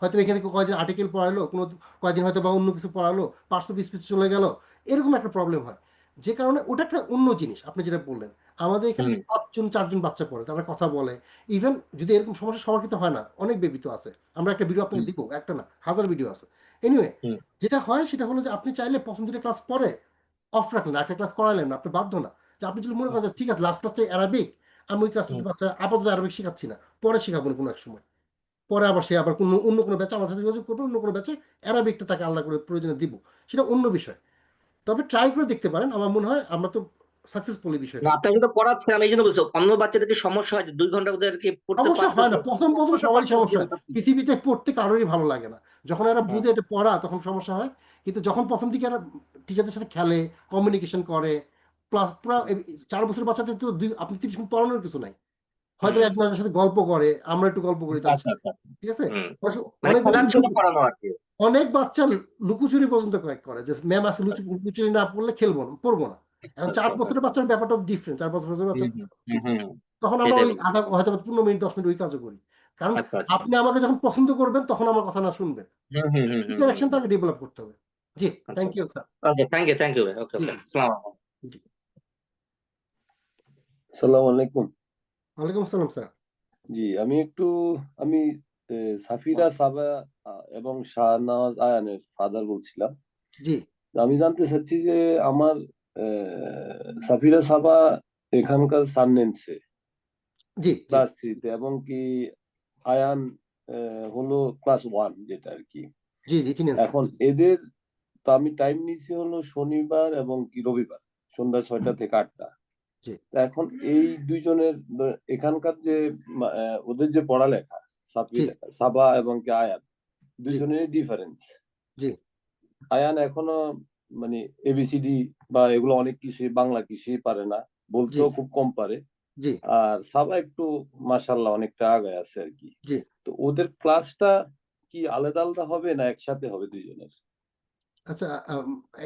হয়তো এখানে থেকে কয়েকদিন আর্টিকেল পড়ালো, কোনো কয়েকদিন হয়তো বা অন্য কিছু পড়ালো, পার্শ্ব পিছিয়ে চলে গেল, এরকম একটা প্রবলেম হয়, যে কারণে ওটা একটা অন্য জিনিস। আপনি যেটা বললেন, আমাদের এখানে হুম, 5-4জন বাচ্চা পড়ে, তারা কথা বলে, ইভেন যদি এরকম সমস্যা সবার ক্ষেত্রে হয় না, অনেক বেবি তো আছে, আমরা একটা ভিডিও আপনাকে হুম, দিব, একটা না 1000 ভিডিও আছে। এনিওয়ে, হুম, যেটা হয় সেটা হলো যে আপনি চাইলে প্রথম 2টা ক্লাস পরে অফ রাখলেন, একটা ক্লাস করালেন না, আপনি বাধ্য না, যে আপনি যদি মনে করেন যে ঠিক আছে লাস্ট ক্লাসটা অ্যারাবিক, আমি ওই ক্লাসটাতে হুম, বাচ্চা আপাতত অ্যারাবিক শেখাচ্ছি না, পরে শেখাবো না কোনো এক সময়, পরে আবার সে আবার কোনো অন্য কোনো ব্যাচে আমার সাথে যোগাযোগ করবে, অন্য কোনো ব্যাচে অ্যারাবিকটা তাকে আলাদা করে প্রয়োজনে দিব, সেটা অন্য বিষয়। তবে ট্রাই করে দেখতে পারেন, আমার মনে হয় আমরা তো সাকসেসফুলি না বিষয়টা। আপনাকে তো পড়াচ্ছে, আমি এই জন্য বলছি অন্য বাচ্চাদেরকে সমস্যা হয় যে 2 ঘন্টা ওদেরকে পড়তে সমস্যা হয় পারতেছে না, প্রথম প্রথম সবারই সমস্যা হয়, না। পৃথিবীতে পড়তে কারোরই ভালো লাগে না, যখন এরা হ্যাঁ, বুঝে এটা পড়া তখন সমস্যা হয়, কিন্তু যখন প্রথম দিকে এরা টিচারদের সাথে খেলে, কমিউনিকেশন করে, প্লাস পুরো 4 বছরের বাচ্চাদের তো আপনি 30 মিনিট পড়ানোর কিছু নাই, হয়তো হুম, একজনের সাথে গল্প করে, আমরা একটু গল্প করি তাদের আচ্ছা, সাথে, আচ্ছা, ঠিক আছে? হুম, মানে অনেক বাচ্চা খেলার ছলে পড়ানো আর কি। অনেক বাচ্চা লুকোচুরি পর্যন্ত করে, যে ম্যাম আসে লুকোচুরি না পড়লে খেলবো না, পড়বো না। এখন 4 বছরের বাচ্চার ব্যাপারটা ডিফারেন্ট, 4 বছরের বাচ্চা হুম, হুম, হুম, হুম, তখন আমরা সেটাই ওই বলছি। আধা হয়তো 15 মিনিট 10 মিনিট ওই কাজও করি, কারণ আচ্ছা, আচ্ছা, আপনি আমাকে যখন পছন্দ করবেন তখন আমার কথা না শুনবেন, হুম, হুম, হুম, হুম, হুম, ইন্টারাকশন তাকে ডেভেলপ করতে হবে। জি, আচ্ছা, thank you sir. Okay, thank you ভাই, ওকে, জি ওকে, আসসালামু আলাইকুম। জি, আসসালামু আলাইকুম। ওয়ালাইকুম আসসালাম স্যার। জি, আমি সাফিরা সাবা এবং শাহনওয়াজ আয়ানের ফাদার বলছিলাম। জি তো আমি জানতে চাচ্ছি যে আমার সাফিরা সাবা এখানকার সাননেন্সে জি জি ক্লাস 3-তে, এবং কি আয়ান হলো ক্লাস 1, যেটা আর কি। জি জি চিনেন স্যার। এখন এদের তো আমি টাইম নিয়েছি হলো শনিবার এবং কি রবিবার সন্ধ্যা 6টা থেকে 8টা। জি তা এখন এই দুইজনের এখানকার যে ওদের যে পড়ালেখা, জি সাবা এবং কি আয়ান জি দুইজনেরই ডিফারেন্স। জি আয়ান এখনো মানে এবিসিডি বা এগুলো অনেক কিছুই বাংলা কিছুই পারে না, জি বলতেও খুব কম পারে। জি আর সাবা একটু মাশাআল্লাহ অনেকটা আগায় আছে আর কি। জি তো ওদের ক্লাসটা কি আলাদা আলাদা হবে না একসাথে হবে দুইজনের? আচ্ছা,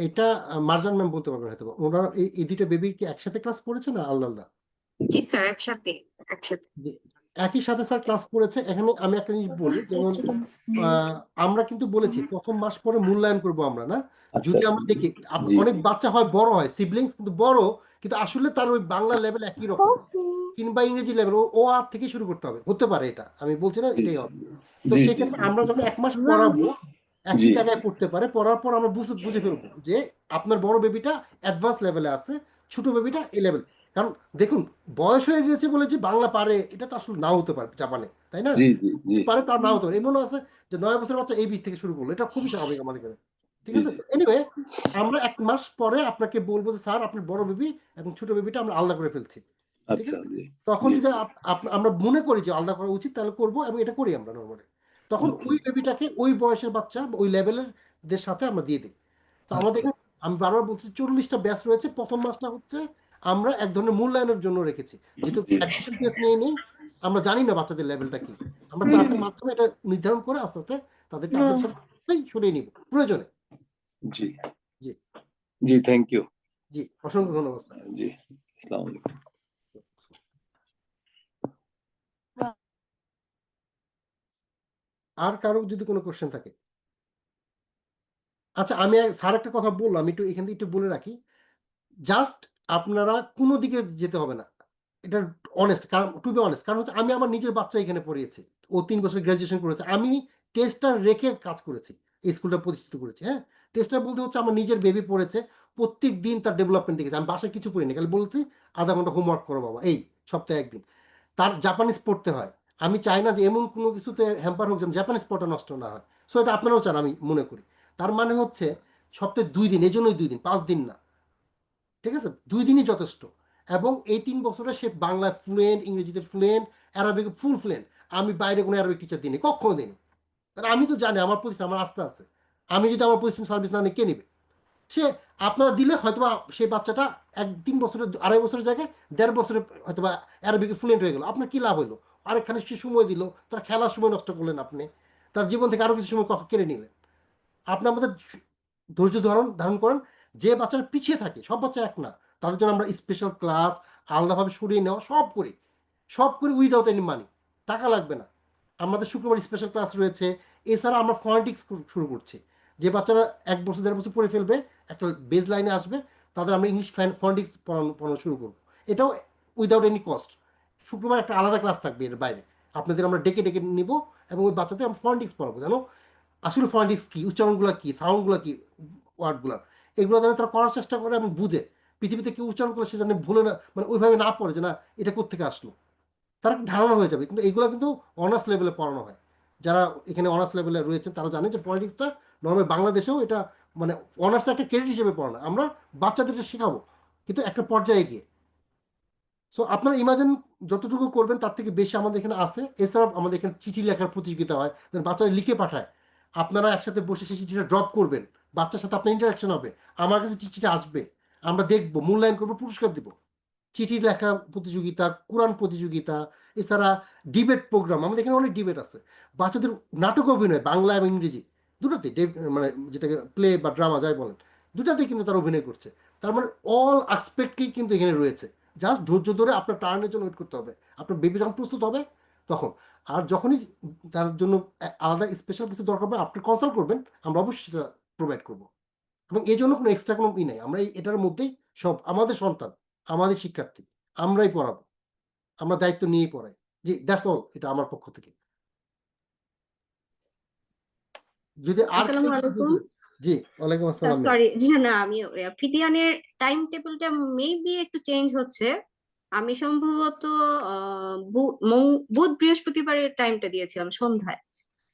এটা মার্জান ম্যাম বলতে পারবেন হয়তো, ওনারা এই দুইটা বেবি কি একসাথে ক্লাস করেছে না আলাদা আলাদা? জি স্যার, একসাথে একসাথে। জি, একই সাথে স্যার ক্লাস করেছে। এখানে আমি একটা জিনিস বলি, যেমন আমরা কিন্তু বলেছি প্রথম মাস পরে মূল্যায়ন করব আমরা, না? আচ্ছা, যদি আমরা দেখি জি অনেক বাচ্চা হয় বড় হয়, সিবলিংস কিন্তু বড়, কিন্তু আসলে তার ওই বাংলা লেভেল একই রকম, কিংবা ইংরেজি লেভেল ও আর থেকে শুরু করতে হবে, হতে পারে, এটা আমি বলছি না জি এটাই হবে। তো জি জি সেক্ষেত্রে জি। আমরা যখন 1 মাস পড়াবো, একই জি জায়গায় পড়তে পারে, পড়ার পর আমরা বুঝে ফেলবো যে আপনার বড় বেবিটা অ্যাডভান্স লেভেলে আছে, ছোট বেবিটা এই লেভেল। কারণ দেখুন, বয়স হয়ে গেছে বলে যে বাংলা পারে এটা তো আসলে নাও হতে পারে জাপানে, তাই না? জি জি জি যে পারে তার নাও হতে পারে। এমন আছে যে 9 বছরের বাচ্চা এই বীজ থেকে শুরু করলো, এটা খুবই স্বাভাবিক আমাদের এখানে, ঠিক জি আছে? জি এনিওয়ে, আমরা 1 মাস পরে আপনাকে বলবো যে স্যার আপনার বড় বেবি এবং ছোট বেবিটা আমরা আলাদা করে ফেলছি, ঠিক আচ্ছা আছে? জি তখন জি যদি আমরা মনে করি যে আলাদা করা উচিত তাহলে করবো, এবং এটা করি আমরা নর্মালি। তখন আচ্ছা ওই বেবিটাকে ওই বয়সের বাচ্চা বা ওই লেভেলের দের সাথে আমরা দিয়ে দিই। তো আমাদের আচ্ছা এখানে আমি বারবার বলছি 40টা ব্যাচ রয়েছে। প্রথম মাসটা হচ্ছে আমরা এক ধরনের মূল্যায়নের জন্য রেখেছি, যেহেতু জি অ্যাডমিশন টেস্ট নিয়ে নেই, আমরা জানি না বাচ্চাদের লেভেলটা কি। আমরা ক্লাসের মাধ্যমে এটা নির্ধারণ করে আস্তে আস্তে তাদেরকে আপনার সাথে সরিয়ে নিব প্রয়োজনে। জি জি জি থ্যাংক ইউ জি, অসংখ্য ধন্যবাদ স্যার। জি আসসালামু আলাইকুম। আর কারো যদি কোনো কোশ্চেন থাকে? আচ্ছা, আমি স্যার একটা কথা বললাম, একটু এখান থেকে একটু বলে রাখি। জাস্ট আপনারা কোনো দিকে যেতে হবে না, এটা অনেস্ট, কারণ টু বি অনেস্ট, কারণ হচ্ছে আমি আমার নিজের বাচ্চা এখানে পড়িয়েছি, ও 3 বছর গ্রাজুয়েশন করেছে, আমি টেস্টার রেখে কাজ করেছি, এই স্কুলটা প্রতিষ্ঠিত করেছি। হ্যাঁ, টেস্টার বলতে হচ্ছে আমার নিজের বেবি পড়েছে, প্রত্যেক দিন তার ডেভেলপমেন্ট দেখেছি, আমি বাসায় কিছু পড়িনি, খালি বলছি আধা ঘন্টা হোমওয়ার্ক করো বাবা, এই সপ্তাহে একদিন। তার জাপানিজ পড়তে হয়, আমি চাই না যে এমন কোনো কিছুতে হ্যাম্পার হোক যেন জাপানিজ পড়া নষ্ট না হয়। সো এটা আপনারাও চান, আমি মনে করি। তার মানে হচ্ছে সপ্তাহে 2 দিন, এই জন্যই 2 দিন, 5 দিন না, ঠিক আছে? 2 দিনই যথেষ্ট। এবং এই 3 বছরে সে বাংলা ফ্লুয়েন্ট, ইংরেজিতে ফ্লুয়েন্ট, অ্যারাবিক ফুল ফ্লুয়েন্ট। আমি বাইরে কোনো অ্যারাবিক টিচার দিইনি, কখনো দিইনি। কারণ আমি তো জানি আমার প্রতিষ্ঠান, আমার আস্থা আছে। আমি যদি আমার প্রতিষ্ঠান সার্ভিস না নিই, কে নেবে? সে আপনারা দিলে হয়তোবা সেই বাচ্চাটা 3 বছরের 2.5 বছরের জায়গায় 1.5 বছরে হয়তোবা অ্যারাবিকে ফ্লুয়েন্ট হয়ে গেল, আপনার কি লাভ হলো? আরেকখানে সে সময় দিল, তার খেলার সময় নষ্ট করলেন আপনি, তার জীবন থেকে আরো কিছু সময় কেড়ে নিলেন। আপনি আমাদের ধৈর্য ধারণ করেন। যে বাচ্চারা পিছিয়ে থাকে, সব বাচ্চা এক না, তাদের জন্য আমরা স্পেশাল ক্লাস আলাদাভাবে সরিয়ে নেওয়া সব করি উইদাউট এনি মানি, টাকা লাগবে না। আমাদের শুক্রবার স্পেশাল ক্লাস রয়েছে। এছাড়া আমরা ফনেটিক্স শুরু করছি, যে বাচ্চারা 1 বছর 1.5 বছর পড়ে ফেলবে, একটা বেস লাইনে আসবে, তাদের আমরা ইংলিশ ফনেটিক্স পড়ানো শুরু করবো, এটাও উইদাউট এনি কস্ট। শুক্রবার একটা আলাদা ক্লাস থাকবে এর বাইরে, আপনাদের আমরা ডেকে নিব, এবং ওই বাচ্চাদের আমরা ফনেটিক্স পড়াবো, জানো আসলে ফনেটিক্স কি, উচ্চারণগুলো কি, সাউন্ডগুলো কি, ওয়ার্ডগুলো, এগুলো যেন তারা করার চেষ্টা করে এবং বুঝে। পৃথিবীতে কেউ উচ্চারণ করে সে যেন ভুলে না, মানে ওইভাবে না পড়ে যে না এটা কোত্থেকে আসলো, তার একটা ধারণা হয়ে যাবে। কিন্তু এইগুলো কিন্তু অনার্স লেভেলে পড়ানো হয়। যারা এখানে অনার্স লেভেলে রয়েছেন তারা জানে যে পলিটিক্সটা নর্মাল বাংলাদেশেও এটা মানে অনার্স একটা ক্রেডিট হিসেবে পড়ানো, আমরা বাচ্চাদের এটা শেখাবো, কিন্তু একটা পর্যায়ে গিয়ে। সো আপনারা ইমাজিন যতটুকু করবেন তার থেকে বেশি আমাদের এখানে আছে। এছাড়াও আমাদের এখানে চিঠি লেখার প্রতিযোগিতা হয়, যেন বাচ্চারা লিখে পাঠায়, আপনারা একসাথে বসে সেই চিঠিটা ড্রপ করবেন, বাচ্চার সাথে আপনার ইন্টারাকশন হবে, আমার কাছে চিঠিটা আসবে, আমরা দেখবো, মূল্যায়ন করবো, পুরস্কার দিব। চিঠি লেখা প্রতিযোগিতা, কোরআন প্রতিযোগিতা, এছাড়া ডিবেট প্রোগ্রাম, আমাদের এখানে অনেক ডিবেট আছে। বাচ্চাদের নাটক অভিনয়, বাংলা এবং ইংরেজি দুটোতে, মানে যেটাকে প্লে বা ড্রামা যাই বলেন, দুটাতেই কিন্তু তারা অভিনয় করছে। তার মানে অল আসপেক্টই কিন্তু এখানে রয়েছে। জাস্ট ধৈর্য ধরে আপনার টার্নের জন্য ওয়েট করতে হবে, আপনার বেবি যখন প্রস্তুত হবে তখন। আর যখনই তার জন্য আলাদা স্পেশাল কিছু দরকার হবে আপনি কনসাল্ট করবেন, আমরা অবশ্যই সেটা প্রোভাইড করবো। এবং এই জন্য কোনো এক্সট্রা কোনো নেই, আমরা এটার মধ্যেই সব আমাদের সন্তান, আমাদের শিক্ষার্থী, আমরাই পড়াবো, আমরা দায়িত্ব নিয়েই পড়াই। জি, দ্যাটস অল, এটা আমার পক্ষ থেকে। যদি আর আসসালামু আলাইকুম। জি, ওয়ালাইকুম আসসালাম। সরি, না আমি ফিদিয়ানের টাইম টেবিলটা মেবি একটু চেঞ্জ হচ্ছে। আমি সম্ভবত বুধ বৃহস্পতিবারের টাইমটা দিয়েছিলাম সন্ধ্যায়।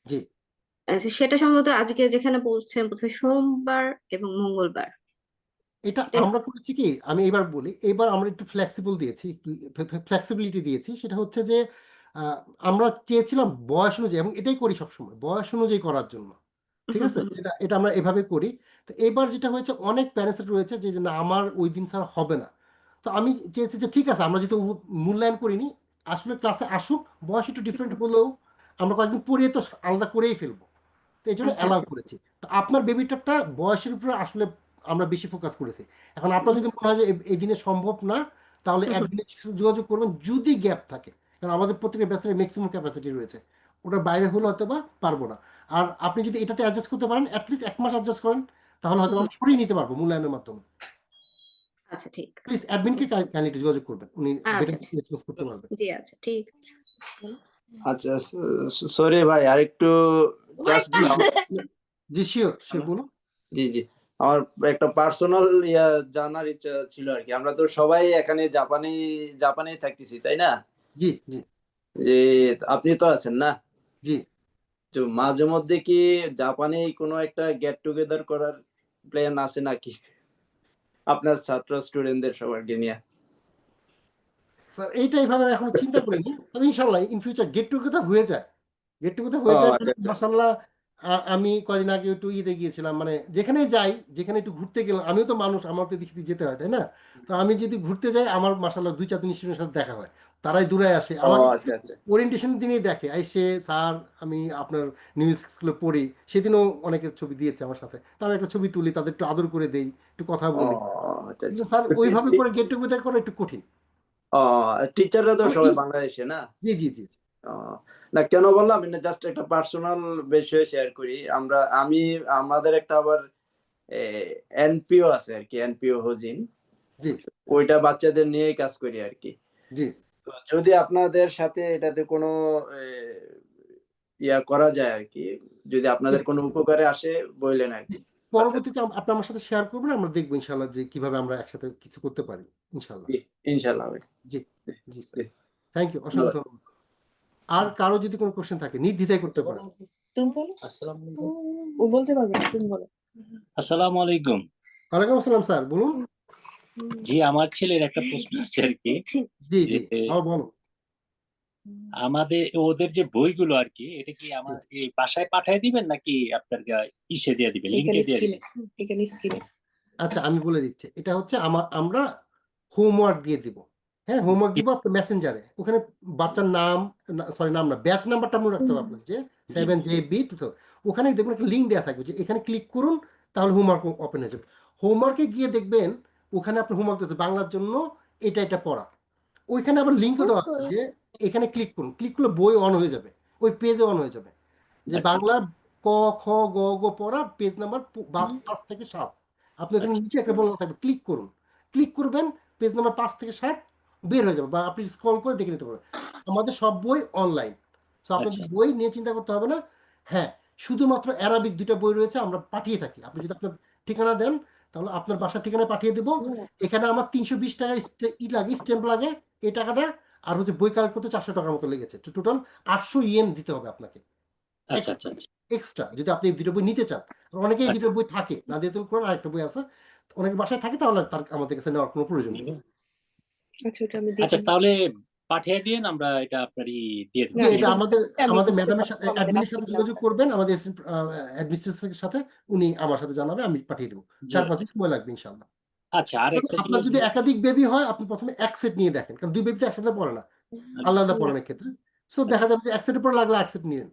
জি, আচ্ছা, সেটা সম্ভবত আজকে যেখানে বলছেন প্রথমে সোমবার এবং মঙ্গলবার। এটা আমরা করেছি কি, আমি এবার বলি, এবার আমরা একটু ফ্লেক্সিবল দিয়েছি, ফ্লেক্সিবিলিটি দিয়েছি। সেটা হচ্ছে যে আমরা চেয়েছিলাম বয়স অনুযায়ী, এবং এটাই করি সবসময়, বয়স অনুযায়ী করার জন্য, ঠিক আছে? এটা আমরা এভাবে করি। তো এবার যেটা হয়েছে, অনেক প্যারেন্টস রয়েছে যে না আমার ওই দিন স্যার হবে না। তো আমি চেয়েছি যে ঠিক আছে, আমরা যেহেতু মূল্যায়ন করিনি, আসলে ক্লাসে আসুক, বয়স একটু ডিফারেন্ট হলেও আমরা কয়েকদিন পড়িয়ে তো আলাদা করেই ফেলবো, তো এই জন্য অ্যালাউ করেছি। তো আপনার বেবিটারটা বয়সের উপরে আসলে আমরা বেশি ফোকাস করেছি। এখন আপনার যদি মনে হয় যে এই দিনে সম্ভব না, তাহলে অ্যাডমিনের সাথে যোগাযোগ করবেন যদি গ্যাপ থাকে, কারণ আমাদের প্রত্যেকের ব্যাচের ম্যাক্সিমাম ক্যাপাসিটি রয়েছে, ওটার বাইরে হলে হয়তো বা পারবো না। আর আপনি যদি এটাতে অ্যাডজাস্ট করতে পারেন, অ্যাটলিস্ট 1 মাস অ্যাডজাস্ট করেন, তাহলে হয়তো আমরা ছড়িয়ে নিতে পারবো মূল্যায়নের মাধ্যমে। আচ্ছা, ঠিক প্লিজ অ্যাডমিনকে কাইন্ডলি যোগাযোগ করবেন, উনি বেটার আচ্ছা, রেসপন্স করতে পারবেন। জি আচ্ছা, ঠিক আছে। আচ্ছা, সরি ভাই, আরেকটু জাস্ট জি শিওর শিওর আমার- বলুন। জি জি আমার একটা পার্সোনাল জানার ইচ্ছা ছিল আর কি। আমরা তো সবাই এখানে জাপানেই থাকতেছি, তাই না? জি জি যে আপনি তো আছেন না? জি তো মাঝে মধ্যে কি জাপানে কোনো একটা গেট টুগেদার করার প্ল্যান আছে নাকি আপনার ছাত্র স্টুডেন্টদের সবাইকে নিয়ে? স্যার এইটা এইভাবে এখনো চিন্তা করিনি, তবে ইনশাল্লাহ ইন ফিউচার গেট টুগেদার হয়ে যায়, গেট টুগেদার ও হয়ে যায়। আচ্ছা আচ্ছা। মাসাল্লাহ আমি কদিন আগে একটু ইতে গিয়েছিলাম, মানে যেখানে যাই, যেখানে একটু ঘুরতে গেলাম, আমিও তো মানুষ, আমার তো দেখতে যেতে হয় তাই না? তো আমি যদি ঘুরতে যাই, আমার মাসাল্লাহ 2-4 জন স্টুডেন্টের সাথে দেখা হয়, তারাই দূরে আসে ও আমার আচ্ছা আচ্ছা। ওরিয়েন্টেশন দিনেই দেখে আইসে, স্যার আমি আপনার নিউজ স্কুলে পড়ি, সেদিনও অনেকের ছবি দিয়েছে আমার সাথে, তো আমি একটা ছবি তুলি, তাদের একটু আদর করে দেই, একটু কথা ও বলি। আচ্ছা কিন্তু আচ্ছা। স্যার ওইভাবে করে গেট টুগেদার করা একটু কঠিন। ও টিচাররা তো আমি সবাই বাংলাদেশে না? জি জি জি ও, না কেন বললাম, জাস্ট একটা পার্সোনাল বিষয় শেয়ার করি। আমাদের একটা আবার এনপিও আছে আর কি, এনপিও হোজিন, জি ওইটা বাচ্চাদের নিয়েই কাজ করি আর কি। জি তো যদি আপনাদের সাথে এটাতে কোনো ইয়া করা যায় আর কি, যদি আপনাদের কোনো উপকারে আসে বললেন আর কি। পরবর্তীতে আপনি আমার সাথে শেয়ার করবেন, আমরা দেখবো ইনশাল্লাহ যে কিভাবে আমরা একসাথে কিছু করতে পারি ইনশাল্লাহ। জি ইনশাল্লাহ ভাই। জি জি স্যার, জি, থ্যাংক ইউ, অসংখ্য ধন্যবাদ। ধন্যবাদ। আর কারো যদি কোনো কোশ্চেন থাকে নির্দ্বিধায় করতে পারেন। তুমি বলো, ও বলতে পারবে না, তুমি বলো। আসসালামু আলাইকুম। ওয়ালাইকুম আসসালাম স্যার, বলুন। জি, আমার ছেলের একটা প্রশ্ন আছে আর কি, জি জি যে বলো। আমাদের ওদের যে বইগুলো আর কি, এটা কি আমার এই বাসায় পাঠিয়ে দিবেন নাকি আপনার ইসে দিয়ে দিবেন, লিংকে এখানে দিয়ে স্ক্রিনে, দিবেন? এখানে স্ক্রিনে। আচ্ছা আমি বলে দিচ্ছি, এটা হচ্ছে আমরা হোমওয়ার্ক দিয়ে দিব। হ্যাঁ, হোমওয়ার্ক দিব আপনার মেসেঞ্জারে, ওখানে বাচ্চার নাম, সরি নাম না, ব্যাচ নাম্বারটা মনে রাখতে হবে আপনার, যে 7JB2, ওখানে দেখবেন একটা লিঙ্ক দেওয়া থাকবে, যে এখানে ক্লিক করুন, তাহলে হোমওয়ার্ক ওপেন হয়ে যাবে। হোমওয়ার্কে গিয়ে দেখবেন ওখানে আপনার হোমওয়ার্ক দিচ্ছে বাংলার জন্য এটা পড়া, ওইখানে আবার লিঙ্কও দেওয়া আছে, যে এখানে ক্লিক করুন, ক্লিক করলে বই অন হয়ে যাবে, ওই পেজে অন হয়ে যাবে, যে আচ্ছা বাংলা ক খ গ গ পড়া পেজ নাম্বার 5 থেকে 7, আপনি ওখানে আচ্ছা নিচে একটা বলা থাকবে ক্লিক করুন, ক্লিক করবেন, পেজ নাম্বার 5 থেকে 7 বের হয়ে যাবে, বা আপনি স্ক্রল করে দেখে নিতে পারবেন। আমাদের সব বই অনলাইন, সো আপনাদের আচ্ছা বই নিয়ে চিন্তা করতে হবে না। হ্যাঁ, শুধুমাত্র অ্যারাবিক 2টা বই রয়েছে, আমরা পাঠিয়ে থাকি, আপনি যদি আপনার ঠিকানা দেন তাহলে আপনার বাসার ঠিকানায় পাঠিয়ে দেবো। এখানে আমার 320 টাকা লাগে, স্ট্যাম্প লাগে, এই টাকাটা, আর হচ্ছে বই কালেক্ট করতে 400 টাকার মতো লেগেছে, তো টোটাল 800 ইয়েন দিতে হবে আপনাকে আচ্ছা আচ্ছা আচ্ছা এক্সট্রা, যদি আপনি এই 2টা বই নিতে চান। আর অনেকে এই 2টা বই থাকে না, দিয়ে করে আরেকটা বই আছে, অনেকে বাসায় থাকে, তাহলে তার আমাদের কাছে নেওয়ার কোনো প্রয়োজন নেই। আচ্ছা, ওটা আমি আচ্ছা, দেখি। তাহলে পাঠিয়ে দিন, আমরা এটা আপনারই দিয়ে জি, দেবো। এটা আমাদের আমি বুঝতে ম্যাডামের সাথে, পারবো, আমাদের অ্যাডমিনের সাথে রাস্তায় যোগাযোগ করবেন, আমাদের অ্যাডমিনিস্ট্রেটরের সাথে, উনি আমার সাথে জানাবে, আমি পাঠিয়ে দেবো, জি 4-5 দিন সময় লাগবে ইনশাআল্লাহ। আচ্ছা, আর একটা আপনার জিনিস যদি একাধিক বেবি হয়, আপনি প্রথমে এক সেট নিয়ে দেখেন, কারণ 2 বেবি তো একসাথে পড়ে না, আলাদা আলাদা পড়ানোর ক্ষেত্রে, সো দেখা যাবে যে এক সেটের পর লাগলে এক সেট নিলেন।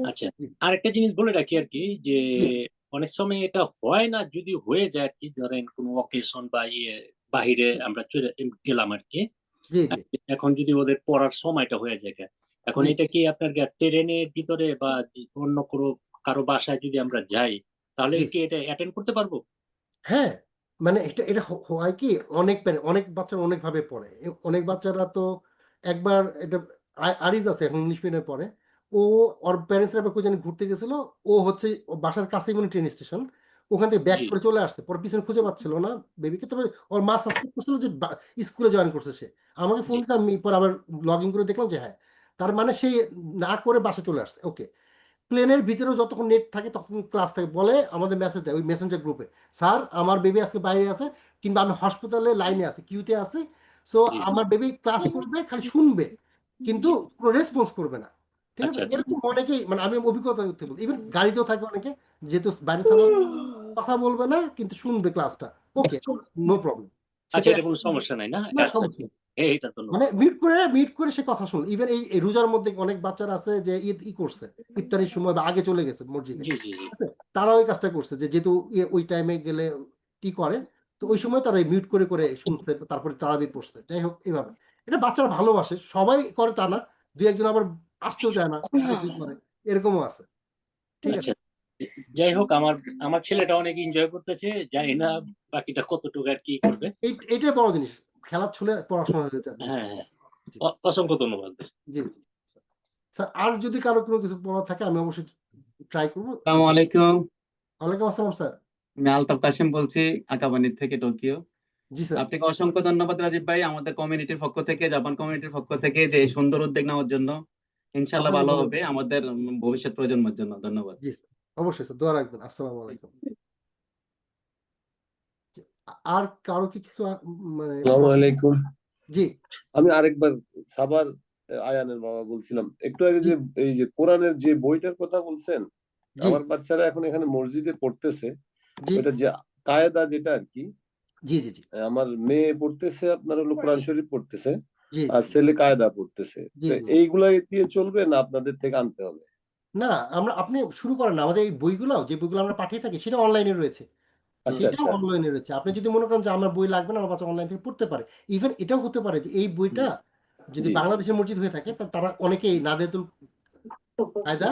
আচ্ছা, আর একটা জিনিস বলে রাখি আর কি, যে অনেক সময় এটা হয় না, যদি হয়ে যায় আর কি, ধরেন কোনো অকেশন বা বাহিরে আমরা চলে গেলাম আর কি, জি জি এখন যদি ওদের পড়ার সময়টা হয়ে যায়, এখন জি এটা কি আপনার ট্রেনের ভিতরে বা অন্য কোনো কারো বাসায় যদি আমরা যাই, তাহলে জি কি এটা অ্যাটেন্ড করতে পারবো? হ্যাঁ, মানে এটা হয় কি, অনেক বাচ্চারা অনেক ভাবে পড়ে, অনেক বাচ্চারা তো একবার, এটা আরিজ আছে এখন ইংলিশ মিডিয়ামে পড়ে, ওর প্যারেন্টসরা এবার কোথায় ঘুরতে গেছিল, ও হচ্ছে ওর বাসার কাছেই মানে ট্রেন স্টেশন, ওখান থেকে ব্যাক জি করে চলে আসছে, পরে পিছনে খুঁজে পাচ্ছিল না বেবিকে, তবে ওর মা সাসপেক্ট করছিল যে স্কুলে জয়েন করছে সে, আমাকে ফোন জি দিতে, আমি পর আবার লগ ইন করে দেখলাম যে হ্যাঁ, তার মানে সে না করে বাসে চলে আসছে। ওকে, প্লেনের ভিতরেও যতক্ষণ নেট থাকে ততক্ষণ ক্লাস থাকে, বলে আমাদের মেসেজ দেয় ওই মেসেঞ্জার গ্রুপে, স্যার আমার বেবি আজকে বাইরে আছে, কিংবা আমি হসপিটালে লাইনে আছি, কিউতে আছি, সো জি আমার বেবি ক্লাস করবে, খালি শুনবে, কিন্তু কোনো রেসপন্স করবে না। ঠিক আছে, আচ্ছা আচ্ছা এরকম অনেকেই, মানে আমি অভিজ্ঞতা করতে বলি, ইভেন গাড়িতেও থাকে অনেকে, যেহেতু বাইরে সামনে কথা বলবে না কিন্তু শুনবে ক্লাসটা, ওকে নো প্রবলেম, আচ্ছা, সেটা এটা কোনো সমস্যা নাই না? না আচ্ছা সমস্যা নেই। এইটা তো মানে মিট করে সে কথা শুনলো, ইভেন এই রোজার মধ্যে অনেক বাচ্চারা আছে যে করছে, ইফতারির সময় বা আগে চলে গেছে মসজিদে, জি জি জি ঠিক আছে, তারা ওই কাজটা করছে, যে যেহেতু ওই টাইমে গেলে কি করে, তো ওই সময় তারা মিউট করে শুনছে, তারপরে তারাবি পড়ছে, যাই হোক এইভাবে, এটা বাচ্চারা ভালোবাসে, সবাই করে তা না, 2-1 জন আবার আসতেও চায় না, করে, এরকমও আছে। ঠিক আচ্ছা, আছে, যাই হোক, আমার আমার ছেলেটা অনেক এনজয় করতেছে, জানি না বাকিটা কতটুকু আর কি করবে। এইটাই বড় জিনিস, খেলার ছলে পড়াশোনা হয়ে যাবে। হ্যাঁ হ্যাঁ, অসংখ্য ধন্যবাদ। জি জি স্যার, আর যদি কারো কোনো কিছু বলার থাকে আমি অবশ্যই ট্রাই করবো আসসালামু আলাইকুম। ওয়ালাইকুম আসসালাম স্যার। আমি আলতাফ কাশিম বলছি আকাবানি থেকে টোকিও। জি স্যার। আপনাকে অসংখ্য ধন্যবাদ রাজীব ভাই, আমাদের কমিউনিটির পক্ষ থেকে, জাপান কমিউনিটির পক্ষ থেকে, যে এই সুন্দর উদ্যোগ নেওয়ার জন্য। ইনশাআল্লাহ আপনাকে ভালো ধন্যবাদ হবে আমাদের ভবিষ্যৎ প্রজন্মের জন্য। ধন্যবাদ। জি স্যার, অবশ্যই স্যার, দোয়া রাখবেন। আসসালামু আলাইকুম। আর কারো কি কিছু মানে আসসালামু প্রশ্ন? আলাইকুম। জি আমি আরেকবার সাবার আয়ানের বাবা বলছিলাম একটু আগে, যে এই যে কোরআনের যে বইটার কথা বলছেন, জি আমার বাচ্চারা এখন এখানে মসজিদে পড়তেছে, জি ওইটা যে কায়েদা যেটা আর কি, জি জি জি আমার মেয়ে পড়তেছে আপনার হলো কোরআন শরীফ পড়তেছে, জি আর ছেলে কায়দা পড়তেছে। জি তো জি এইগুলাই দিয়ে চলবে না আপনাদের থেকে আনতে হবে? না, আপনি শুরু করেন না। আমাদের এই বইগুলো, যে বইগুলো আমরা পাঠিয়ে থাকি, সেটা অনলাইনে রয়েছে। আচ্ছা সেটাও আচ্ছা। অনলাইনে রয়েছে। আপনি যদি মনে করেন যে আমার বই লাগবে না, আমার বাচ্চা অনলাইন থেকে পড়তে পারে। ইভেন এটাও হতে পারে যে এই বইটা যদি জি বাংলাদেশের মসজিদ হয়ে থাকে, তারা অনেকেই নাদেতুল কায়দা,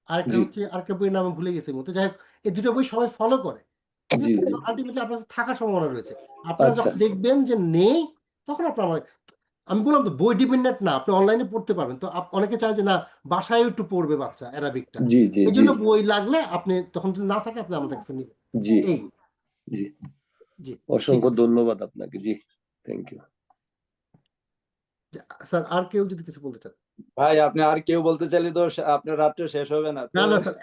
আরেকটা জি হচ্ছে আরেকটা বইয়ের নাম ভুলে গেছি মতো, যাই হোক এই দুটো বই সবাই ফলো করে। ঠিক জি আছে, জি আলটিমেটলি আপনার কাছে থাকার সম্ভাবনা রয়েছে। আপনারা আচ্ছা যখন দেখবেন যে নেই, তখন আপনার আমি বললাম তো, বই ডিপেন্ডেন্ট না, আপনি অনলাইনে পড়তে পারবেন। তো অনেকে চায় যে না, বাসায় একটু পড়বে বাচ্চা অ্যারাবিকটা, জি জি এই জি জন্য বই লাগলে আপনি তখন যদি না থাকে, আপনি আমাদের কাছে নেবেন। জি এই জি জি ঠিক অসংখ্য আছে ধন্যবাদ আপনাকে। জি, থ্যাংক ইউ। স্যার। আর কেউ যদি কিছু বলতে চান? ভাই আপনি আর কেউ বলতে চাইলে তো আপনার রাত্রে শেষ হবে না তো। না না স্যার,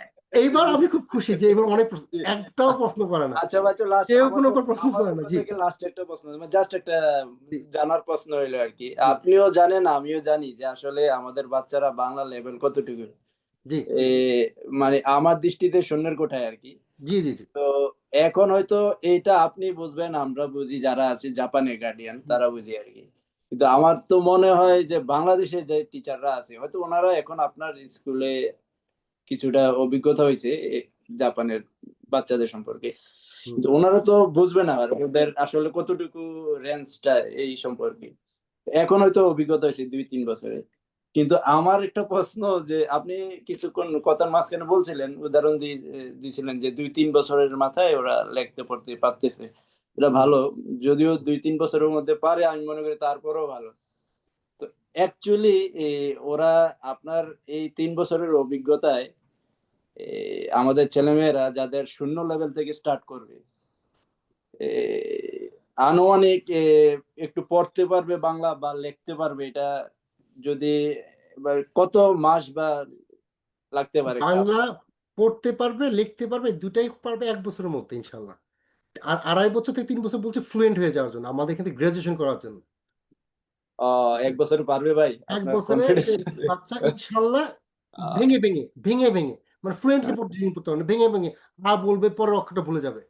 এইবার আমি খুব খুশি যে এবার অনেক প্রশ্ন, জি। একটাও প্রশ্ন করে না, আচ্ছা ভাই, তো লাস্ট কেউ আমার কোনো প্রশ্ন আমার করে না। পক্ষ জি থেকে লাস্ট একটা প্রশ্ন, জাস্ট একটা জি জানার প্রশ্ন হইলো আর কি। জি আপনিও জানেন আমিও জানি যে আসলে আমাদের বাচ্চারা বাংলা লেভেল কতটুকু। জি এ মানে আমার দৃষ্টিতে শূন্যের কোঠায় আর কি। জি জি জি তো এখন হয়তো এইটা আপনি বুঝবেন, আমরা বুঝি, যারা আছি জাপানের গার্ডিয়ান তারা বুঝি আর কি। কিন্তু আমার তো মনে হয় যে বাংলাদেশের যে টিচাররা আছে, হয়তো ওনারা এখন আপনার স্কুলে কিছুটা অভিজ্ঞতা হয়েছে জাপানের বাচ্চাদের সম্পর্কে, হুম। কিন্তু ওনারা তো বুঝবে না আর ওদের আসলে কতটুকু রেঞ্জটা এই সম্পর্কে। এখন হয়তো অভিজ্ঞতা হয়েছে 2-3 বছরে। কিন্তু আমার একটা প্রশ্ন, যে আপনি কিছুক্ষণ কথার মাঝখানে বলছিলেন, উদাহরণ দিয়েছিলেন যে 2-3 বছরের মাথায় ওরা লিখতে পড়তে পারতেছে, এটা হুম। ভালো। যদিও 2-3 বছরের মধ্যে পারে, আমি মনে করি তারপরেও ভালো। তো অ্যাকচুয়ালি ওরা আপনার এই 3 বছরের অভিজ্ঞতায় আমাদের ছেলেমেয়েরা যাদের শূন্য লেভেল থেকে স্টার্ট করবে, এ, আনুমানিক একটু পড়তে পারবে বাংলা বা লিখতে পারবে, এটা যদি এবার কত মাস বা লাগতে পারে? বাংলা পড়তে পারবে, লিখতে পারবে, দুটাই পারবে 1 বছরের মধ্যে ইনশাল্লাহ। আর 2.5 বছর থেকে 3 বছর বলছে ফ্লুয়েন্ট হয়ে যাওয়ার জন্য, আমাদের এখানে গ্রাজুয়েশন করার জন্য। 1 বছরে পারবে ভাই? 1 আপনার বছরে কনফিডেন্স সে আছে? বাচ্চা ইনশাল্লাহ আহ, ভেঙে ভেঙে ভেঙে ভেঙে, মানে ফ্লুয়েন্টলি পড়তে পারবে না, ভেঙে ভেঙে বলবে, পরের অক্ষরটা ভুলে যাবে।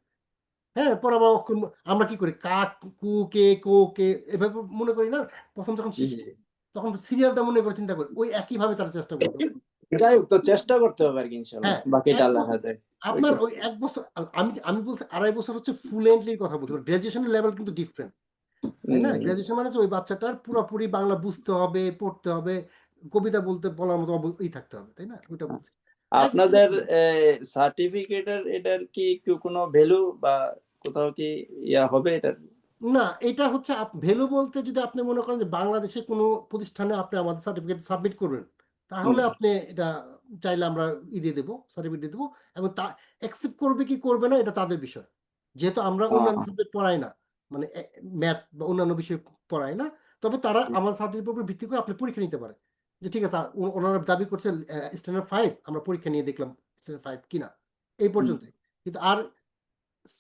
হ্যাঁ, পরে আবার অক্ষর আমরা কি করি, কা, কু, কে, কো, কে, এভাবে মনে করি না। প্রথম যখন জি শিখি, জি। তখন সিরিয়ালটা মনে করে চিন্তা করি, ওই একই ভাবে তারা চেষ্টা করবে। যাই হোক, তো চেষ্টা করতে হবে আর কি, ইনশাল্লাহ হ্যাঁ, বাকিটা 1 আল্লাহর বছর হাতে। আপনার ওইটা ওই 1 বছর, আমি আমি বলছি 2.5 বছর হচ্ছে ফুলেন্টলির কথা বলতে পারি। গ্রাজুয়েশনের লেভেল কিন্তু ডিফারেন্ট, তাই না? গ্রাজুয়েশন মানে হচ্ছে ওই বাচ্চাটার পুরোপুরি বাংলা বুঝতে হবে, পড়তে হবে, কবিতা বলতে বলার মতো থাকতে হবে, তাই না? ওইটা বলছি। আপনাদের সার্টিফিকেটের এটার কি কোনো ভ্যালু বা কোথাও কি ইয়া হবে এটার? না, এটা হচ্ছে ভ্যালু বলতে, যদি আপনি মনে করেন যে বাংলাদেশে কোনো প্রতিষ্ঠানে আপনি আমাদের সার্টিফিকেট সাবমিট করবেন, তাহলে আপনি এটা চাইলে আমরা দিয়ে দেবো, সার্টিফিকেট দিয়ে দেবো। এবং তা অ্যাকসেপ্ট করবে কি করবে না, এটা তাদের বিষয়। যেহেতু আমরা অন্যান্য সাবজেক্ট পড়াই না, মানে ম্যাথ বা অন্যান্য বিষয় পড়াই না, তবে তারা আমার সার্টিফিকেটের উপর ভিত্তি করে আপনি পরীক্ষা নিতে পারে, যে ঠিক আছে ওনারা দাবি করছে স্ট্যান্ডার্ড 5, আমরা পরীক্ষা নিয়ে দেখলাম স্ট্যান্ডার্ড 5 কিনা, এই পর্যন্তই। কিন্তু আর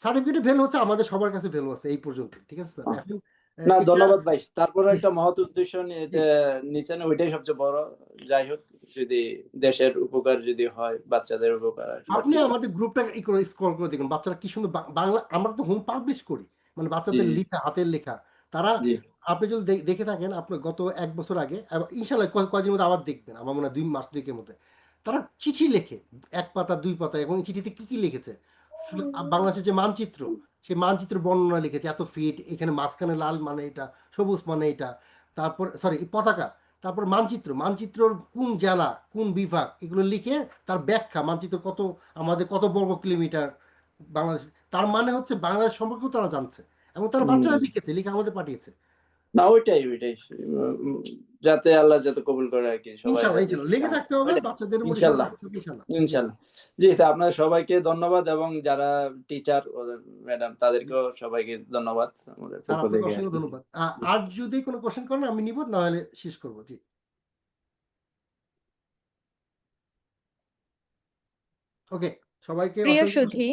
সার্টিফিকেটের ভ্যালু হচ্ছে আমাদের সবার কাছে ভ্যালু আছে এই পর্যন্ত, ঠিক আছে স্যার? এখন না, এটা ধন্যবাদ ভাই, তারপরে একটা মহৎ উদ্দেশ্য নিচ্ছেন, ওইটাই সবচেয়ে বড়। যাই হোক, যদি দেশের উপকার যদি হয়, বাচ্চাদের উপকার হয়। আপনি আমাদের গ্রুপটা স্ক্রল করে দেখুন, বাচ্চারা কি সুন্দর বাংলা, আমরা তো হোম পাবলিশ করি, মানে জি বাচ্চাদের লেখা, হাতের লেখা। তারা, জি। আপনি যদি দেখে থাকেন, আপনার গত 1 বছর আগে, ইনশাল্লাহ কয়েকদিনের মধ্যে আবার দেখবেন, আমার মনে হয় 2 মাস 2 মধ্যে, তারা চিঠি লেখে 1 পাতা 2 পাতা, এবং এই চিঠিতে কি কি লিখেছে, বাংলাদেশের যে মানচিত্র, সেই মানচিত্র বর্ণনা লিখেছে, এত ফিট, এখানে মাঝখানে লাল মানে এটা, সবুজ মানে এটা, তারপর সরি পতাকা, তারপর মানচিত্রর কোন জেলা, কোন বিভাগ, এগুলো লিখে তার ব্যাখ্যা, মানচিত্র কত, আমাদের কত বর্গ কিলোমিটার বাংলাদেশ, তার মানে হচ্ছে বাংলাদেশ সম্পর্কেও তারা জানছে, এবং তারা বাচ্চারা লিখেছে, লিখে আমাদের পাঠিয়েছে। না ওইটাই যাতে আল্লাহ যাতে কবুল করে আর কি সবাই ইনশাল্লাহ ইনশাল্লাহ লেগে থাকতে হবে ওইটাই। বাচ্চাদের উপর ইনশাল্লাহ ইনশাল্লাহ ইনশাল্লাহ জি তা আপনাদের সবাইকে ধন্যবাদ এবং যারা টিচার ম্যাডাম তাদেরকেও সবাইকে ধন্যবাদ আমাদের স্যার পক্ষ আপনাকে থেকে অসংখ্য ধন্যবাদ আর যদি কোনো কোশ্চেন করেন আমি নিব, না হলে শেষ করবো। জি ওকে, সবাইকে প্রিয় অসংখ্য সুধী,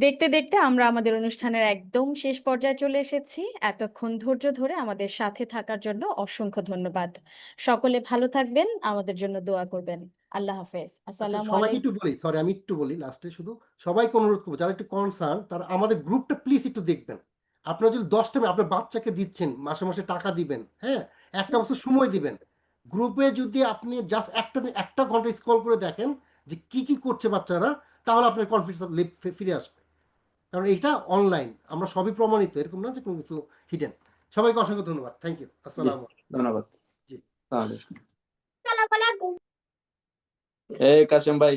দেখতে দেখতে আমরা আমাদের অনুষ্ঠানের একদম শেষ পর্যায়ে চলে এসেছি। এতক্ষণ ধৈর্য ধরে আমাদের সাথে থাকার জন্য অসংখ্য ধন্যবাদ। সকলে ভালো থাকবেন, আমাদের জন্য দোয়া করবেন। আল্লাহ হাফেজ। আচ্ছা আসসালামু সবাইকে আলাইকুম। একটু বলি, সরি আমি একটু বলি লাস্টে, শুধু সবাইকে অনুরোধ করবো যারা একটু কনসার্ন তারা আমাদের গ্রুপটা প্লিজ একটু দেখবেন। আপনারা যদি 10টা আপনার বাচ্চাকে দিচ্ছেন, মাসে মাসে টাকা দিবেন, হ্যাঁ একটা বছর সময় দিবেন, গ্রুপে যদি আপনি জাস্ট একটা ঘন্টা স্ক্রল করে দেখেন যে কি কি করছে বাচ্চারা, তাহলে আপনার কনফিডেন্স ফিরে আসবে। কারণ এটা অনলাইন, আমরা সবই প্রমাণিত, এরকম না যে কোনো কিছু হিডেন। সবাইকে অসংখ্য ধন্যবাদ, থ্যাংক ইউ, আসসালাম। ধন্যবাদ জি তাহলে কাশেম ভাই